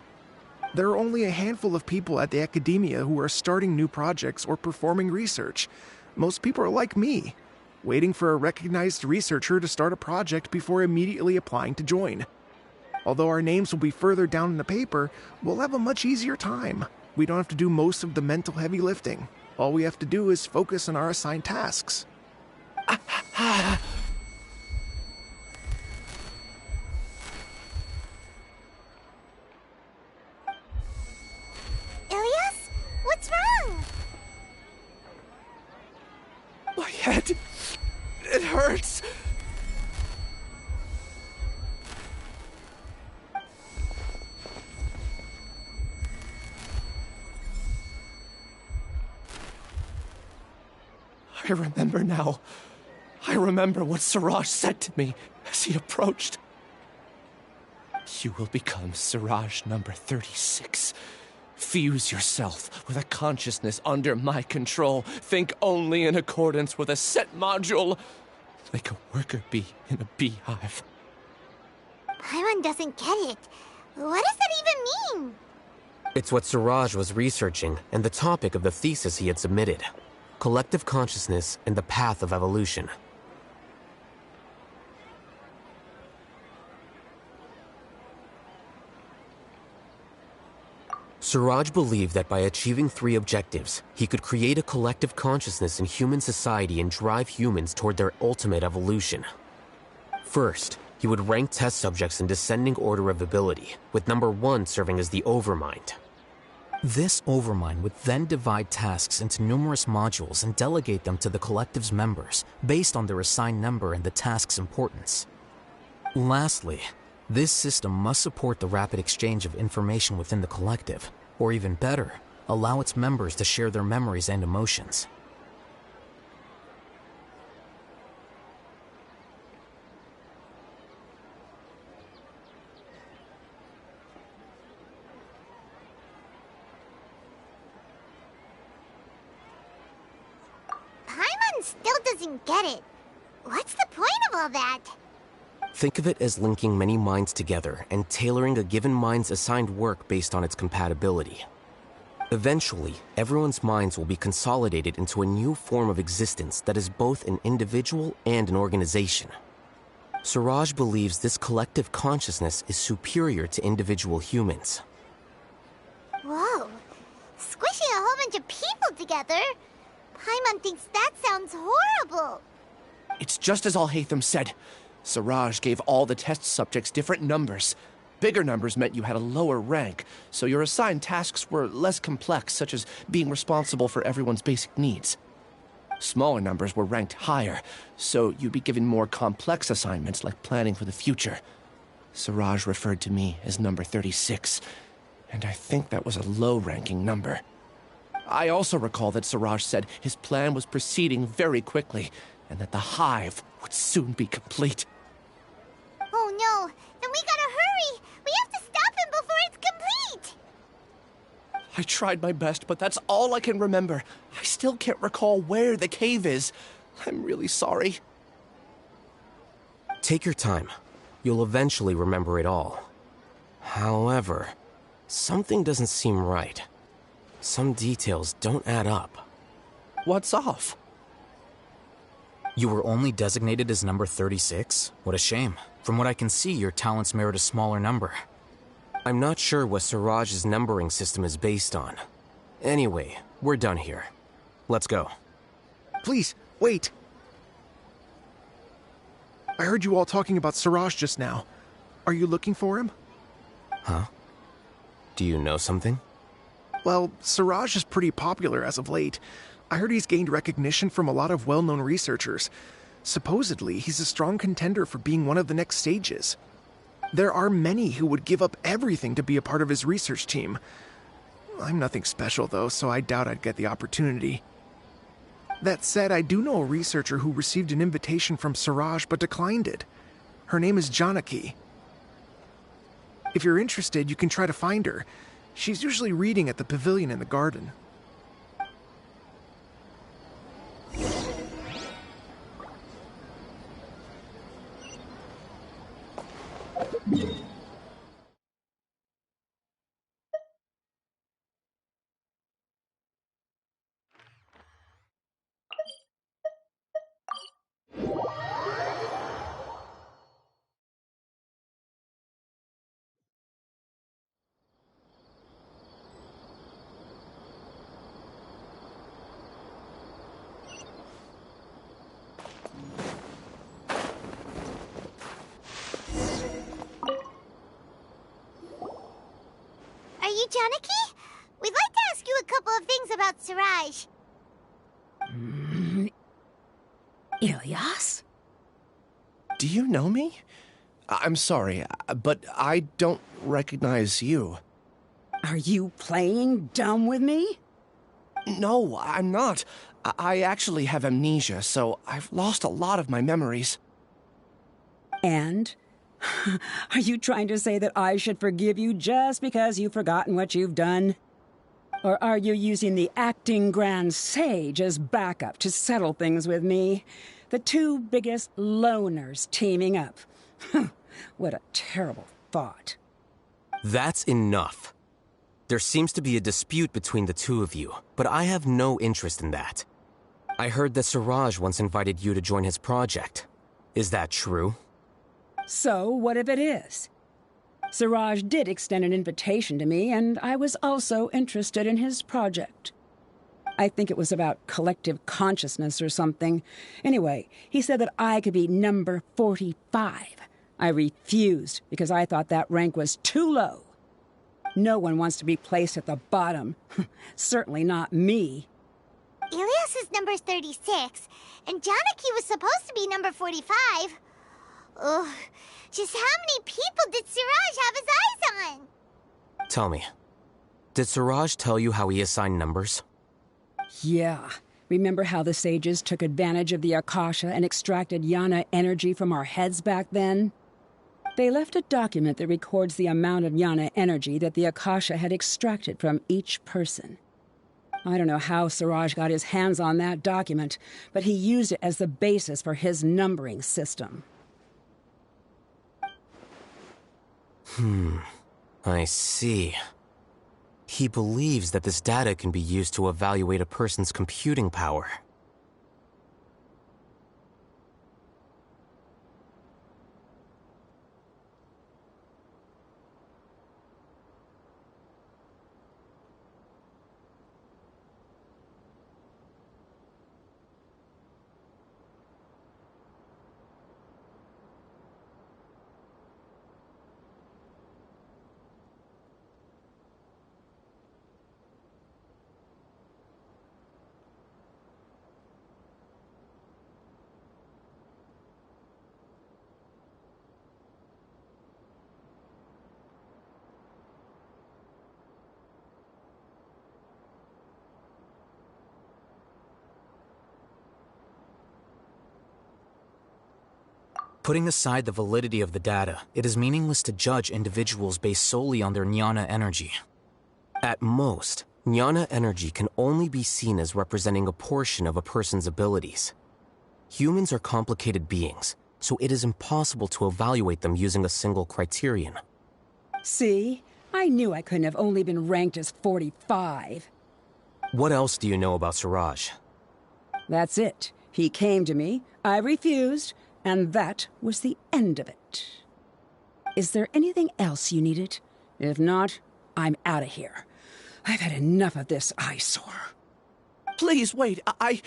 There are only a handful of people at the academia who are starting new projects or performing research. Most people are like me, waiting for a recognized researcher to start a project before immediately applying to join. Although our names will be further down in the paper, we'll have a much easier time. We don't have to do most of the mental heavy lifting. All we have to do is focus on our assigned tasks. Ilias? What's wrong? My head... it hurts. I remember now. I remember what Siraj said to me as he approached. You will become Siraj number 36. Fuse yourself with a consciousness under my control. Think only in accordance with a set module. Like a worker bee in a beehive. Paimon doesn't get it. What does that even mean? It's what Siraj was researching and the topic of the thesis he had submitted. collective consciousness and the path of evolution. Suraj believed that by achieving 3 objectives, he could create a collective consciousness in human society and drive humans toward their ultimate evolution. First, he would rank test subjects in descending order of ability, with number 1 serving as the Overmind. This Overmind would then divide tasks into numerous modules and delegate them to the collective's members, based on their assigned number and the task's importance. Lastly, this system must support the rapid exchange of information within the collective, or even better, allow its members to share their memories and emotions. Paimon still doesn't get it. What's the point of all that? Think of it as linking many minds together and tailoring a given mind's assigned work based on its compatibility. Eventually, everyone's minds will be consolidated into a new form of existence that is both an individual and an organization. Suraj believes this collective consciousness is superior to individual humans. Whoa. Squishing a whole bunch of people together? Paimon thinks that sounds horrible. It's just as Al-Haytham said. Suraj gave all the test subjects different numbers. Bigger numbers meant you had a lower rank, so your assigned tasks were less complex, such as being responsible for everyone's basic needs. Smaller numbers were ranked higher, so you'd be given more complex assignments like planning for the future. Suraj referred to me as number 36, and I think that was a low-ranking number. I also recall that Suraj said his plan was proceeding very quickly, and that the hive would soon be complete. Oh no, then we gotta hurry! We have to stop him before it's complete! I tried my best, but that's all I can remember. I still can't recall where the cave is. I'm really sorry. Take your time. You'll eventually remember it all. However, something doesn't seem right. Some details don't add up. What's off? You were only designated as number 36? What a shame. From what I can see, your talents merit a smaller number. I'm not sure what Suraj's numbering system is based on. Anyway, we're done here. Let's go. Please, wait. I heard you all talking about Suraj just now. Are you looking for him? Huh? Do you know something? Well, Suraj is pretty popular as of late. I heard he's gained recognition from a lot of well-known researchers. Supposedly, he's a strong contender for being one of the next sages. There are many who would give up everything to be a part of his research team. I'm nothing special, though, so I doubt I'd get the opportunity. That said, I do know a researcher who received an invitation from Suraj but declined it. Her name is Janaki. If you're interested, you can try to find her. She's usually reading at the pavilion in the garden. Are you Janaki? We'd like to ask you a couple of things about Suraj. Ilyas? Do you know me? I'm sorry, but I don't recognize you. Are you playing dumb with me? No, I'm not. I actually have amnesia, so I've lost a lot of my memories. And? Are you trying to say that I should forgive you just because you've forgotten what you've done? Or are you using the acting grand sage as backup to settle things with me? The two biggest loners teaming up. What a terrible thought. That's enough. There seems to be a dispute between the two of you, but I have no interest in that. I heard that Siraj once invited you to join his project. Is that true? So, what if it is? Siraj did extend an invitation to me, and I was also interested in his project. I think it was about collective consciousness or something. Anyway, he said that I could be number 45. I refused because I thought that rank was too low. No one wants to be placed at the bottom. Certainly not me. Ilias is number 36, and Janaki was supposed to be number 45. Ugh, just how many people did Siraj have his eyes on? Tell me, did Siraj tell you how he assigned numbers? Yeah. Remember how the sages took advantage of the Akasha and extracted Yana energy from our heads back then? They left a document that records the amount of Yana energy that the Akasha had extracted from each person. I don't know how Siraj got his hands on that document, but he used it as the basis for his numbering system. I see. He believes that this data can be used to evaluate a person's computing power. Putting aside the validity of the data, it is meaningless to judge individuals based solely on their jnana energy. At most, jnana energy can only be seen as representing a portion of a person's abilities. Humans are complicated beings, so it is impossible to evaluate them using a single criterion. See? I knew I couldn't have only been ranked as 45. What else do you know about Siraj? That's it. He came to me, I refused, and that was the end of it. Is there anything else you needed? If not, I'm out of here. I've had enough of this eyesore. Please, wait. I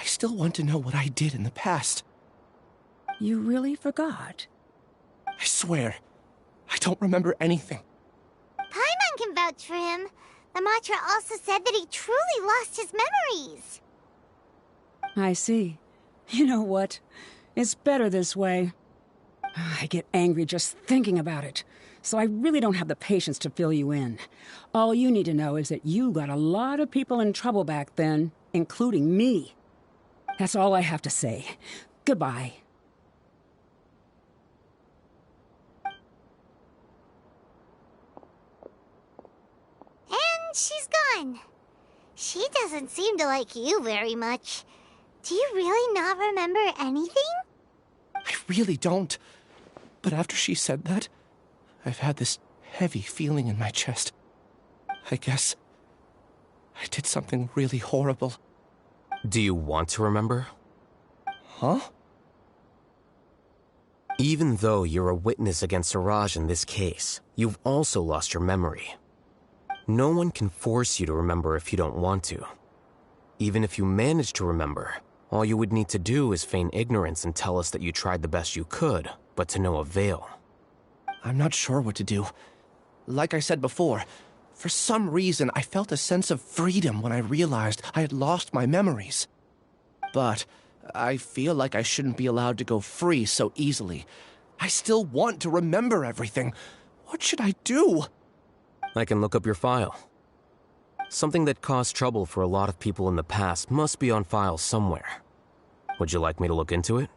still want to know what I did in the past. You really forgot? I swear, I don't remember anything. Paimon can vouch for him. The mantra also said that he truly lost his memories. I see. You know what? It's better this way. I get angry just thinking about it, so I really don't have the patience to fill you in. All you need to know is that you got a lot of people in trouble back then, including me. That's all I have to say. Goodbye. And she's gone. She doesn't seem to like you very much. Do you really not remember anything? I really don't. But after she said that, I've had this heavy feeling in my chest. I guess I did something really horrible. Do you want to remember? Huh? Even though you're a witness against Siraj in this case, you've also lost your memory. No one can force you to remember if you don't want to. Even if you manage to remember, all you would need to do is feign ignorance and tell us that you tried the best you could, but to no avail. I'm not sure what to do. Like I said before, for some reason I felt a sense of freedom when I realized I had lost my memories. But I feel like I shouldn't be allowed to go free so easily. I still want to remember everything. What should I do? I can look up your file. Something that caused trouble for a lot of people in the past must be on file somewhere. Would you like me to look into it?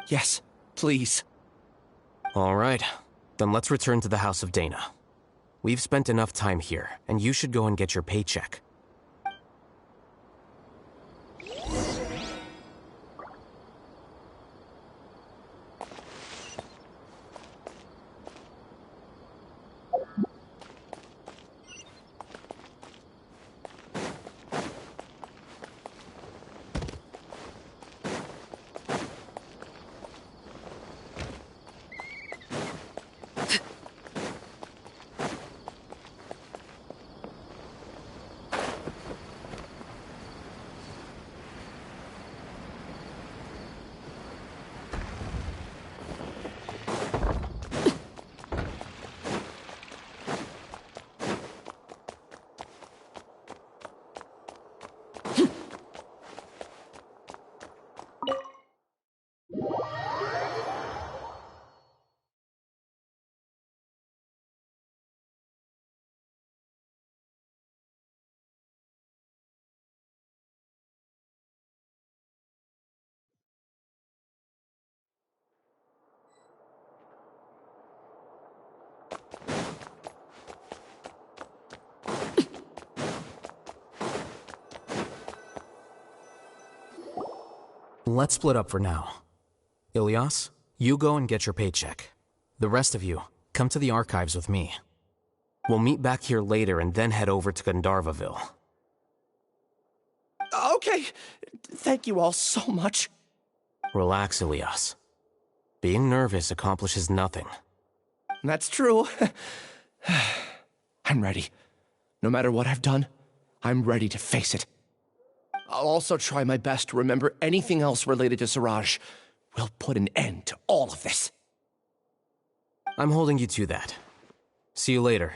Yes, please. All right, then let's return to the House of Dana. We've spent enough time here, and you should go and get your paycheck. Let's split up for now. Ilias, you go and get your paycheck. The rest of you, come to the archives with me. We'll meet back here later and then head over to Gandharvaville. Okay. Thank you all so much. Relax, Ilias. Being nervous accomplishes nothing. That's true. I'm ready. No matter what I've done, I'm ready to face it. I'll also try my best to remember anything else related to Suraj. We'll put an end to all of this. I'm holding you to that. See you later.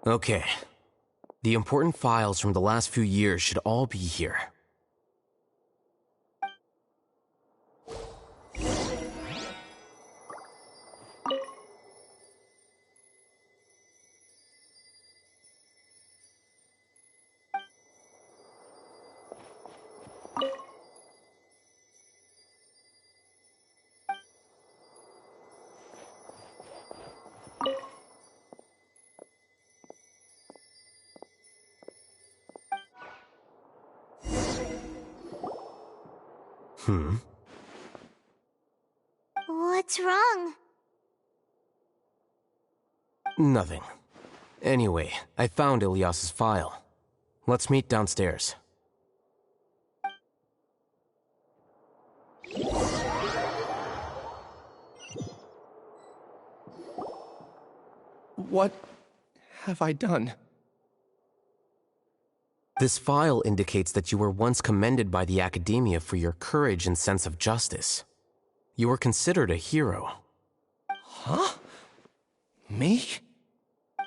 Okay. The important files from the last few years should all be here. What's wrong? Nothing. Anyway, I found Ilyas's file. Let's meet downstairs. What have I done? This file indicates that you were once commended by the Academia for your courage and sense of justice. You were considered a hero. Huh? Me?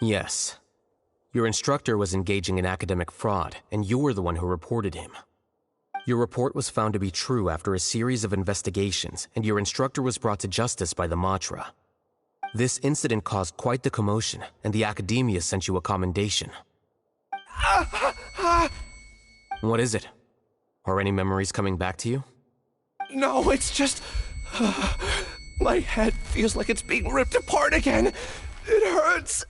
Yes. Your instructor was engaging in academic fraud, and you were the one who reported him. Your report was found to be true after a series of investigations, and your instructor was brought to justice by the Matra. This incident caused quite the commotion, and the Academia sent you a commendation. What is it? Are any memories coming back to you? No, it's just... my head feels like it's being ripped apart again. It hurts.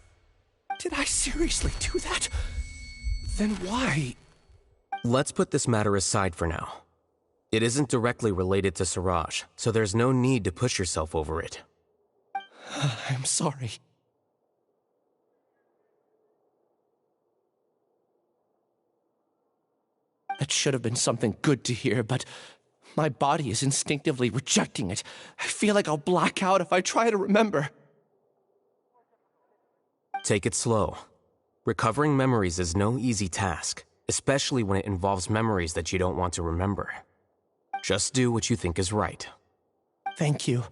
Did I seriously do that? Then why? Let's put this matter aside for now. It isn't directly related to Suraj, so there's no need to push yourself over it. I'm sorry. That should have been something good to hear, but my body is instinctively rejecting it. I feel like I'll black out if I try to remember. Take it slow. Recovering memories is no easy task, especially when it involves memories that you don't want to remember. Just do what you think is right. Thank you.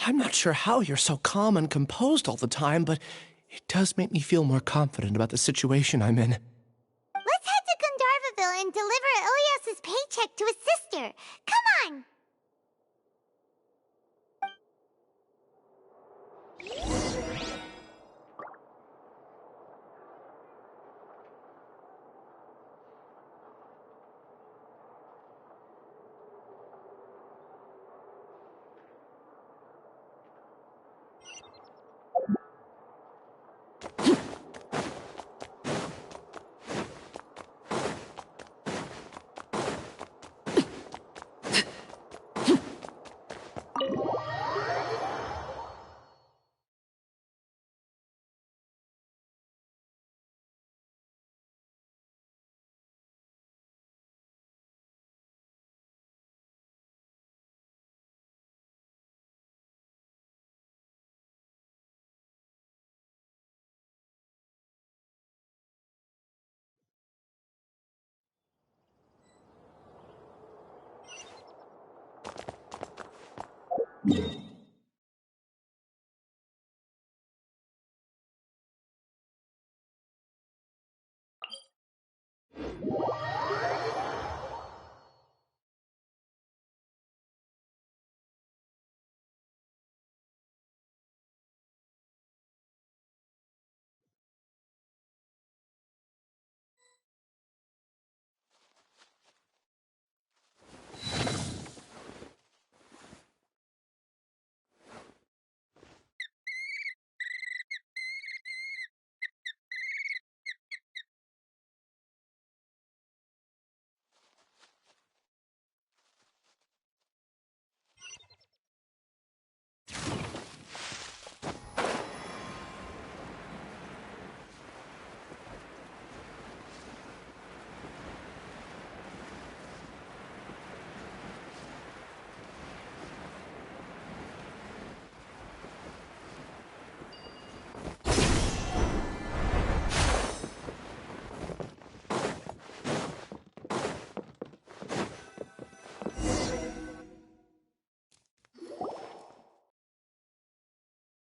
I'm not sure how you're so calm and composed all the time, but it does make me feel more confident about the situation I'm in. Let's head to Gandharvaville and deliver Ilyas's paycheck to his sister. Come on!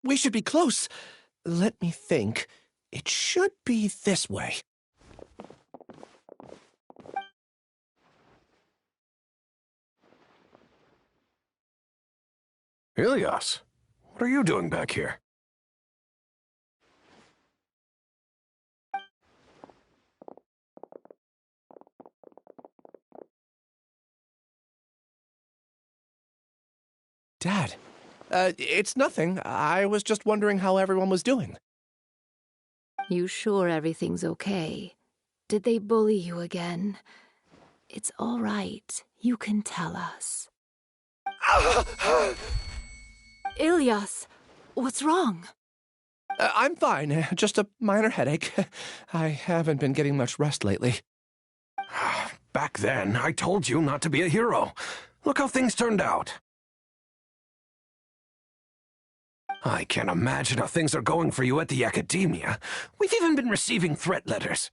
We should be close. Let me think. It should be this way. Ilias, what are you doing back here? Dad, it's nothing. I was just wondering how everyone was doing. You sure everything's okay? Did they bully you again? It's all right. You can tell us. Ilias, what's wrong? I'm fine. Just a minor headache. I haven't been getting much rest lately. Back then, I told you not to be a hero. Look how things turned out. I can't imagine how things are going for you at the Academia. We've even been receiving threat letters.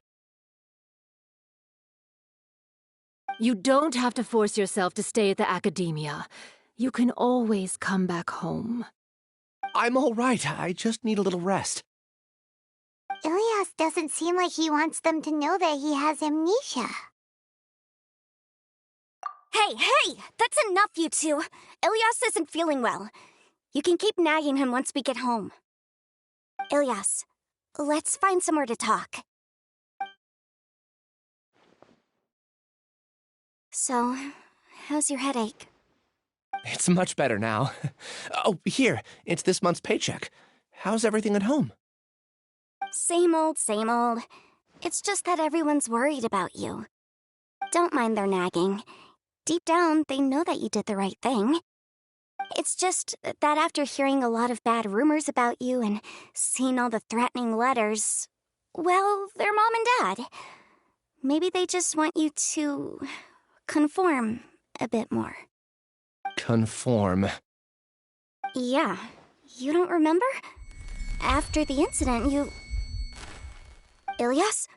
You don't have to force yourself to stay at the Academia. You can always come back home. I'm all right. I just need a little rest. Ilias doesn't seem like he wants them to know that he has amnesia. Hey! That's enough, you two! Ilias isn't feeling well. You can keep nagging him once we get home. Ilias, let's find somewhere to talk. So, how's your headache? It's much better now. Oh, here. It's this month's paycheck. How's everything at home? Same old, same old. It's just that everyone's worried about you. Don't mind their nagging. Deep down, they know that you did the right thing. It's just that after hearing a lot of bad rumors about you and seeing all the threatening letters, well, they're mom and dad. Maybe they just want you to conform a bit more. Conform. Yeah, you don't remember? After the incident, you... Ilias?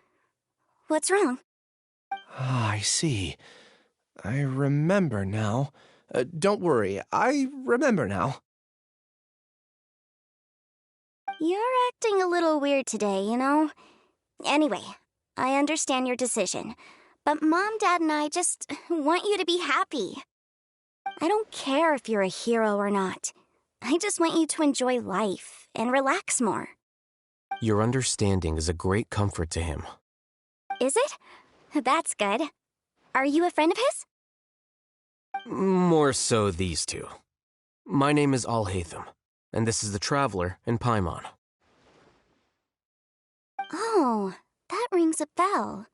What's wrong? Ah, I see. I remember now. Don't worry, I remember now. You're acting a little weird today, you know? Anyway, I understand your decision, but Mom, Dad, and I just want you to be happy. I don't care if you're a hero or not. I just want you to enjoy life and relax more. Your understanding is a great comfort to him. Is it? That's good. Are you a friend of his? More so these two. My name is Alhaitham, and this is the Traveler in Paimon. Oh, that rings a bell.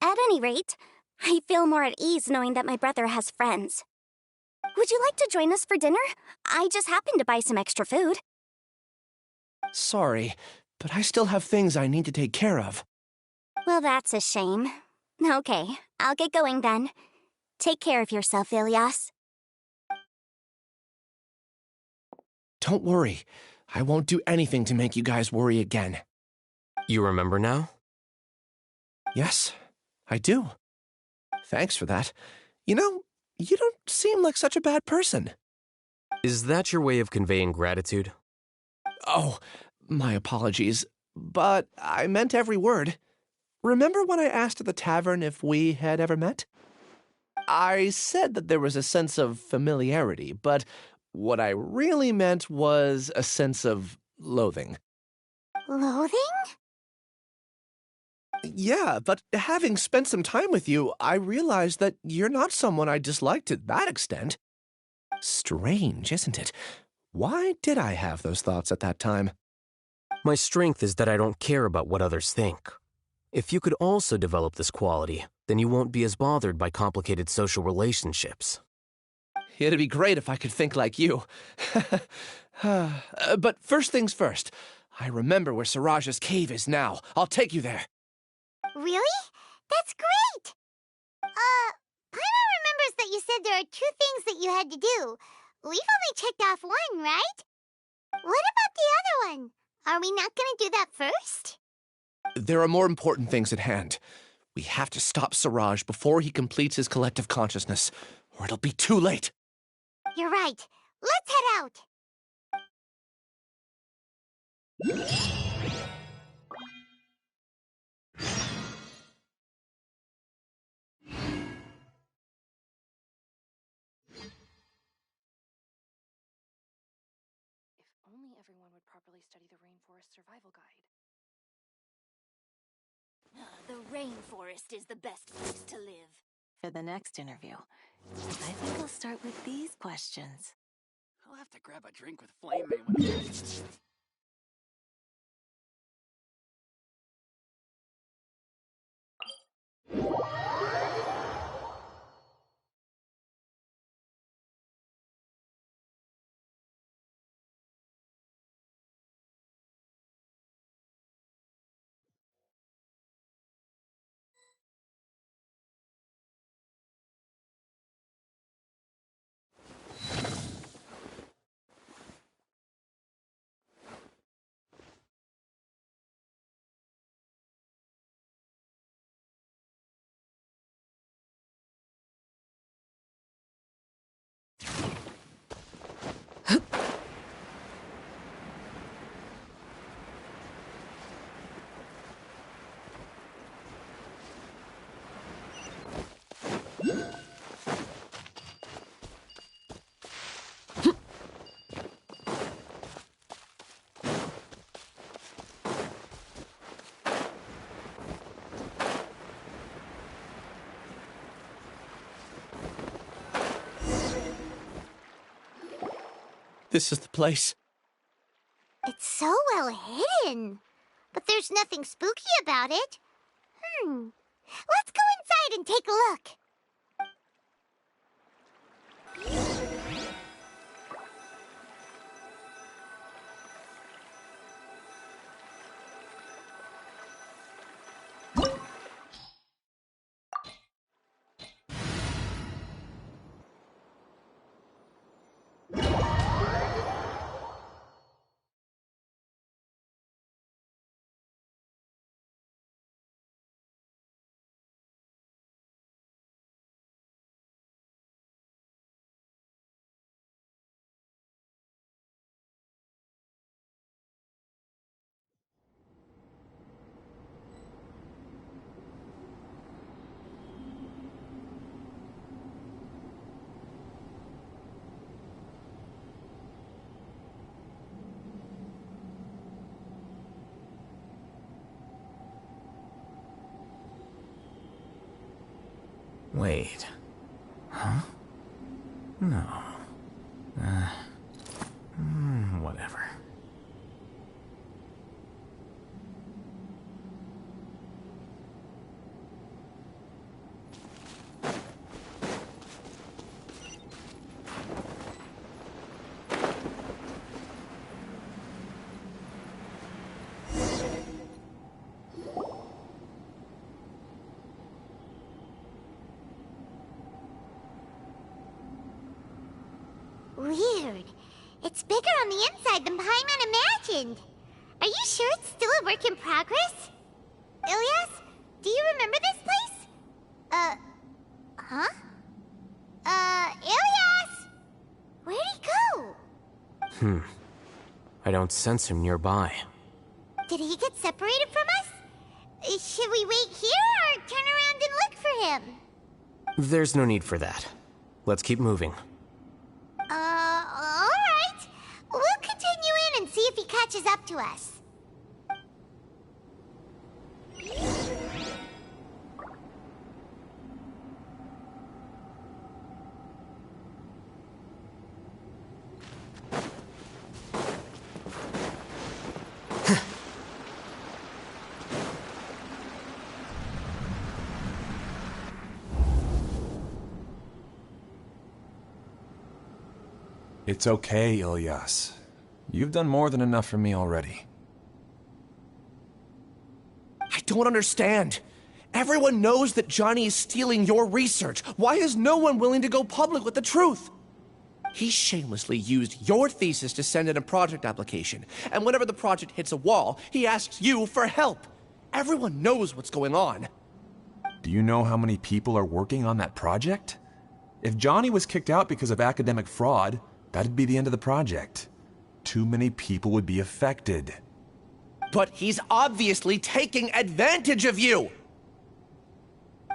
At any rate, I feel more at ease knowing that my brother has friends. Would you like to join us for dinner? I just happened to buy some extra food. Sorry, but I still have things I need to take care of. Well, that's a shame. Okay, I'll get going then. Take care of yourself, Ilias. Don't worry. I won't do anything to make you guys worry again. You remember now? Yes, I do. Thanks for that. You know, you don't seem like such a bad person. Is that your way of conveying gratitude? Oh, my apologies, but I meant every word. Remember when I asked at the tavern if we had ever met? I said that there was a sense of familiarity, but what I really meant was a sense of loathing. Loathing? Yeah, but having spent some time with you, I realized that you're not someone I disliked to that extent. Strange, isn't it? Why did I have those thoughts at that time? My strength is that I don't care about what others think. If you could also develop this quality, then you won't be as bothered by complicated social relationships. It'd be great if I could think like you. But first things first, I remember where Siraj's cave is now. I'll take you there. Really? That's great! Paimon remembers that you said there are 2 things that you had to do. We've only checked off 1, right? What about the other one? Are we not going to do that first? There are more important things at hand. We have to stop Siraj before he completes his collective consciousness, or it'll be too late. You're right. Let's head out. If only everyone would properly study the Rainforest Survival Guide. The rainforest is the best place to live. For the next interview, I think I'll start with these questions. I'll have to grab a drink with Flame Man when This is the place. It's so well hidden. But there's nothing spooky about it. Let's go inside and take a look. Wait. Huh? No. Whatever. Weird. It's bigger on the inside than Paimon imagined. Are you sure it's still a work in progress? Ilyas, do you remember this place? Huh? Ilyas! Where'd he go? I don't sense him nearby. Did he get separated from us? Should we wait here or turn around and look for him? There's no need for that. Let's keep moving. Alright. We'll continue in and see if he catches up to us. It's okay, Ilyas. You've done more than enough for me already. I don't understand. Everyone knows that Johnny is stealing your research. Why is no one willing to go public with the truth? He shamelessly used your thesis to send in a project application, and whenever the project hits a wall, he asks you for help. Everyone knows what's going on. Do you know how many people are working on that project? If Johnny was kicked out because of academic fraud, that'd be the end of the project. Too many people would be affected. But he's obviously taking advantage of you!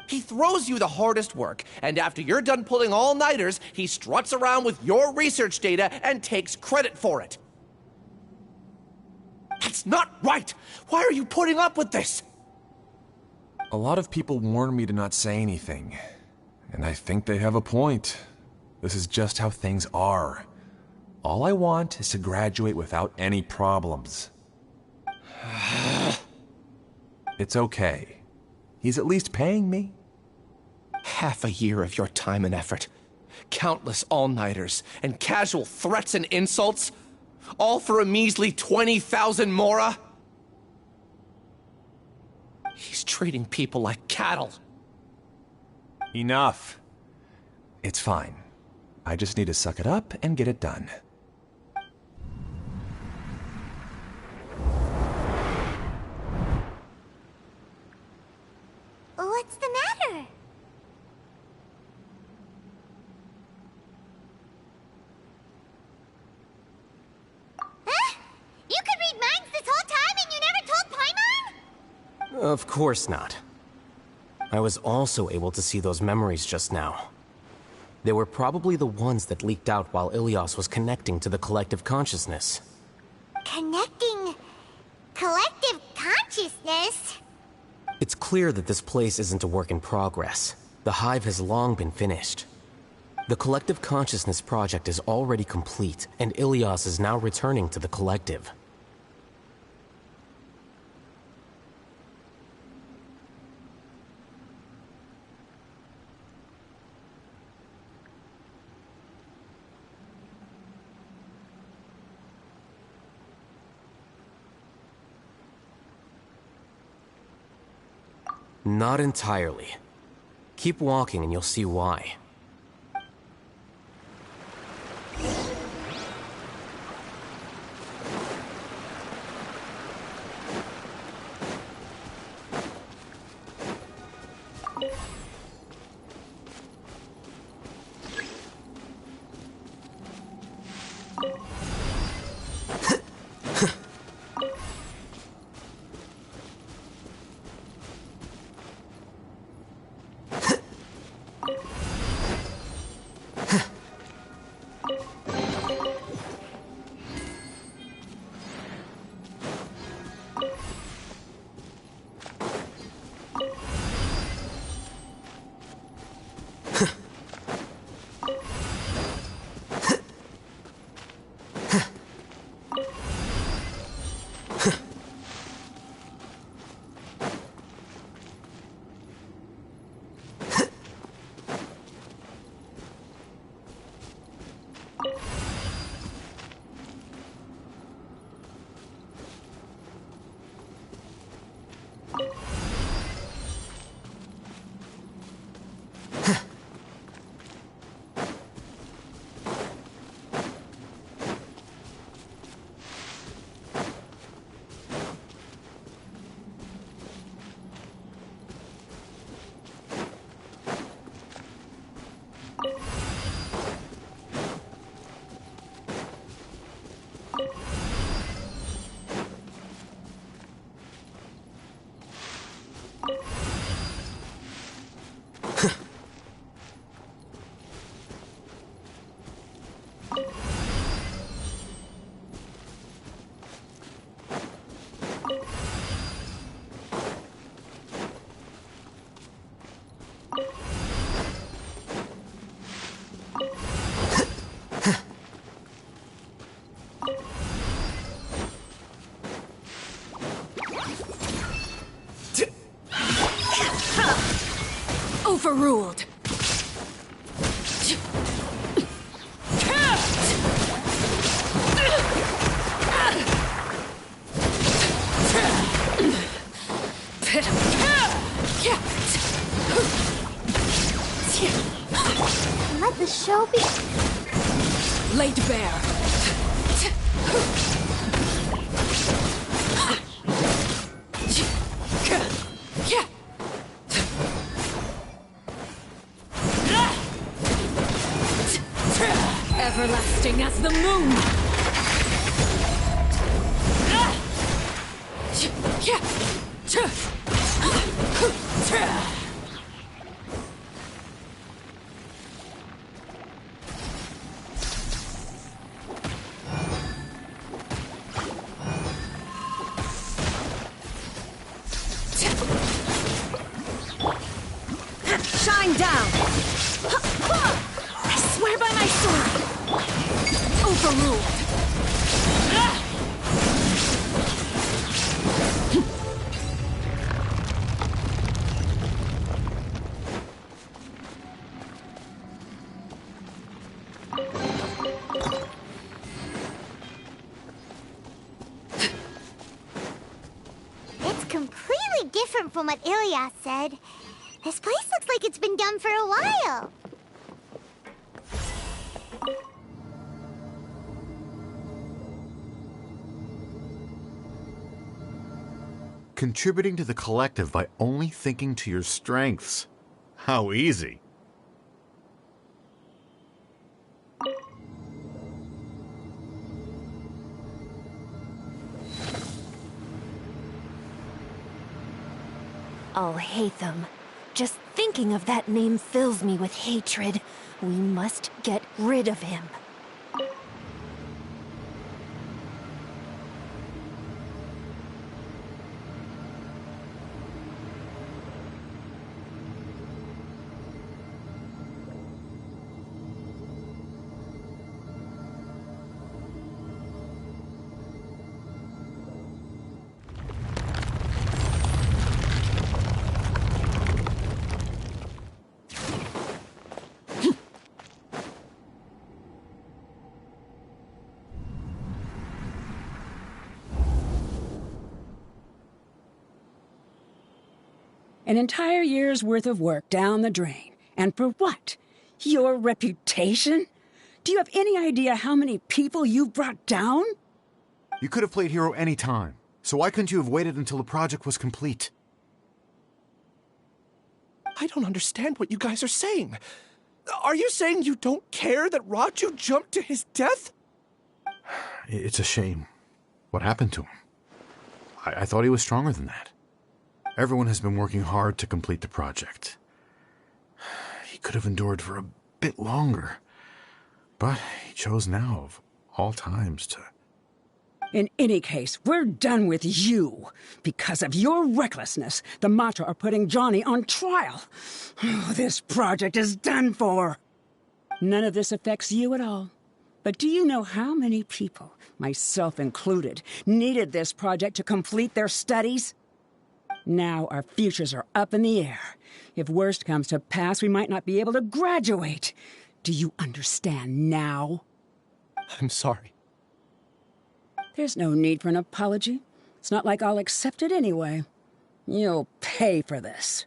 He throws you the hardest work, and after you're done pulling all-nighters, he struts around with your research data and takes credit for it. That's not right! Why are you putting up with this? A lot of people warn me to not say anything, and I think they have a point. This is just how things are. All I want is to graduate without any problems. It's okay. He's at least paying me. Half a year of your time and effort, countless all-nighters, and casual threats and insults, all for a measly 20,000 mora? He's treating people like cattle. Enough. It's fine. I just need to suck it up and get it done. What's the matter? Huh? You could read minds this whole time and you never told Paimon? Of course not. I was also able to see those memories just now. They were probably the ones that leaked out while Ilyas was connecting to the collective consciousness. Connecting collective consciousness? It's clear that this place isn't a work in progress. The hive has long been finished. The collective consciousness project is already complete, and Ilyas is now returning to the collective. Not entirely. Keep walking and you'll see why. Overruled! Let the show be laid bare. Everlasting as the moon. Shine down! I swear by my sword! Overruled! It's completely different from what Ilyas said. This place looks like it's been done for a while. Contributing to the collective by only thinking to your strengths. How easy. I'll hate them. Just thinking of that name fills me with hatred. We must get rid of him. An entire year's worth of work down the drain. And for what? Your reputation? Do you have any idea how many people you brought down? You could have played hero any time, so why couldn't you have waited until the project was complete? I don't understand what you guys are saying. Are you saying you don't care that Raju jumped to his death? It's a shame. What happened to him? I thought he was stronger than that. Everyone has been working hard to complete the project. He could have endured for a bit longer, but he chose now, of all times, to... In any case, we're done with you. Because of your recklessness, the Matra are putting Johnny on trial. This project is done for. None of this affects you at all. But do you know how many people, myself included, needed this project to complete their studies? Now our futures are up in the air. If worst comes to pass, we might not be able to graduate. Do you understand now? I'm sorry. There's no need for an apology. It's not like I'll accept it anyway. You'll pay for this.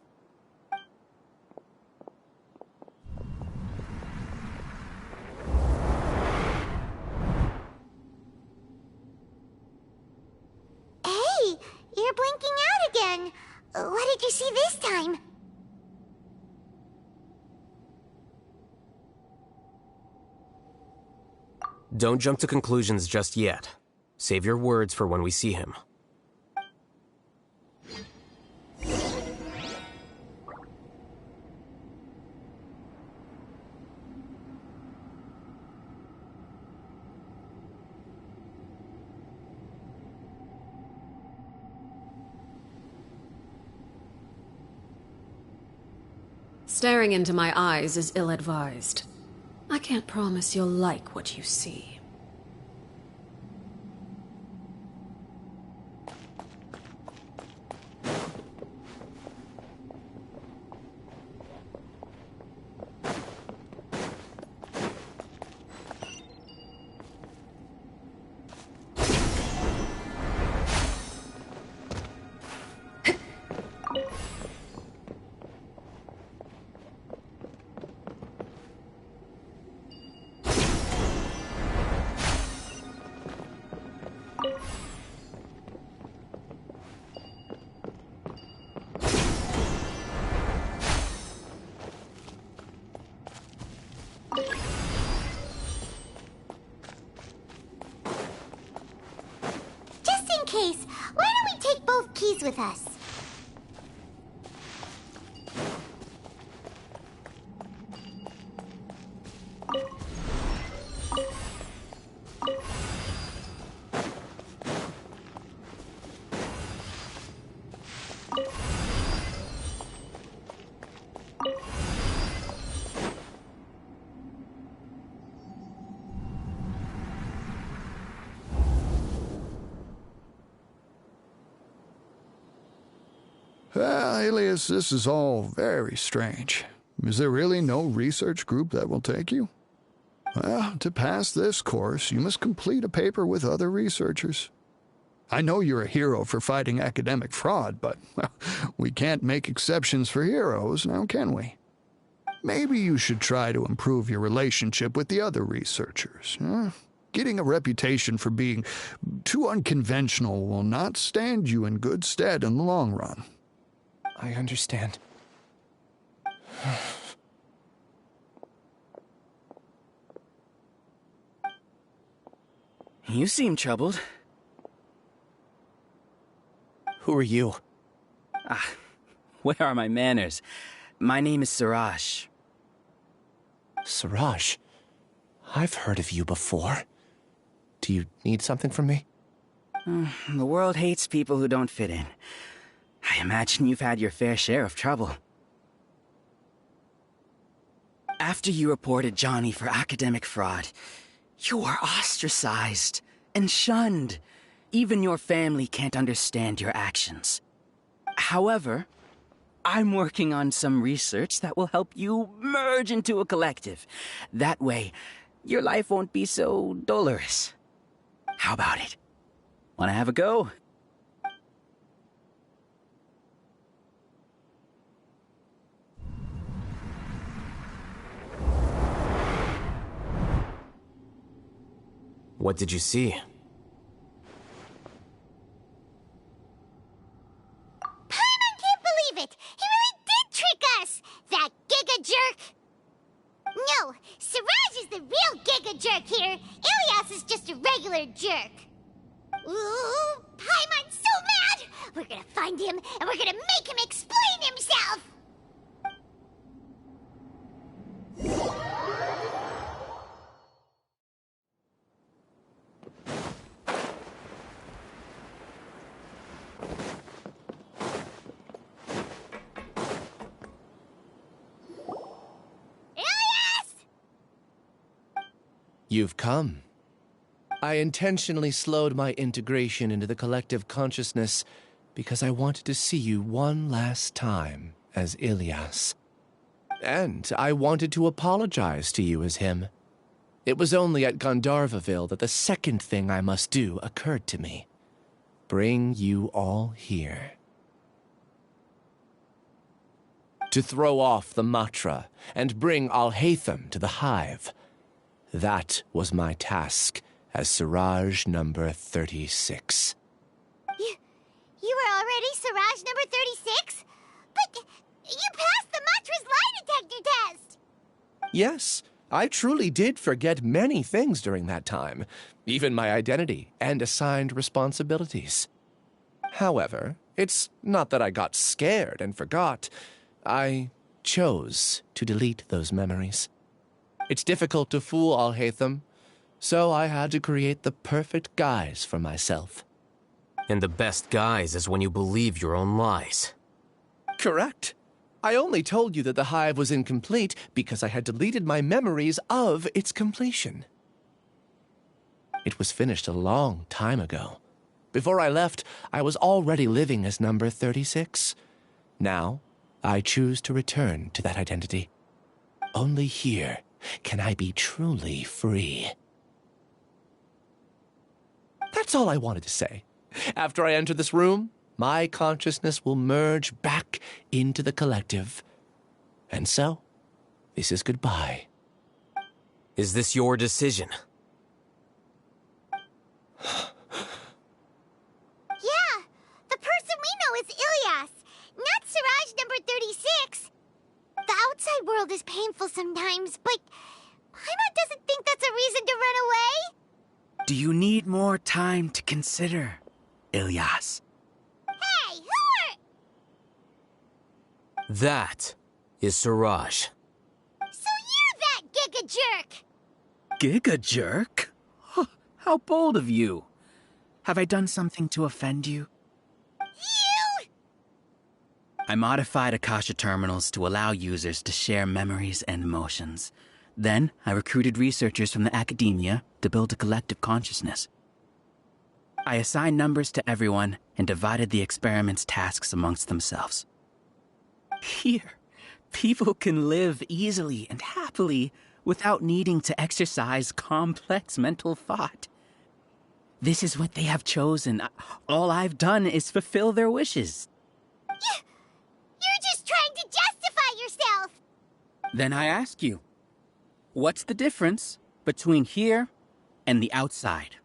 Hey, you're blinking out again. What did you see this time? Don't jump to conclusions just yet. Save your words for when we see him. Staring into my eyes is ill-advised. I can't promise you'll like what you see. with us. Alias, this is all very strange. Is there really no research group that will take you? Well, to pass this course, you must complete a paper with other researchers. I know you're a hero for fighting academic fraud, but well, we can't make exceptions for heroes, now can we? Maybe you should try to improve your relationship with the other researchers. Getting a reputation for being too unconventional will not stand you in good stead in the long run. I understand. You seem troubled. Who are you? Where are my manners? My name is Siraj. Siraj? I've heard of you before. Do you need something from me? The world hates people who don't fit in. I imagine you've had your fair share of trouble. After you reported Johnny for academic fraud, you were ostracized and shunned. Even your family can't understand your actions. However, I'm working on some research that will help you merge into a collective. That way, your life won't be so dolorous. How about it? Wanna have a go? What did you see? Paimon can't believe it! He really did trick us! That giga jerk! No, Siraj is the real giga jerk here. Ilias is just a regular jerk. Ooh, Paimon's so mad! We're gonna find him, and we're gonna make him explain himself! You've come. I intentionally slowed my integration into the collective consciousness because I wanted to see you one last time as Ilias. And I wanted to apologize to you as him. It was only at Gandharvaville that the second thing I must do occurred to me. Bring you all here. To throw off the Matra and bring Alhaitham to the hive. That was my task as Siraj number 36. You were already Siraj number 36? But you passed the Matra's lie detector test! Yes, I truly did forget many things during that time, even my identity and assigned responsibilities. However, it's not that I got scared and forgot. I chose to delete those memories. It's difficult to fool Alhaitham, so I had to create the perfect guise for myself. And the best guise is when you believe your own lies. Correct. I only told you that the hive was incomplete because I had deleted my memories of its completion. It was finished a long time ago. Before I left, I was already living as number 36. Now, I choose to return to that identity. Only here can I be truly free. That's all I wanted to say. After I enter this room, my consciousness will merge back into the collective. And so, this is goodbye. Is this your decision? Yeah, the person we know is Ilias, not Siraj number 36. The outside world is painful sometimes, but Paimon doesn't think that's a reason to run away. Do you need more time to consider, Ilias? Hey, who That is Suraj. So you're that giga jerk! Giga jerk? Huh, how bold of you. Have I done something to offend you? You! I modified Akasha terminals to allow users to share memories and emotions. Then, I recruited researchers from the academia to build a collective consciousness. I assigned numbers to everyone and divided the experiment's tasks amongst themselves. Here, people can live easily and happily without needing to exercise complex mental thought. This is what they have chosen. All I've done is fulfill their wishes. You're just trying to justify yourself! Then I ask you, what's the difference between here and the outside?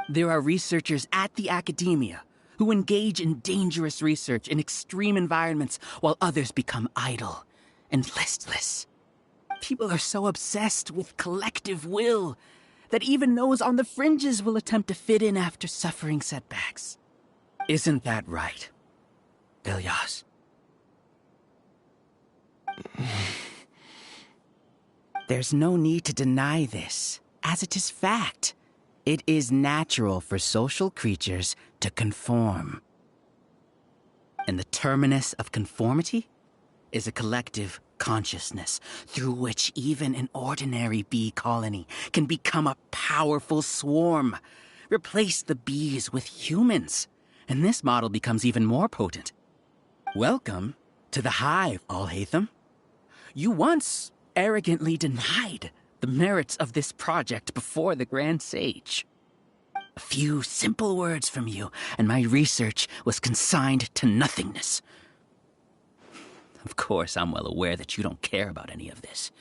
There are researchers at the academia who engage in dangerous research in extreme environments while others become idle and listless. People are so obsessed with collective will that even those on the fringes will attempt to fit in after suffering setbacks. Isn't that right, Ilyas? There's no need to deny this, as it is fact. It is natural for social creatures to conform. And the terminus of conformity is a collective consciousness through which even an ordinary bee colony can become a powerful swarm. Replace the bees with humans, and this model becomes even more potent. Welcome to the hive, Al-Haytham. You once arrogantly denied the merits of this project before the Grand Sage. A few simple words from you, and my research was consigned to nothingness. Of course, I'm well aware that you don't care about any of this.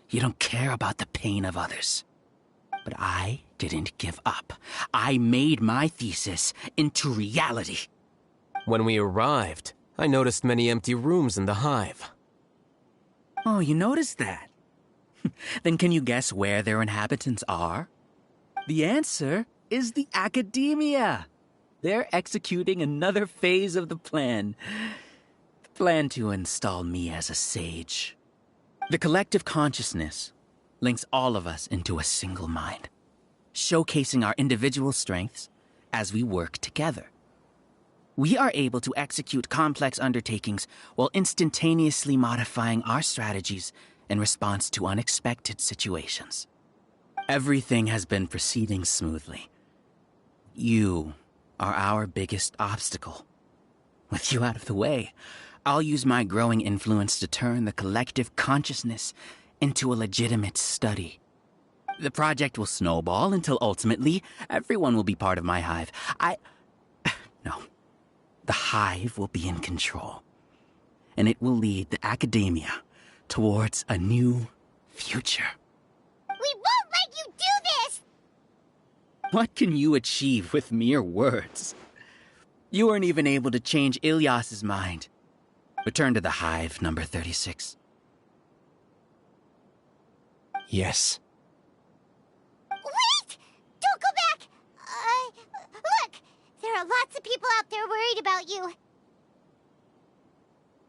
You don't care about the pain of others. But I didn't give up. I made my thesis into reality. When we arrived, I noticed many empty rooms in the hive. Oh, you noticed that? Then can you guess where their inhabitants are? The answer is the academia. They're executing another phase of the plan. The plan to install me as a sage. The collective consciousness links all of us into a single mind, showcasing our individual strengths as we work together. We are able to execute complex undertakings while instantaneously modifying our strategies in response to unexpected situations. Everything has been proceeding smoothly. You are our biggest obstacle. With you out of the way, I'll use my growing influence to turn the collective consciousness into a legitimate study. The project will snowball until ultimately everyone will be part of my hive. No. The hive will be in control, and it will lead the academia towards a new future. We won't let you do this! What can you achieve with mere words? You weren't even able to change Ilyas's mind. Return to the hive, number 36. Yes. Wait! Don't go back! Look! There are lots of people out there worried about you.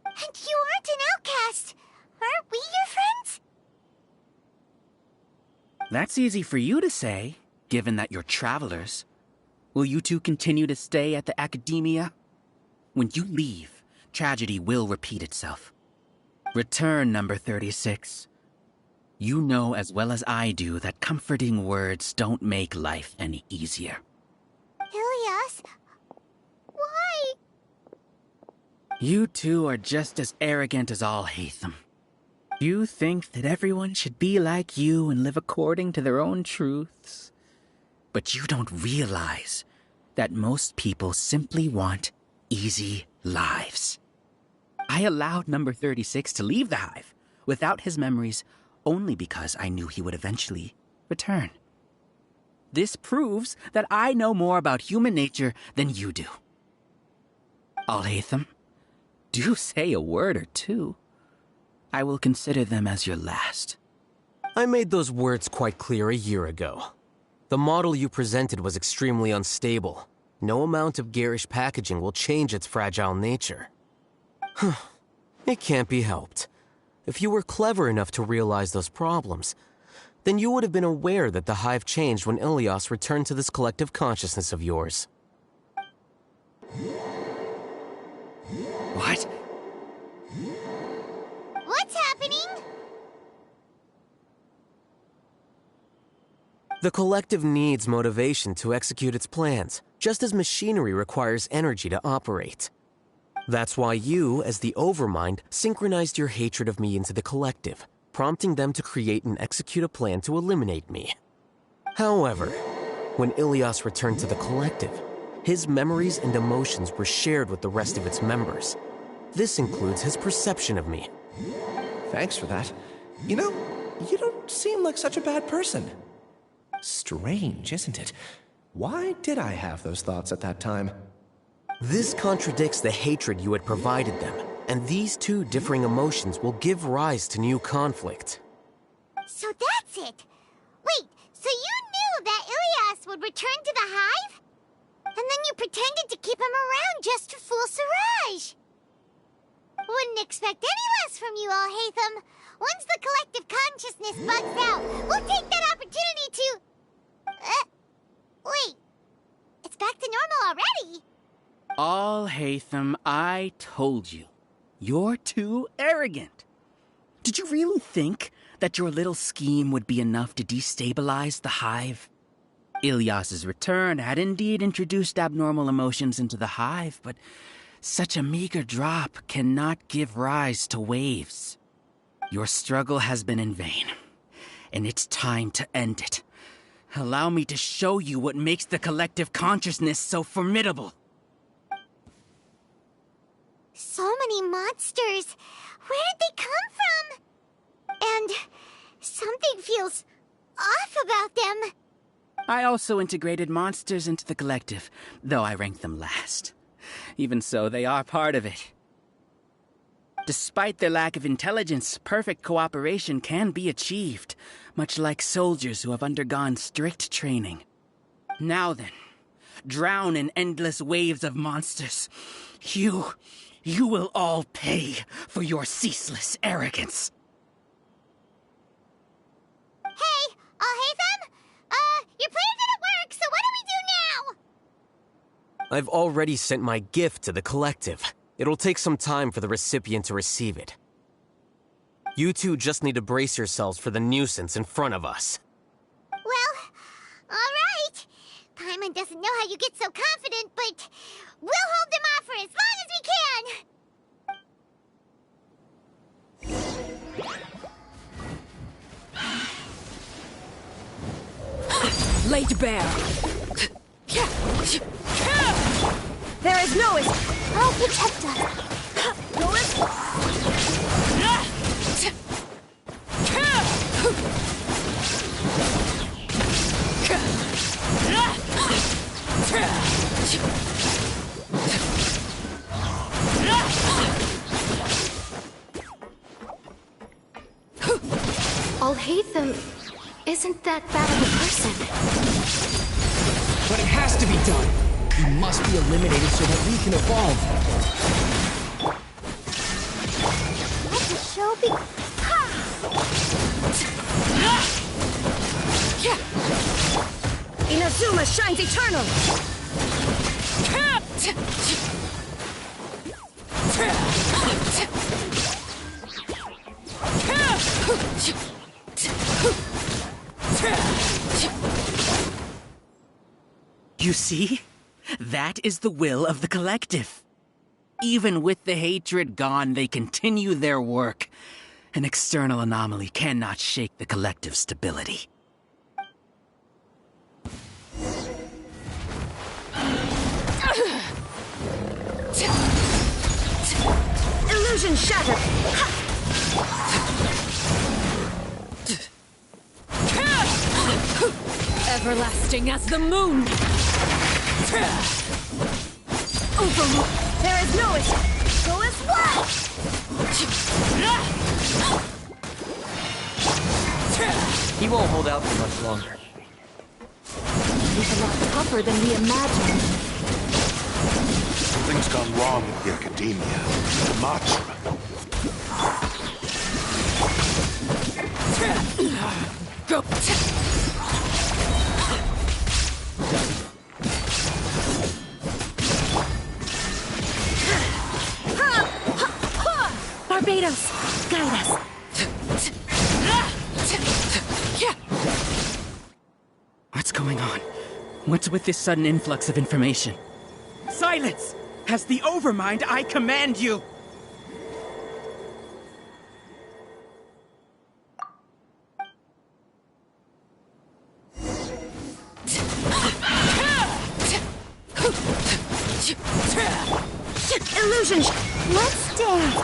And you aren't an outcast. Aren't we your friends? That's easy for you to say, given that you're travelers. Will you two continue to stay at the academia? When you leave, tragedy will repeat itself. Return, number 36. You know as well as I do that comforting words don't make life any easier. Ilyas? Why? You two are just as arrogant as Al-Haytham. You think that everyone should be like you and live according to their own truths. But you don't realize that most people simply want easy lives. I allowed number 36 to leave the hive without his memories only because I knew he would eventually return. This proves that I know more about human nature than you do. Al-Haytham, do say a word or two. I will consider them as your last. I made those words quite clear a year ago. The model you presented was extremely unstable. No amount of garish packaging will change its fragile nature. It can't be helped. If you were clever enough to realize those problems, then you would have been aware that the Hive changed when Ilias returned to this collective consciousness of yours. What? What's happening? The collective needs motivation to execute its plans, just as machinery requires energy to operate. That's why you, as the Overmind, synchronized your hatred of me into the collective, prompting them to create and execute a plan to eliminate me. However, when Ilias returned to the collective, his memories and emotions were shared with the rest of its members. This includes his perception of me. Thanks for that. You know, you don't seem like such a bad person. Strange, isn't it? Why did I have those thoughts at that time? This contradicts the hatred you had provided them, and these two differing emotions will give rise to new conflict. So that's it. Wait, so you knew that Ilias would return to the Hive? And then you pretended to keep him around just to fool Siraj. Wouldn't expect any less from you, Alhaitham. Once the collective consciousness bugs out, we'll take that opportunity to... wait. It's back to normal already. Alhaitham, I told you. You're too arrogant. Did you really think that your little scheme would be enough to destabilize the Hive? Ilias's return had indeed introduced abnormal emotions into the Hive, but such a meager drop cannot give rise to waves. Your struggle has been in vain, and it's time to end it. Allow me to show you what makes the collective consciousness so formidable. So many monsters. Where did they come from? And something feels off about them. I also integrated monsters into the collective, though I ranked them last. Even so, they are part of it. Despite their lack of intelligence, perfect cooperation can be achieved, much like soldiers who have undergone strict training. Now then, drown in endless waves of monsters. You will all pay for your ceaseless arrogance. Hey, Alhaitham? Your plan didn't work, so what do we do now? I've already sent my gift to the collective. It'll take some time for the recipient to receive it. You two just need to brace yourselves for the nuisance in front of us. Well, all right. Paimon doesn't know how you get so confident, but we'll hold them off for as long as we can. Late bear. There is no escape. I'll protect us. No Alhaitham isn't that bad of a person. But it has to be done. We must be eliminated so that we can evolve. Let the show be... Inazuma shines eternal. You see? That is the will of the collective. Even with the hatred gone, they continue their work. An external anomaly cannot shake the collective's stability. Illusion shattered. Everlasting as the moon. Overrule. There is no escape. Go as one. He won't hold out for much longer. He's a lot tougher than we imagined. Something's gone wrong at the Academia. Matra. Barbados, guide us. What's going on? What's with this sudden influx of information? Silence! As the Overmind, I command you! Illusion! Let's dance!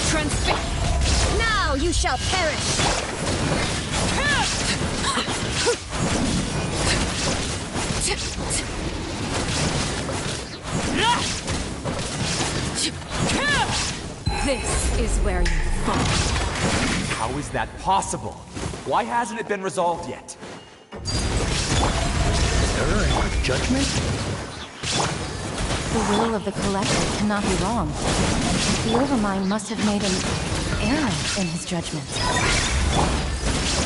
Transfix! Now you shall perish! This is where you fall. How is that possible? Why hasn't it been resolved yet? Error in our judgment? The will of the Collective cannot be wrong. The Overmind must have made an error in his judgment.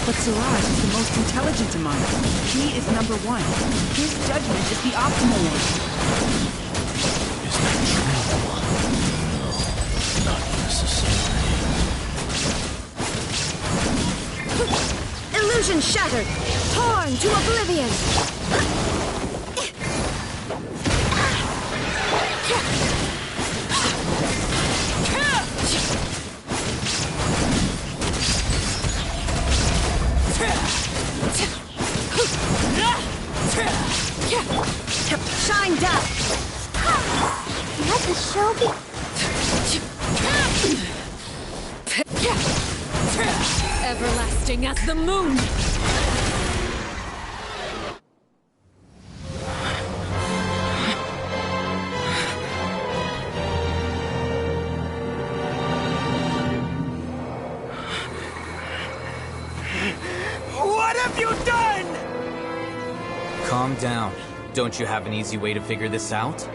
But Suraj is the most intelligent among us. He is number one. His judgment is the optimal one. Is that true? No, not necessarily. Illusion shattered! Torn to oblivion! Shine down! Let the show be... Everlasting as the moon! What have you done? Calm down. Don't you have an easy way to figure this out?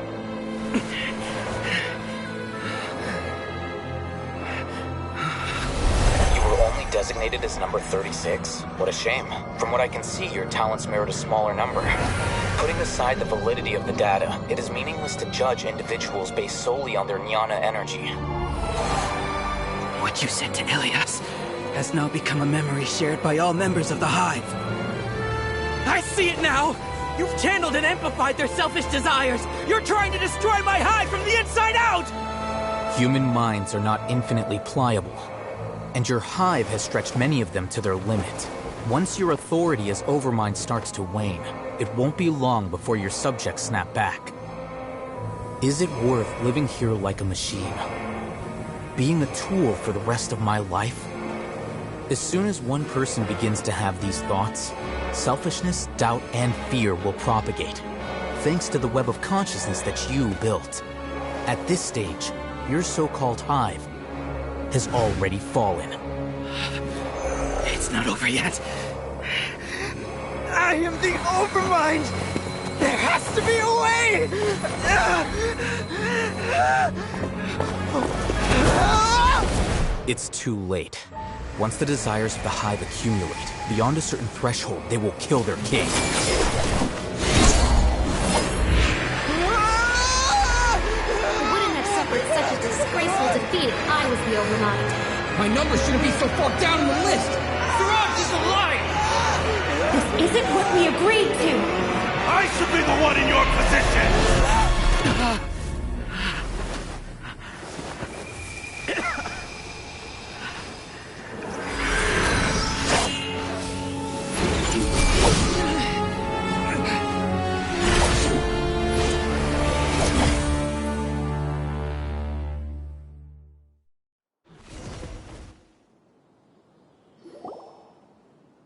You were only designated as number 36? What a shame. From what I can see, your talents merit a smaller number. Putting aside the validity of the data, it is meaningless to judge individuals based solely on their jnana energy. What you said to Ilias has now become a memory shared by all members of the Hive. I see it now! You've channeled and amplified their selfish desires! You're trying to destroy my Hive from the inside out! Human minds are not infinitely pliable, and your Hive has stretched many of them to their limit. Once your authority as Overmind starts to wane, it won't be long before your subjects snap back. Is it worth living here like a machine? Being a tool for the rest of my life? As soon as one person begins to have these thoughts, selfishness, doubt, and fear will propagate, thanks to the web of consciousness that you built. At this stage, your so-called Hive has already fallen. It's not over yet. I am the Overmind! There has to be a way! It's too late. Once the desires of the Hive accumulate, beyond a certain threshold, they will kill their king. Wouldn't have suffered such a disgraceful defeat if I was the Overmind. My number shouldn't be so far down in the list! Suraj is alive! This isn't what we agreed to! I should be the one in your position!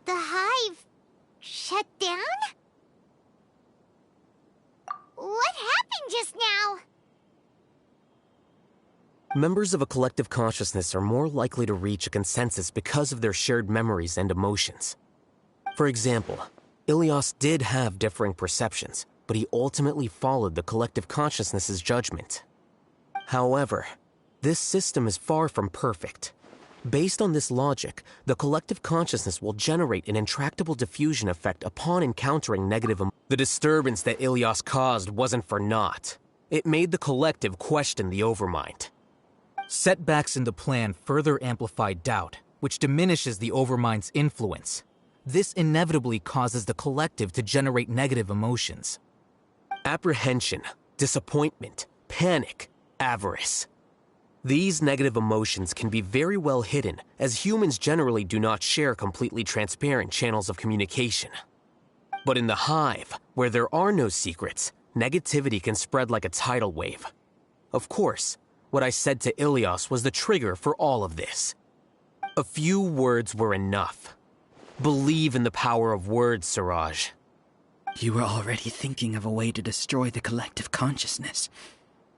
The Hive... shut down? What happened just now? Members of a collective consciousness are more likely to reach a consensus because of their shared memories and emotions. For example, Ilias did have differing perceptions, but he ultimately followed the collective consciousness's judgment. However, this system is far from perfect. Based on this logic, the collective consciousness will generate an intractable diffusion effect upon encountering negative emotions. The disturbance that Ilias caused wasn't for naught. It made the collective question the Overmind. Setbacks in the plan further amplify doubt, which diminishes the Overmind's influence. This inevitably causes the collective to generate negative emotions. Apprehension, disappointment, panic, avarice. These negative emotions can be very well hidden, as humans generally do not share completely transparent channels of communication. But in the hive, where there are no secrets, negativity can spread like a tidal wave. Of course, what I said to Ilias was the trigger for all of this. A few words were enough. Believe in the power of words, Siraj. You were already thinking of a way to destroy the collective consciousness.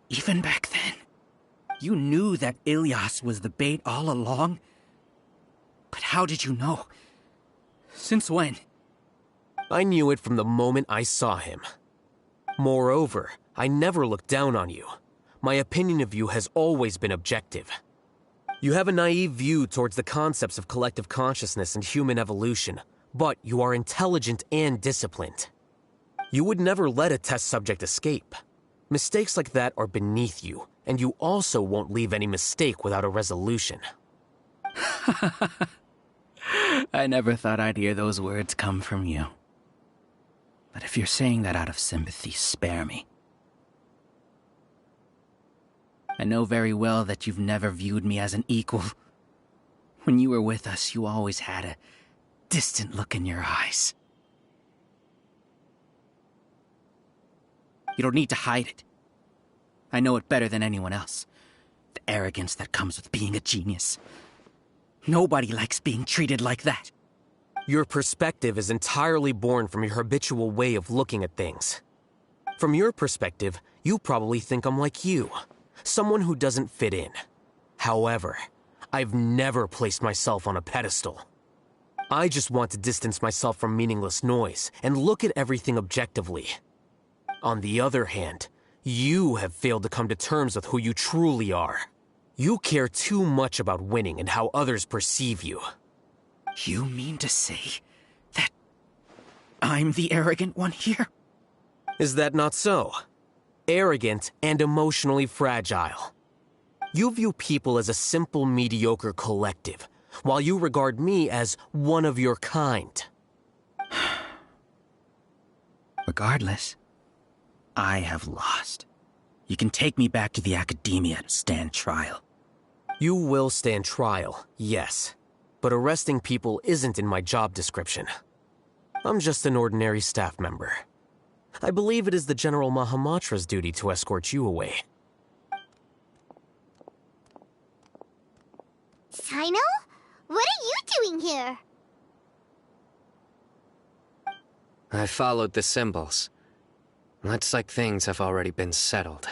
Even back then. You knew that Ilias was the bait all along. But how did you know? Since when? I knew it from the moment I saw him. Moreover, I never looked down on you. My opinion of you has always been objective. You have a naive view towards the concepts of collective consciousness and human evolution, but you are intelligent and disciplined. You would never let a test subject escape. Mistakes like that are beneath you, and you also won't leave any mistake without a resolution. I never thought I'd hear those words come from you. But if you're saying that out of sympathy, spare me. I know very well that you've never viewed me as an equal. When you were with us, you always had a distant look in your eyes. You don't need to hide it. I know it better than anyone else. The arrogance that comes with being a genius. Nobody likes being treated like that. Your perspective is entirely born from your habitual way of looking at things. From your perspective, you probably think I'm like you. Someone who doesn't fit in. However, I've never placed myself on a pedestal. I just want to distance myself from meaningless noise and look at everything objectively. On the other hand, you have failed to come to terms with who you truly are. You care too much about winning and how others perceive you. You mean to say that I'm the arrogant one here? Is that not so? Arrogant and emotionally fragile. You view people as a simple, mediocre collective, while you regard me as one of your kind. Regardless, I have lost. You can take me back to the academia to stand trial. You will stand trial, yes. But arresting people isn't in my job description. I'm just an ordinary staff member. I believe it is the General Mahamatra's duty to escort you away. Sino? What are you doing here? I followed the symbols. Looks like things have already been settled.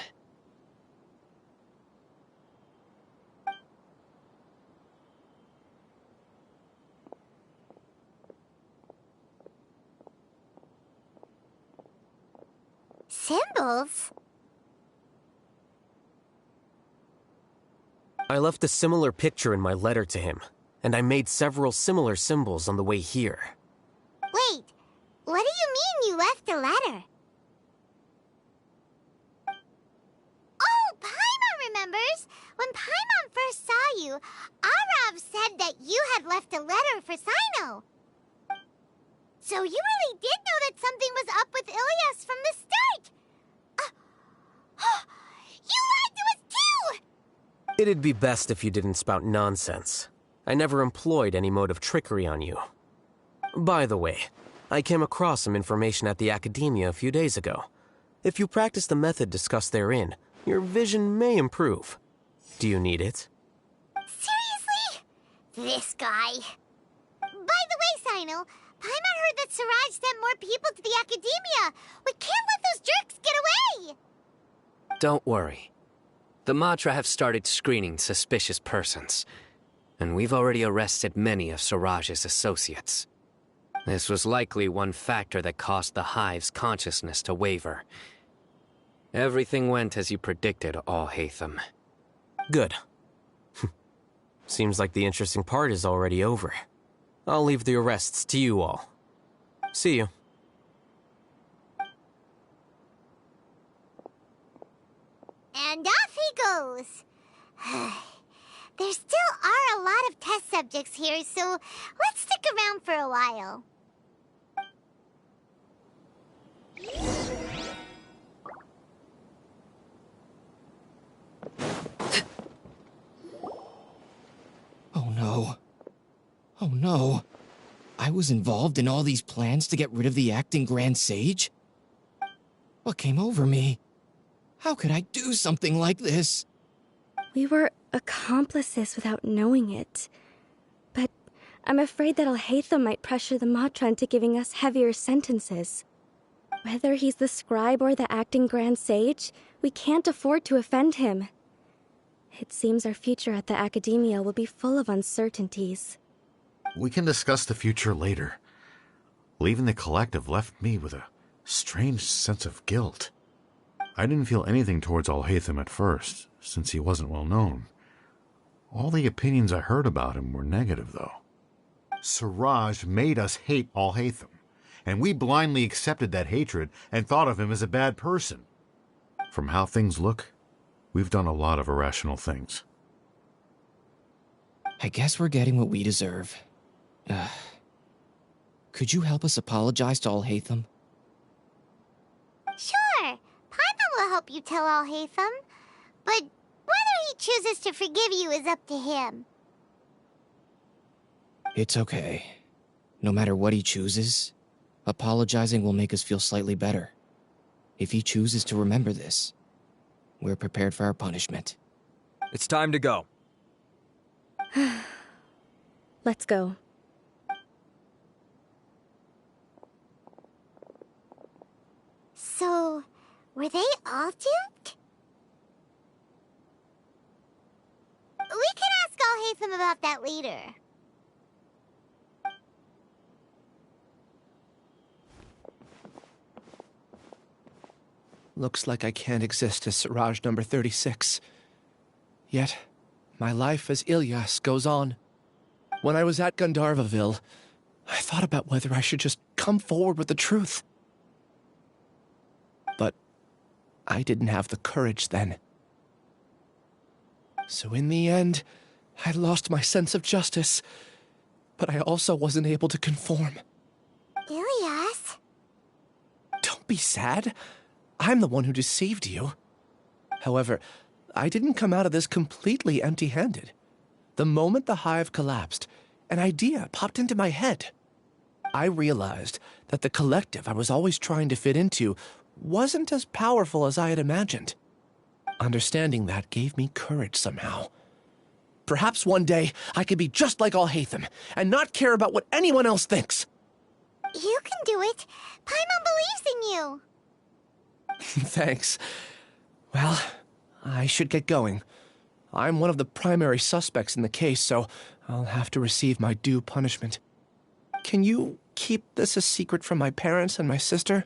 Symbols? I left a similar picture in my letter to him, and I made several similar symbols on the way here. Wait, what do you mean you left a letter? Oh, Paimon remembers! When Paimon first saw you, Arav said that you had left a letter for Sino. So you really did know that something was up with Ilias from the start! You lied to us too! It'd be best if you didn't spout nonsense. I never employed any mode of trickery on you. By the way, I came across some information at the Academia a few days ago. If you practice the method discussed therein, your vision may improve. Do you need it? Seriously? This guy. By the way, Sino, Paimon heard that Siraj sent more people to the Academia. We can't let those jerks get away! Don't worry. The Matra have started screening suspicious persons, and we've already arrested many of Siraj's associates. This was likely one factor that caused the Hive's consciousness to waver. Everything went as you predicted, All-Hatham. Good. Seems like the interesting part is already over. I'll leave the arrests to you all. See you. goes. There still are a lot of test subjects here, so let's stick around for a while. Oh no. Oh no. I was involved in all these plans to get rid of the acting Grand Sage? What came over me? How could I do something like this? We were accomplices without knowing it. But I'm afraid that Alhaitham might pressure the Matra into giving us heavier sentences. Whether he's the scribe or the acting Grand Sage, we can't afford to offend him. It seems our future at the Academia will be full of uncertainties. We can discuss the future later. Leaving the collective left me with a strange sense of guilt. I didn't feel anything towards Alhaitham at first, since he wasn't well known. All the opinions I heard about him were negative, though. Siraj made us hate Alhaitham, and we blindly accepted that hatred and thought of him as a bad person. From how things look, we've done a lot of irrational things. I guess we're getting what we deserve. Could you help us apologize to Alhaitham? Sure, Paimon will help you tell Alhaitham, but whether he chooses to forgive you is up to him. It's okay. No matter what he chooses, apologizing will make us feel slightly better. If he chooses to remember this, we're prepared for our punishment. It's time to go. Let's go. So, were they all duped? We can ask Alhaitham about that later. Looks like I can't exist as Siraj number 36. Yet, my life as Ilyas goes on. When I was at Gandharvaville, I thought about whether I should just come forward with the truth. But I didn't have the courage then. So in the end, I lost my sense of justice, but I also wasn't able to conform. Ilyas? Don't be sad. I'm the one who deceived you. However, I didn't come out of this completely empty-handed. The moment the hive collapsed, an idea popped into my head. I realized that the collective I was always trying to fit into wasn't as powerful as I had imagined. Understanding that gave me courage somehow. Perhaps one day I could be just like Alhaitham and not care about what anyone else thinks. You can do it. Paimon believes in you. Thanks. Well, I should get going. I'm one of the primary suspects in the case, so I'll have to receive my due punishment. Can you keep this a secret from my parents and my sister?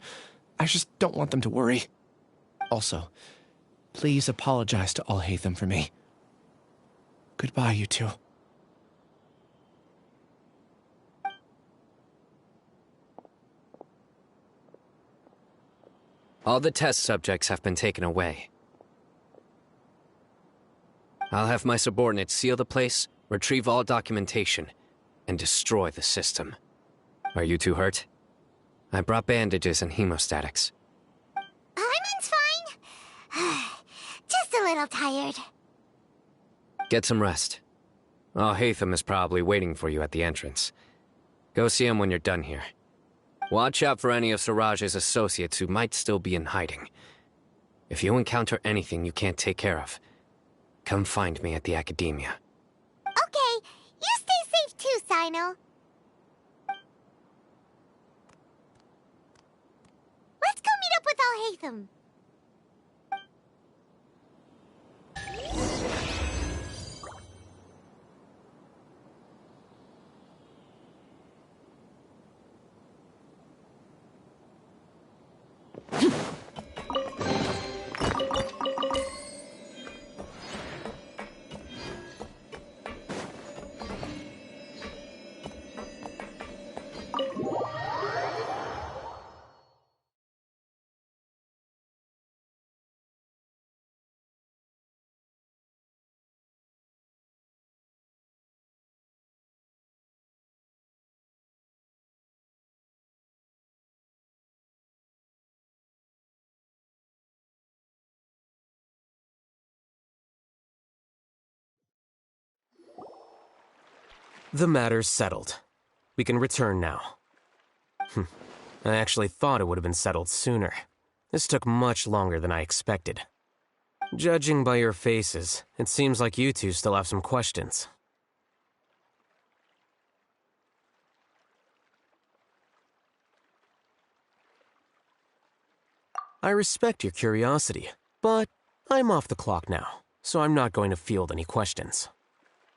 I just don't want them to worry. Also, please apologize to Alhaitham for me. Goodbye, you two. All the test subjects have been taken away. I'll have my subordinates seal the place, retrieve all documentation, and destroy the system. Are you two hurt? I brought bandages and hemostatics. Paimon's fine. Just a little tired. Get some rest. Alhaitham is probably waiting for you at the entrance. Go see him when you're done here. Watch out for any of Siraj's associates who might still be in hiding. If you encounter anything you can't take care of, come find me at the Academia. Okay, you stay safe too, Sino. Let's go meet up with Alhaitham. The matter's settled. We can return now. I actually thought it would have been settled sooner. This took much longer than I expected. Judging by your faces, it seems like you two still have some questions. I respect your curiosity, but I'm off the clock now, so I'm not going to field any questions.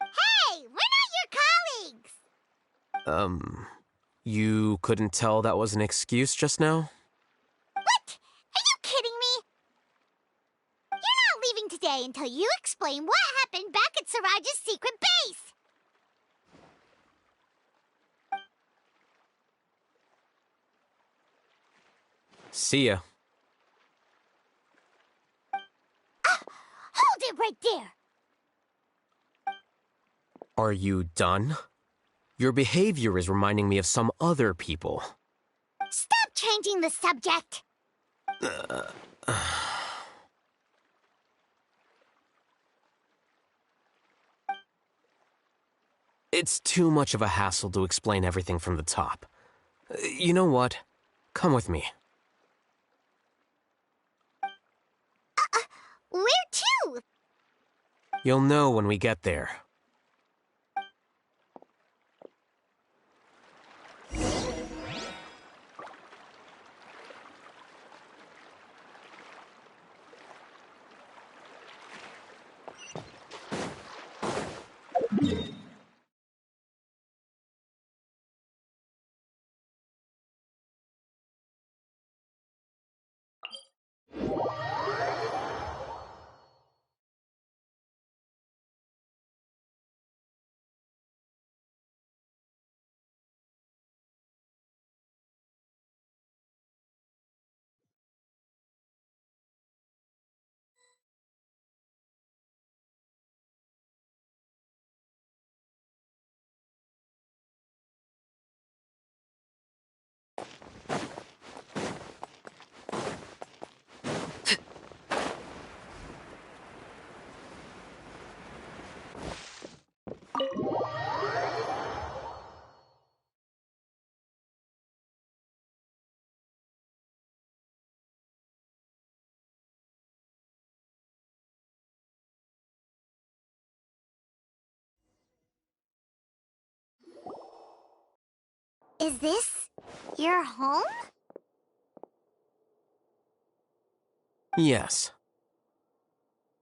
Hey, we're not your colleagues! You couldn't tell that was an excuse just now? What? Are you kidding me? You're not leaving today until you explain what happened back at Siraj's secret base! See ya. Hold it right there! Are you done? Your behavior is reminding me of some other people. Stop changing the subject! It's too much of a hassle to explain everything from the top. You know what? Come with me. Where to? You'll know when we get there. Is this your home? Yes.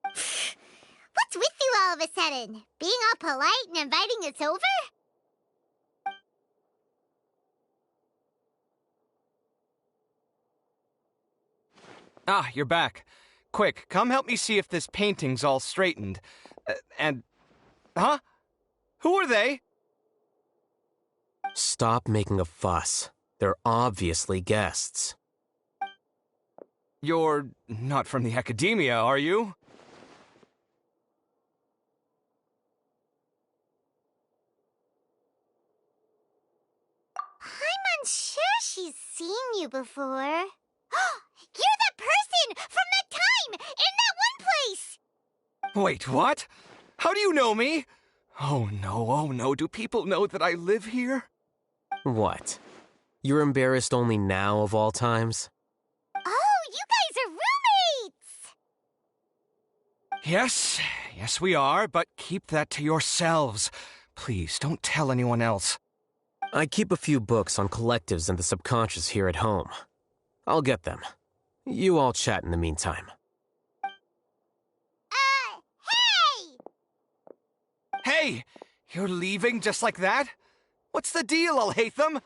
What's with you all of a sudden? Being all polite and inviting us over? Ah, you're back. Quick, come help me see if this painting's all straightened. Huh? Who are they? Stop making a fuss. They're obviously guests. You're not from the academia, are you? I'm unsure she's seen you before. You're that person from that time in that one place! Wait, what? How do you know me? Oh no, do people know that I live here? What? You're embarrassed only now of all times? Oh, you guys are roommates! Yes, we are, but keep that to yourselves. Please, don't tell anyone else. I keep a few books on collectives and the subconscious here at home. I'll get them. You all chat in the meantime. Hey! Hey! You're leaving just like that? What's the deal, Alhaitham?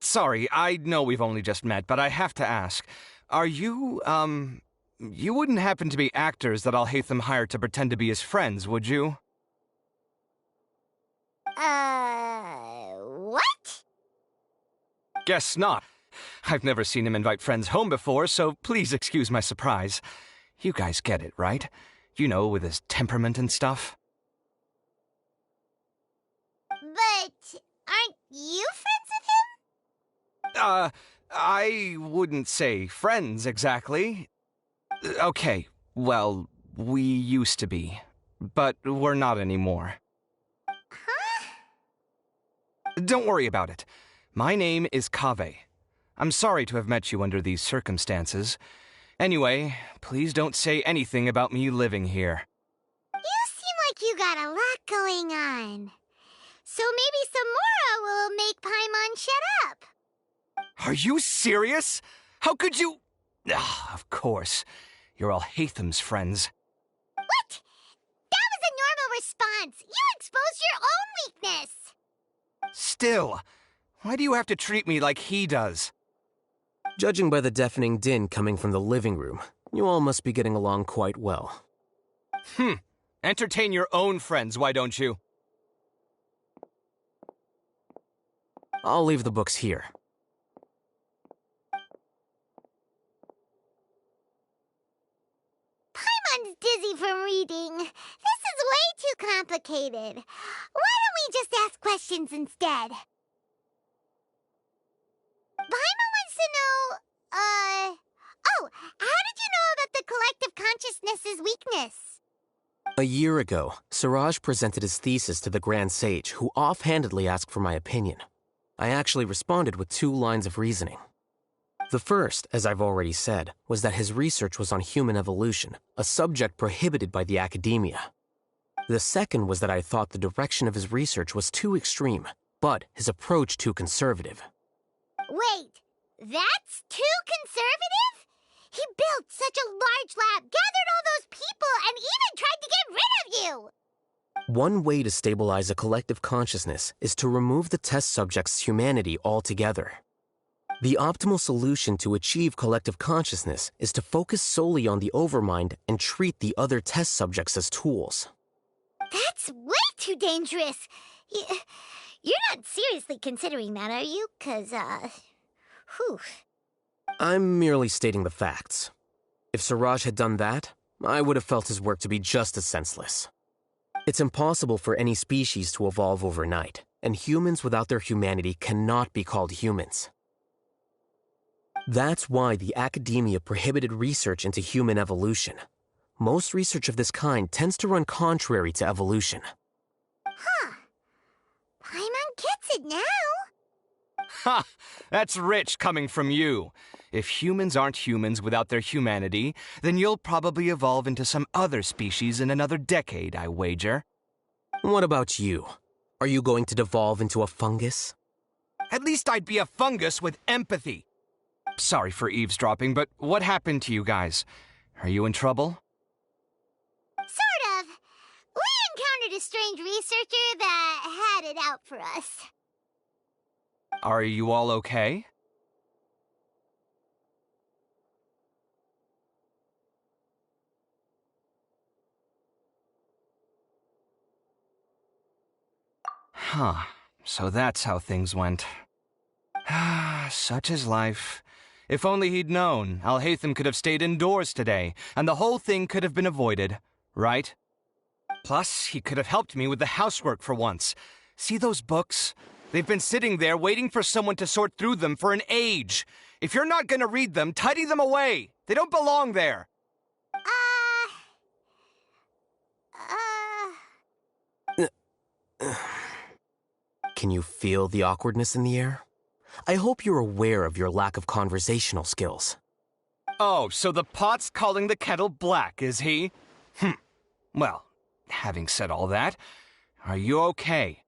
Sorry, I know we've only just met, but I have to ask. Are you, you wouldn't happen to be actors that Alhaitham hired to pretend to be his friends, would you? What? Guess not. I've never seen him invite friends home before, so please excuse my surprise. You guys get it, right? You know, with his temperament and stuff. Aren't you friends with him? I wouldn't say friends exactly. Okay, well, we used to be, but we're not anymore. Huh? Don't worry about it. My name is Kaveh. I'm sorry to have met you under these circumstances. Anyway, please don't say anything about me living here. You seem like you got a lot going on. So maybe Samora will make Paimon shut up. Are you serious? How could you... Of course. You're all Hatham's friends. What? That was a normal response. You exposed your own weakness. Still, why do you have to treat me like he does? Judging by the deafening din coming from the living room, you all must be getting along quite well. Entertain your own friends, why don't you? I'll leave the books here. Paimon's dizzy from reading. This is way too complicated. Why don't we just ask questions instead? Paimon wants to know, oh, how did you know about the collective consciousness's weakness? A year ago, Suraj presented his thesis to the Grand Sage, who offhandedly asked for my opinion. I actually responded with 2 lines of reasoning. The first, as I've already said, was that his research was on human evolution, a subject prohibited by the academia. The second was that I thought the direction of his research was too extreme, but his approach too conservative. Wait, that's too conservative? He built such a large lab, gathered all those people, and even tried to get rid of you! One way to stabilize a collective consciousness is to remove the test subject's humanity altogether. The optimal solution to achieve collective consciousness is to focus solely on the overmind and treat the other test subjects as tools. That's way too dangerous. You're not seriously considering that, are you? 'Cause, whew. I'm merely stating the facts. If Suraj had done that, I would have felt his work to be just as senseless. It's impossible for any species to evolve overnight, and humans without their humanity cannot be called humans. That's why the academia prohibited research into human evolution. Most research of this kind tends to run contrary to evolution. Huh. Paimon gets it now. Ha! That's rich coming from you. If humans aren't humans without their humanity, then you'll probably evolve into some other species in another decade, I wager. What about you? Are you going to devolve into a fungus? At least I'd be a fungus with empathy. Sorry for eavesdropping, but what happened to you guys? Are you in trouble? Sort of. We encountered a strange researcher that had it out for us. Are you all okay? Huh. So that's how things went. Such is life. If only he'd known, Alhaitham could have stayed indoors today, and the whole thing could have been avoided, right? Plus, he could have helped me with the housework for once. See those books? They've been sitting there waiting for someone to sort through them for an age. If you're not gonna read them, tidy them away. They don't belong there. Can you feel the awkwardness in the air? I hope you're aware of your lack of conversational skills. Oh, so the pot's calling the kettle black, is he? Well, having said all that, are you okay?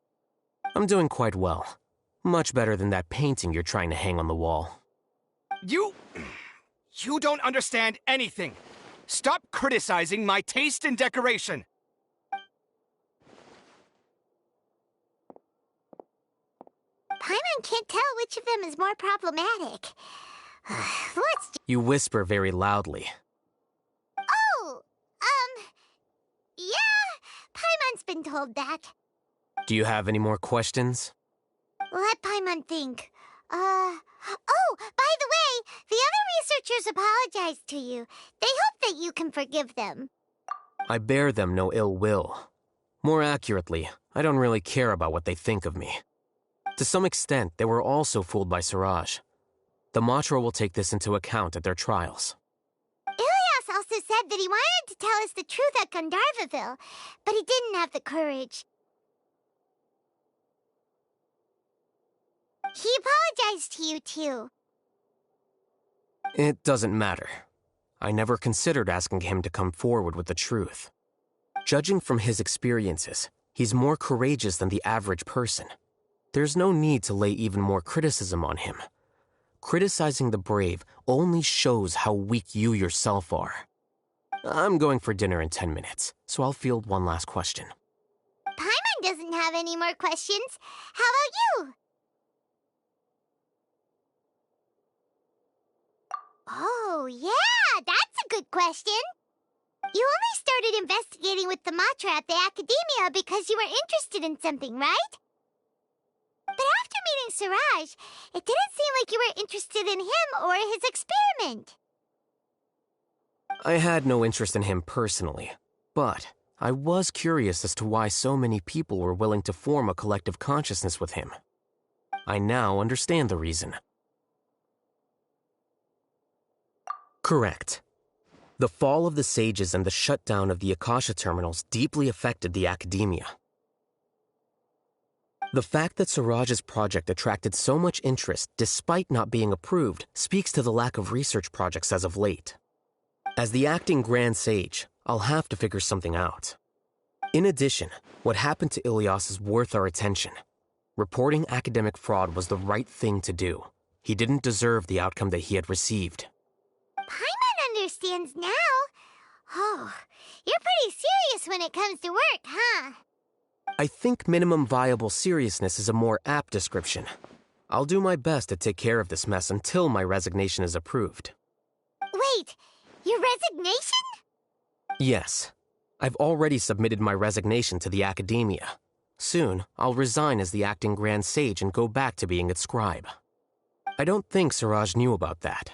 I'm doing quite well. Much better than that painting you're trying to hang on the wall. You don't understand anything. Stop criticizing my taste in decoration. Paimon can't tell which of them is more problematic. You whisper very loudly. Oh, yeah, Paimon's been told that. Do you have any more questions? Let Paimon think. Oh, by the way, the other researchers apologized to you. They hope that you can forgive them. I bear them no ill will. More accurately, I don't really care about what they think of me. To some extent, they were also fooled by Siraj. The Matra will take this into account at their trials. Ilias also said that he wanted to tell us the truth at Gandharvaville, but he didn't have the courage. He apologized to you, too. It doesn't matter. I never considered asking him to come forward with the truth. Judging from his experiences, he's more courageous than the average person. There's no need to lay even more criticism on him. Criticizing the brave only shows how weak you yourself are. I'm going for dinner in 10 minutes, so I'll field one last question. Paimon doesn't have any more questions. How about you? Oh, yeah, that's a good question. You only started investigating with the Matra at the Academia because you were interested in something, right? But after meeting Siraj, it didn't seem like you were interested in him or his experiment. I had no interest in him personally, but I was curious as to why so many people were willing to form a collective consciousness with him. I now understand the reason. Correct. The fall of the sages and the shutdown of the Akasha terminals deeply affected the Academia. The fact that Siraj's project attracted so much interest despite not being approved speaks to the lack of research projects as of late. As the acting Grand Sage, I'll have to figure something out. In addition, what happened to Ilias is worth our attention. Reporting academic fraud was the right thing to do. He didn't deserve the outcome that he had received. Paimon understands now. Oh, you're pretty serious when it comes to work, huh? I think minimum viable seriousness is a more apt description. I'll do my best to take care of this mess until my resignation is approved. Wait, your resignation? Yes. I've already submitted my resignation to the Academia. Soon, I'll resign as the acting Grand Sage and go back to being its scribe. I don't think Siraj knew about that.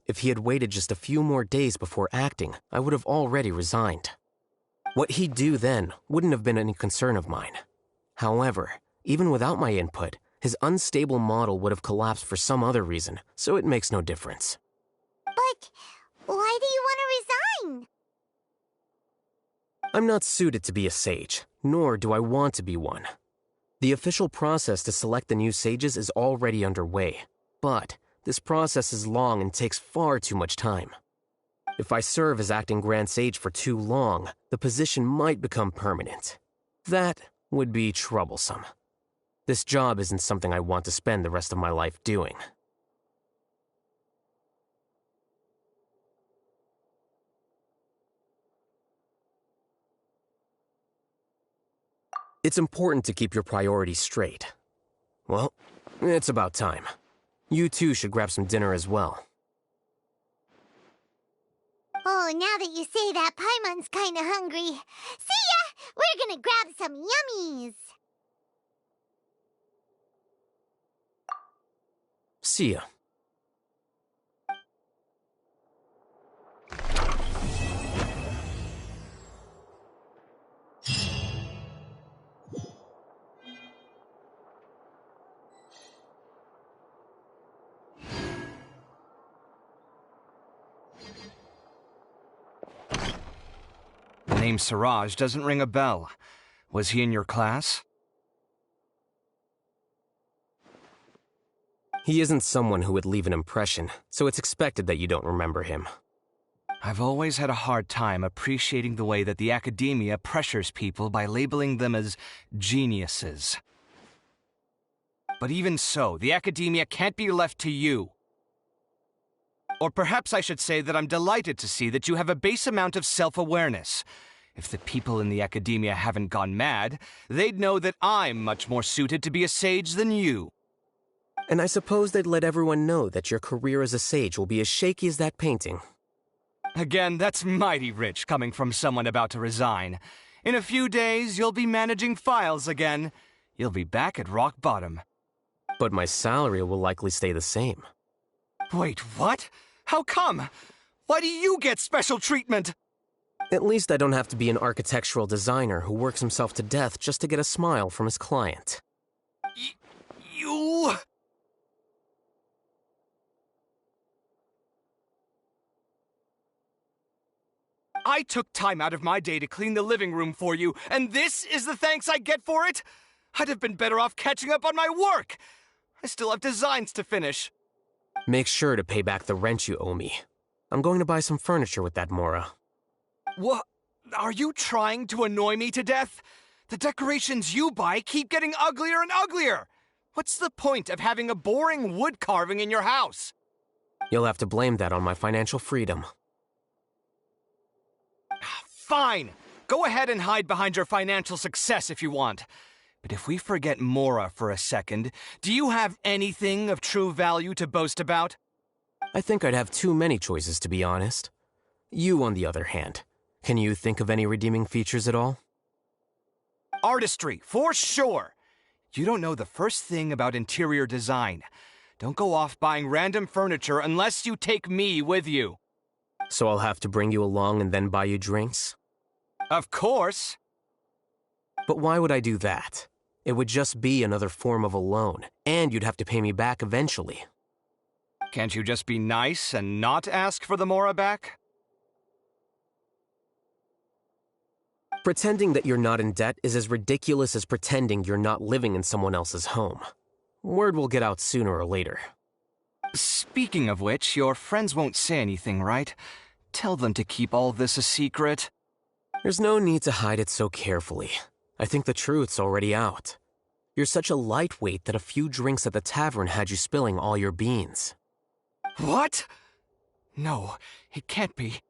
If he had waited just a few more days before acting, I would have already resigned. What he'd do then wouldn't have been any concern of mine. However, even without my input, his unstable model would have collapsed for some other reason, so it makes no difference. But why do you want to resign? I'm not suited to be a sage, nor do I want to be one. The official process to select the new sages is already underway, but this process is long and takes far too much time. If I serve as acting Grand Sage for too long, the position might become permanent. That would be troublesome. This job isn't something I want to spend the rest of my life doing. It's important to keep your priorities straight. Well, it's about time. You two should grab some dinner as well. Oh, now that you say that, Paimon's kinda hungry. See ya! We're gonna grab some yummies! See ya. The name Siraj doesn't ring a bell. Was he in your class? He isn't someone who would leave an impression, so it's expected that you don't remember him. I've always had a hard time appreciating the way that the Academia pressures people by labeling them as geniuses. But even so, the Academia can't be left to you. Or perhaps I should say that I'm delighted to see that you have a base amount of self-awareness. If the people in the Academia haven't gone mad, they'd know that I'm much more suited to be a sage than you. And I suppose they'd let everyone know that your career as a sage will be as shaky as that painting. Again, that's mighty rich coming from someone about to resign. In a few days, you'll be managing files again. You'll be back at rock bottom. But my salary will likely stay the same. Wait, what? How come? Why do you get special treatment? At least I don't have to be an architectural designer who works himself to death just to get a smile from his client. You I took time out of my day to clean the living room for you, and this is the thanks I get for it? I'd have been better off catching up on my work. I still have designs to finish. Make sure to pay back the rent you owe me. I'm going to buy some furniture with that Mora. What? Are you trying to annoy me to death? The decorations you buy keep getting uglier and uglier. What's the point of having a boring wood carving in your house? You'll have to blame that on my financial freedom. Fine. Go ahead and hide behind your financial success if you want. But if we forget Mora for a second, do you have anything of true value to boast about? I think I'd have too many choices, to be honest. You, on the other hand, can you think of any redeeming features at all? Artistry, for sure. You don't know the first thing about interior design. Don't go off buying random furniture unless you take me with you. So I'll have to bring you along and then buy you drinks? Of course. But why would I do that? It would just be another form of a loan, and you'd have to pay me back eventually. Can't you just be nice and not ask for the Mora back? Pretending that you're not in debt is as ridiculous as pretending you're not living in someone else's home. Word will get out sooner or later. Speaking of which, your friends won't say anything, right? Tell them to keep all this a secret. There's no need to hide it so carefully. I think the truth's already out. You're such a lightweight that a few drinks at the tavern had you spilling all your beans. What? No, it can't be.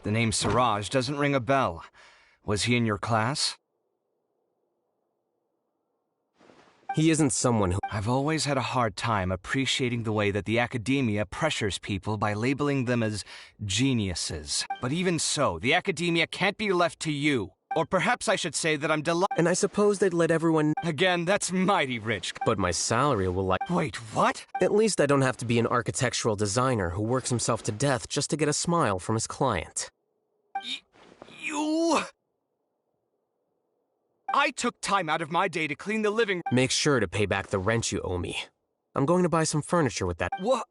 The name Siraj doesn't ring a bell. Was he in your class? He isn't someone who... I've always had a hard time appreciating the way that the academia pressures people by labeling them as geniuses. But even so, the academia can't be left to you. Or perhaps I should say that I'm delighted. And I suppose they'd let everyone... Again, that's mighty rich. But my salary will like... Wait, what? At least I don't have to be an architectural designer who works himself to death just to get a smile from his client. You... I took time out of my day to clean the living... Make sure to pay back the rent you owe me. I'm going to buy some furniture with that... What?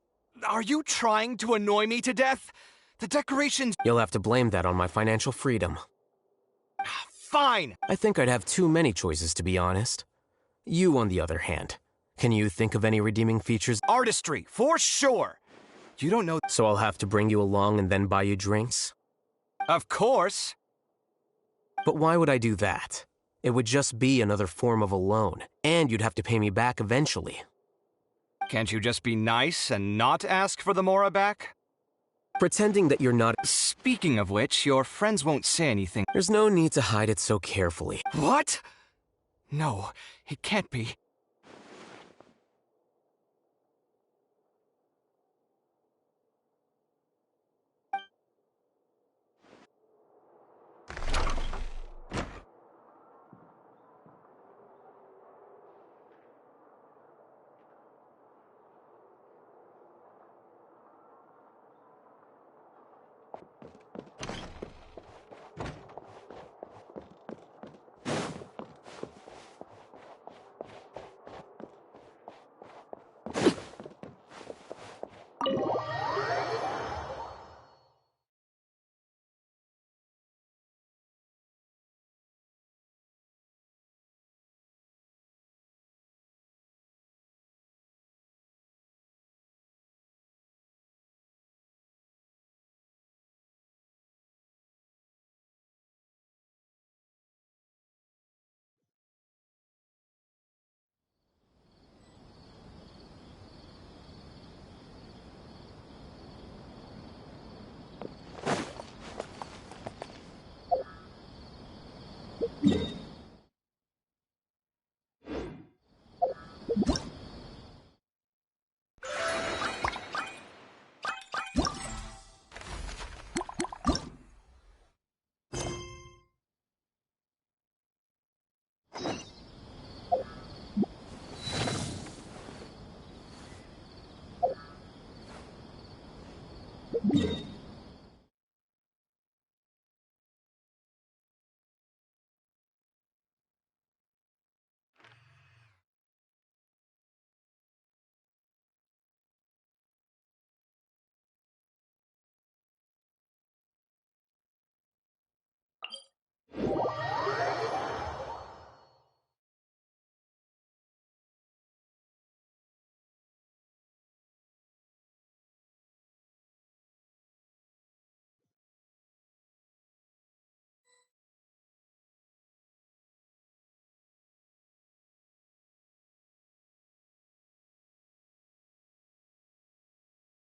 Are you trying to annoy me to death? The decorations... You'll have to blame that on my financial freedom. Fine. I think I'd have too many choices, to be honest. You, on the other hand, can you think of any redeeming features? Artistry, for sure. You don't know... So I'll have to bring you along and then buy you drinks? Of course. But why would I do that? It would just be another form of a loan, and you'd have to pay me back eventually. Can't you just be nice and not ask for the Mora back? Pretending that you're not... Speaking of which, your friends won't say anything. There's no need to hide it so carefully. What? No, it can't be.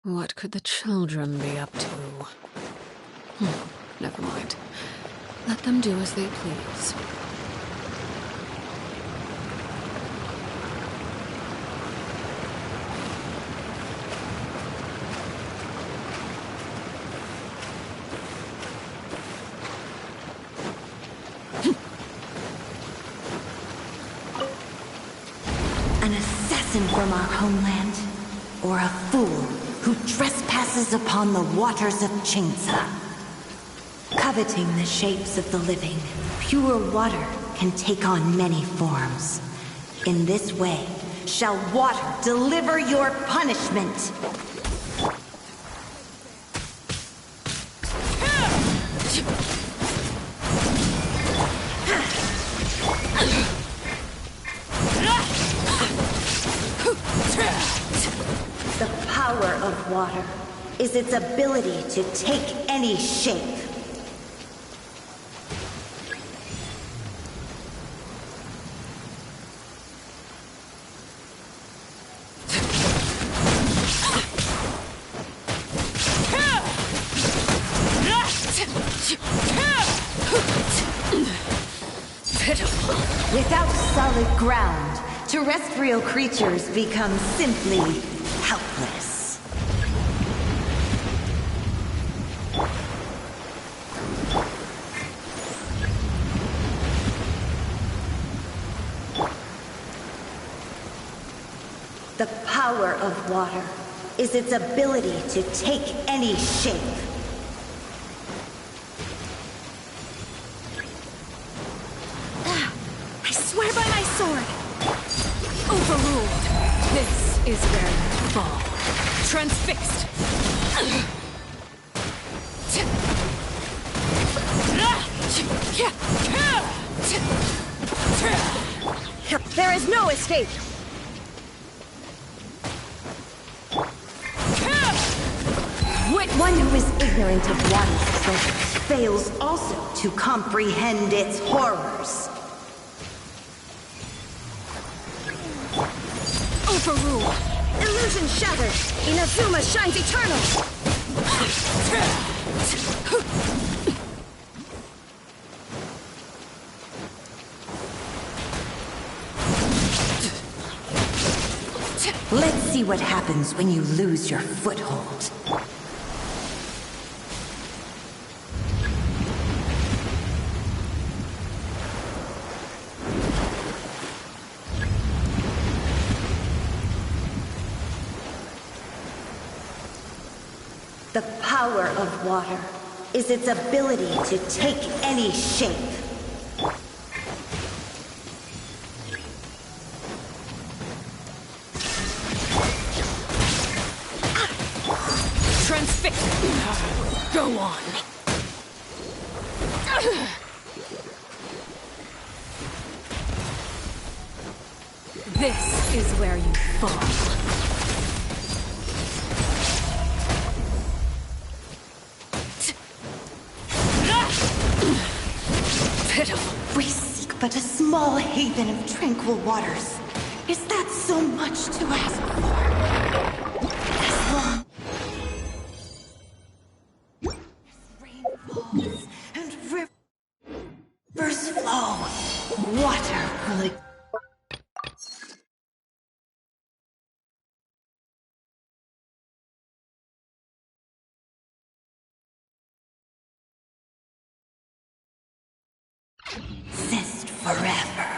What could the children be up to? Never mind. Let them do as they please. An assassin from our homeland, or a fool who trespasses upon the waters of Chingsa. Coveting the shapes of the living, pure water can take on many forms. In this way, shall water deliver your punishment. The power of water is its ability to take any shape. Without solid ground, terrestrial creatures become simply helpless. The power of water is its ability to take any shape. I swear by my sword! Overruled. This is where you fall. Transfixed. There is no escape! One who is ignorant of water's treasures fails also to comprehend its horrors. Overruled. Illusion shattered. Inazuma shines eternal. Let's see what happens when you lose your foothold. The power of water is its ability to take any shape. Transfixed. Go on. This is where you fall. Pitiful. We seek but a small haven of tranquil waters. Is that so much to ask for? As long as rain falls and rivers flow, water will exist forever.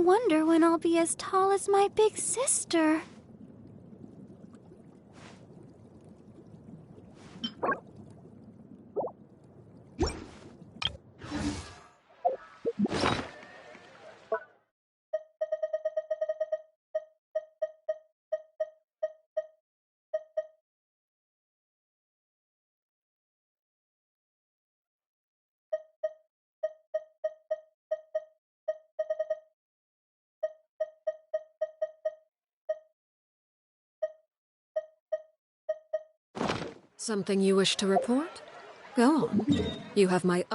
wonder when I'll be as tall as my big sister. Something you wish to report? Go on. You have my